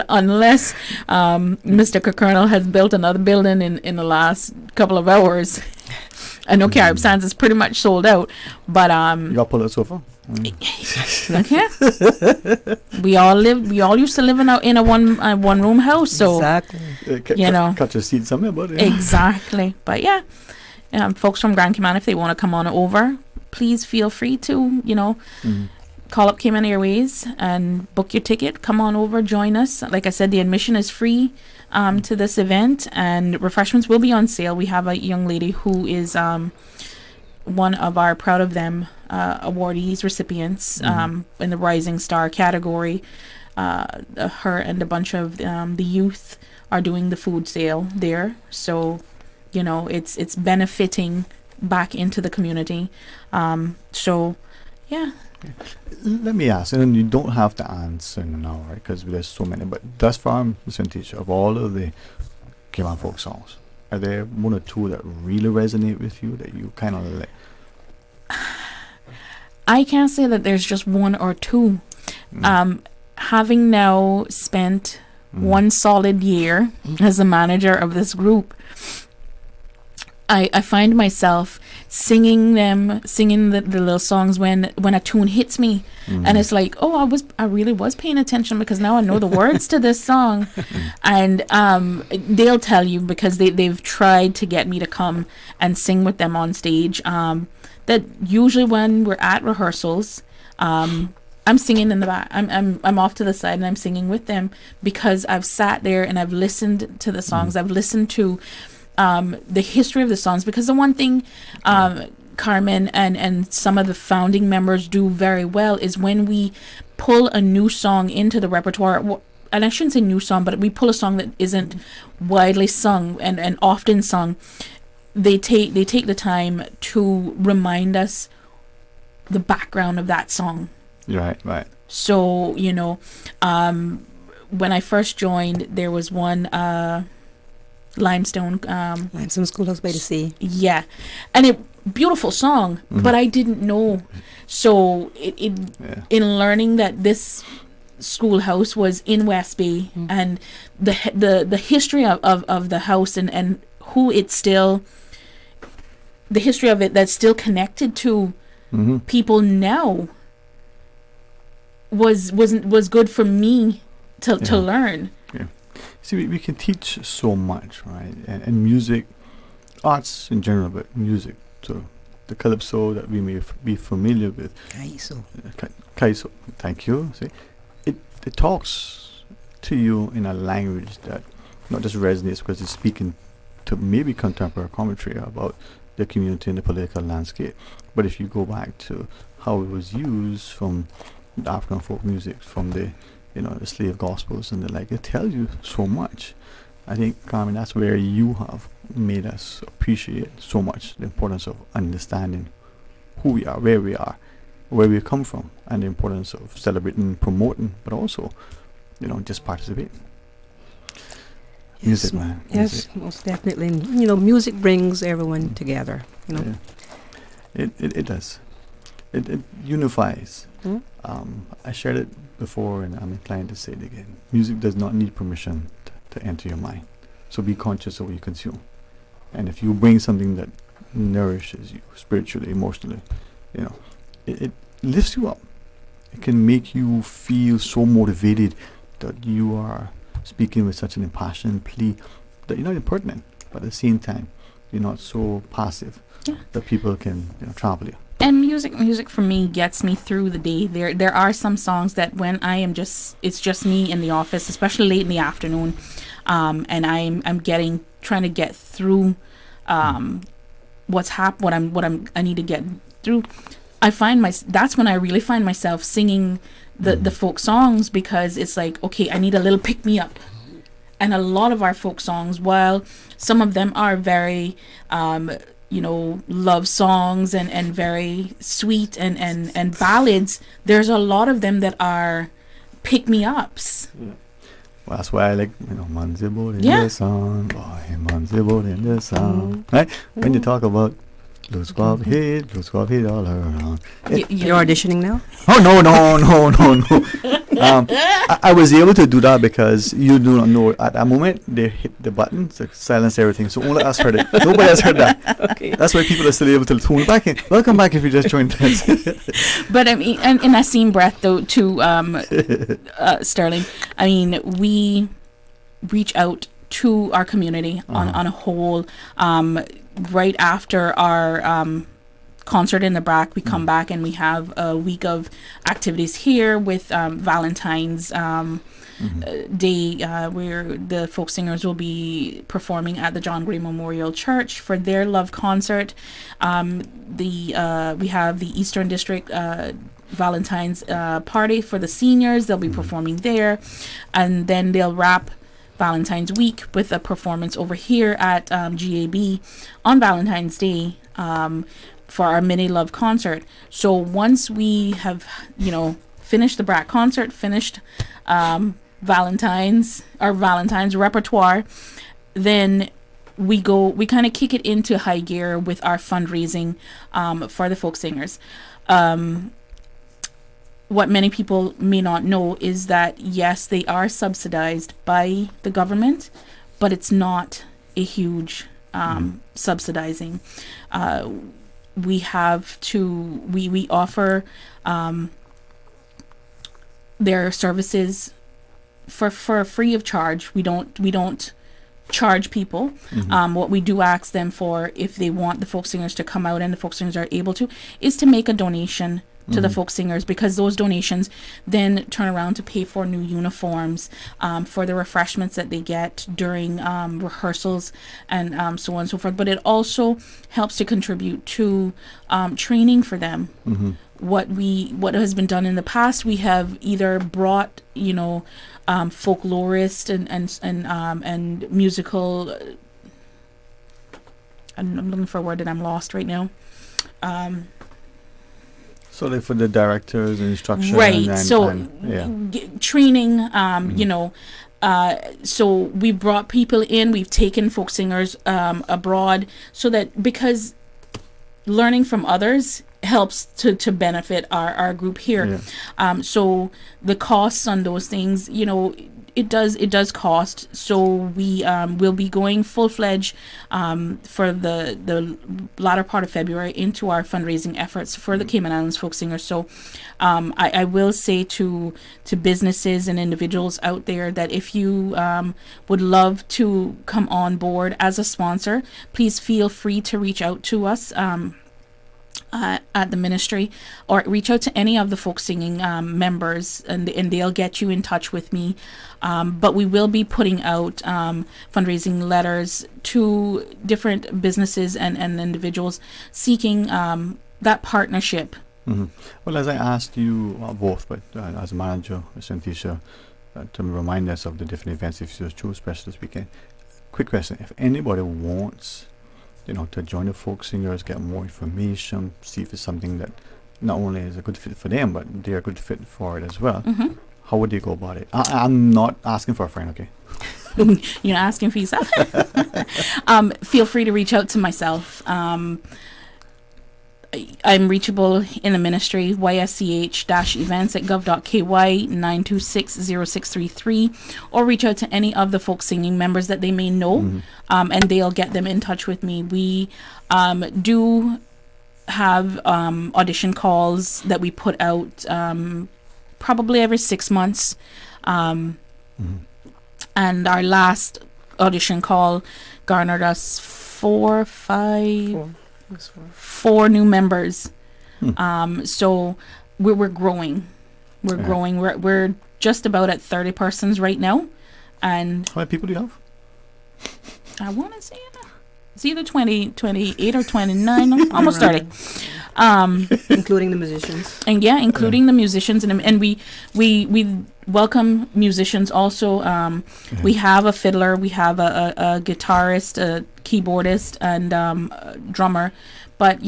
unless Mr. Colonel has built another building in the last couple of hours, I know Carib Sands is pretty much sold out. But you got pull out sofa. Okay. We all used to live in a one room house, so exactly. Cut your seat somewhere, buddy. Exactly. But yeah, folks from Grand Cayman, if they want to come on over, please feel free to call up Cayman Airways and book your ticket. Come on over, join us. Like I said, the admission is free to this event, and refreshments will be on sale. We have a young lady who is one of our Proud of Them awardees, recipients in the Rising Star category. Her and a bunch of the youth are doing the food sale there, so it's benefiting back into the community. So, yeah. Let me ask, and you don't have to answer now, right? Because there's so many. But thus far, Mr. Teacher, of all of the Cayman folk songs, are there one or two that really resonate with you that you kind of like? I can't say that there's just one or two. Having now spent one solid year as a manager of this group, I find myself singing the little songs when a tune hits me, and it's like, oh, I really was paying attention because now I know the words to this song, and they'll tell you because they've tried to get me to come and sing with them on stage. That usually when we're at rehearsals, I'm singing in the back. I'm off to the side and I'm singing with them because I've sat there and I've listened to the songs. I've listened to the history of the songs, because the one thing Carmen and some of the founding members do very well is when we pull a new song into the repertoire, and I shouldn't say new song, but we pull a song that isn't widely sung and often sung, they take the time to remind us the background of that song. Right. So, when I first joined, there was one Limestone Schoolhouse by the Sea. Yeah, and beautiful song, but I didn't know. So in learning that this schoolhouse was in West Bay, and the history of the house and who it's still, the history of it that's still connected to people now was good for me to learn. Yeah. See, we can teach so much, right? And music, arts in general, but music, so the calypso that we may be familiar with. Kaiso. Thank you. See, it talks to you in a language that not just resonates because it's speaking to maybe contemporary commentary about the community and the political landscape. But if you go back to how it was used from the African folk music, from the slave gospels and the like, it tells you so much. I think, Carmen, that's where you have made us appreciate so much the importance of understanding who we are, where we come from, and the importance of celebrating, promoting, but also, just participating. Yes, Music, man. Yes, most definitely. And, music brings everyone together. Yeah. It does. It unifies. I shared it before, and I'm inclined to say it again. Music does not need permission to enter your mind. So be conscious of what you consume. And if you bring something that nourishes you spiritually, emotionally, it lifts you up. It can make you feel so motivated that you are speaking with such an impassioned plea that you're not impertinent, but at the same time, you're not so passive that people can trample you. And music for me gets me through the day. There are some songs that when I am it's just me in the office, especially late in the afternoon, and I'm trying to get through I need to get through. That's when I really find myself singing the folk songs, because it's like, okay, I need a little pick me up. And a lot of our folk songs, while some of them are very love songs and very sweet and ballads, there's a lot of them that are pick-me-ups. Yeah. Well, that's why I like, Manzibo in the song, boy, Manzibo in the song, right? When you talk about blue squab hit all around. You're auditioning now? Oh, no. I was able to do that because you do not know at that moment they hit the button to silence everything. So only us heard it. Nobody else heard that. Okay. That's why people are still able to tune back in. Welcome back if you just joined us. But I mean, and in that same breath, though, to Sterling, I mean, we reach out to our community on a whole. Right after our concert in the BRAC, we come back and we have a week of activities here with Valentine's Day, where the folk singers will be performing at the John Gray Memorial Church for their love concert. We have the Eastern District Valentine's party for the seniors. They'll be performing there, and then they'll wrap Valentine's Week with a performance over here at GAB on Valentine's Day for our Mini Love concert. So once we have, finished the Brat concert, finished Valentine's repertoire, then we kind of kick it into high gear with our fundraising for the folk singers. What many people may not know is that, yes, they are subsidized by the government, but it's not a huge subsidizing. We offer their services for free of charge. We don't charge people. What we do ask them for, if they want the folk singers to come out and the folk singers are able to, is to make a donation to the folk singers, because those donations then turn around to pay for new uniforms, for the refreshments that they get during rehearsals, and so on and so forth. But it also helps to contribute to training for them. What has been done in the past, we have either brought folklorists and musical. I'm looking for a word and I'm lost right now. So like for the directors and instruction, right? Training. So we've brought people in. We've taken folk singers abroad, so that, because learning from others helps to benefit our group here. So the costs on those things, it does cost. So we will be going full-fledged for the latter part of February into our fundraising efforts for the Cayman Islands folk singers. So I will say to businesses and individuals out there that if you would love to come on board as a sponsor, please feel free to reach out to us at the ministry, or reach out to any of the folk singing members, and they'll get you in touch with me. But we will be putting out fundraising letters to different businesses and individuals seeking that partnership. Well, as I asked you both, but as a manager, Santisha, to remind us of the different events if you choose, especially this weekend. Quick question: if anybody wants to join the folk singers, get more information, see if it's something that not only is a good fit for them, but they're a good fit for it as well, how would they go about it? I'm not asking for a friend, okay? You're not asking for yourself? Feel free to reach out to myself. I'm reachable in the ministry, ysch-events@gov.ky, 926-0633, or reach out to any of the folk singing members that they may know, and they'll get them in touch with me. We do have audition calls that we put out probably every 6 months, and our last audition call garnered us 4 new members. So we're growing. We're growing. We're just about at 30 persons right now. And how many people do you have? I want to say it's either 28 or 29, almost 30. Including the musicians. And including the musicians, and we welcome musicians also. We have a fiddler, we have a guitarist, a keyboardist, and a drummer. But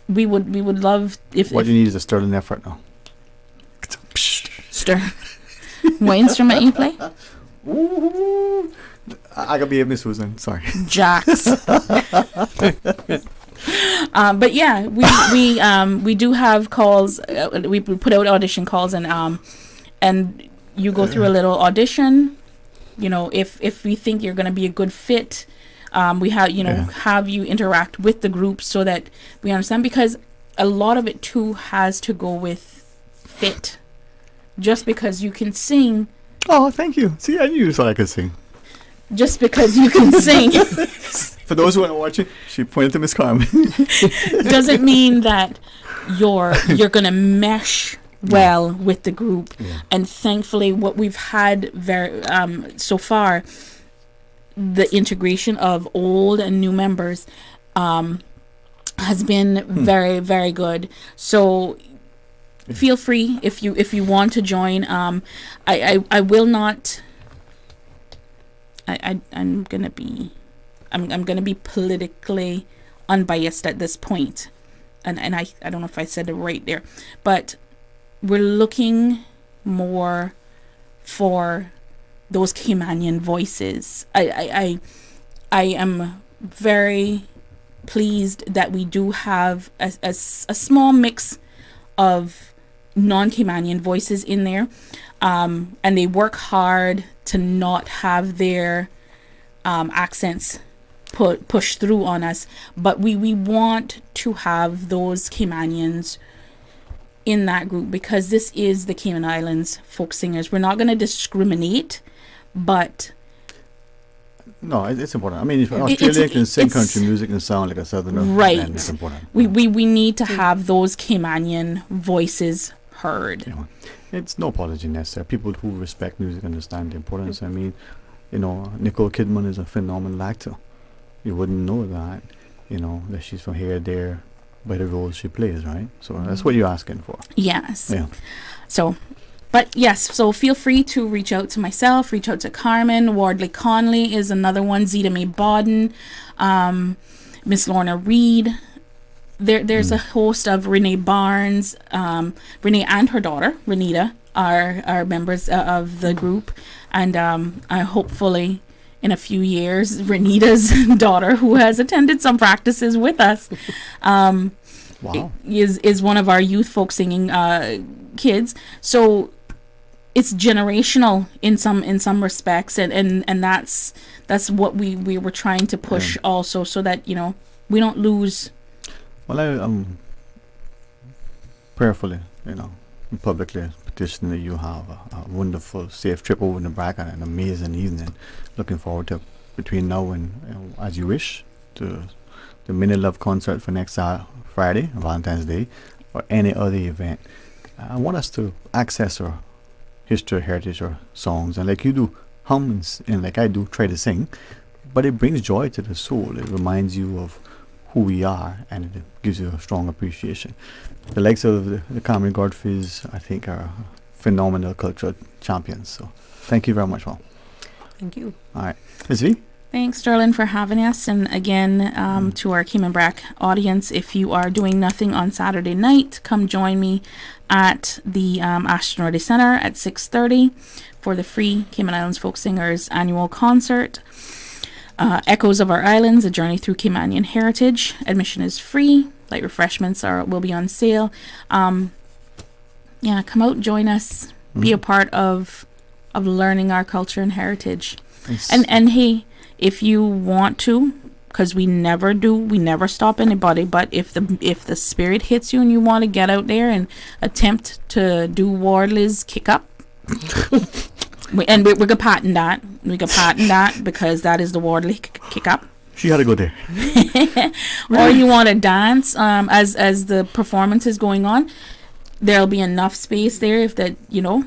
we would love if. What you need is a sterling effort now. What instrument you play? I gotta be Miss Susan. Sorry. Jacks. But we do have calls. We put out audition calls, and you go through a little audition. If we think you're going to be a good fit, we have you interact with the group so that we understand, because a lot of it too has to go with fit. Just because you can sing. Oh, thank you. See, I knew you thought I could sing. Just because you can sing. For those who are watching, she pointed to Miss Carmen. Doesn't mean that you're gonna mesh well with the group. And thankfully, what we've had so far, the integration of old and new members has been very, very good. So feel free if you want to join. I will not I'm gonna be politically unbiased at this point, and I don't know if I said it right there, but we're looking more for those Caymanian voices. I am very pleased that we do have a small mix of non-Caymanian voices in there, and they work hard to not have their accents push through on us, but we want to have those Caymanians in that group, because this is the Cayman Islands folk singers. We're not going to discriminate, but no, it's important. I mean, if Australia can sing country music and sound like a southerner, right, then it's important. We need to have those Caymanian voices heard. You know, it's no apology necessary. People who respect music understand the importance. I mean, you know, Nicole Kidman is a phenomenal actor. You wouldn't know that, you know, that she's from here, there, by the roles she plays, right? So that's what you're asking for. Yes. Yeah. So, but yes, so feel free to reach out to myself, reach out to Carmen. Wardley Conley is another one. Zita Mae Bodden, Miss Lorna Reed. There's a host of Renee Barnes, Renee and her daughter, Renita, are members of the group. And I hopefully in a few years, Renita's daughter, who has attended some practices with us, is one of our youth folk singing kids. So it's generational in some respects, and that's what we were trying to push also, so that, you know, we don't lose. Well, I prayerfully, you know, publicly petition that you have a wonderful, safe trip over Nebraska and an amazing evening. Looking forward to between now and, you know, as you wish, to the Minute Love concert for next Friday, Valentine's Day, or any other event. I want us to access our history, heritage, or songs, and like you do, hum and like I do, try to sing, but it brings joy to the soul. It reminds you of who we are, and it gives you a strong appreciation. The likes of the Carmen Godfreys, I think, are phenomenal cultural champions. So thank you very much, Mom. Thank you. All right. Ms. V? Thanks, Sterling, for having us. And again, to our Cayman Brac audience, if you are doing nothing on Saturday night, come join me at the Ashton Center at 6:30 for the free Cayman Islands Folk Singers annual concert. Echoes of Our Islands, A Journey Through Caymanian Heritage. Admission is free. Light refreshments will be on sale. Come out, join us, be a part of learning our culture and heritage. And hey, if you want to, because we never stop anybody, but if the spirit hits you and you want to get out there and attempt to do Wardley's kick up, and we're gonna patent that. We can patent that, because that is the Wardley kick up. She had to go there. Or you want to dance as the performance is going on, there'll be enough space there, if that, you know,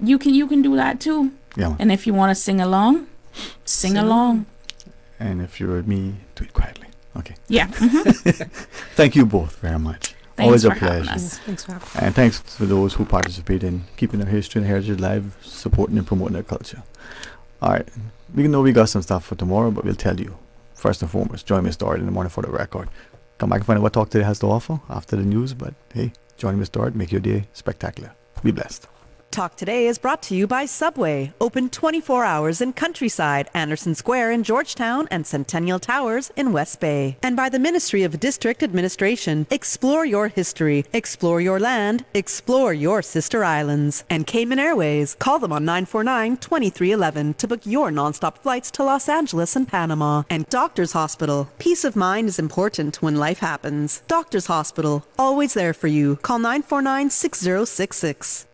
you can do that too. Yeah. And if you want to sing along, sing along. And if you're with me, do it quietly. Okay. Yeah. Thank you both very much. Thanks Always a for having pleasure. us. Thanks for having us. And thanks to those who participate in keeping our history and heritage alive, supporting and promoting our culture. All right. We know we got some stuff for tomorrow, but we'll tell you. First and foremost, join me started in the morning for the record. Come back and find out what Talk Today has to offer after the news. But hey, join me started. Make your day spectacular. Be blessed. Talk Today is brought to you by Subway, open 24 hours in Countryside, Anderson Square in Georgetown, and Centennial Towers in West Bay. And by the Ministry of District Administration. Explore your history, explore your land, explore your sister islands. And Cayman Airways. Call them on 949-2311 to book your nonstop flights to Los Angeles and Panama. And Doctors Hospital. Peace of mind is important when life happens. Doctors Hospital, always there for you. Call 949-6066.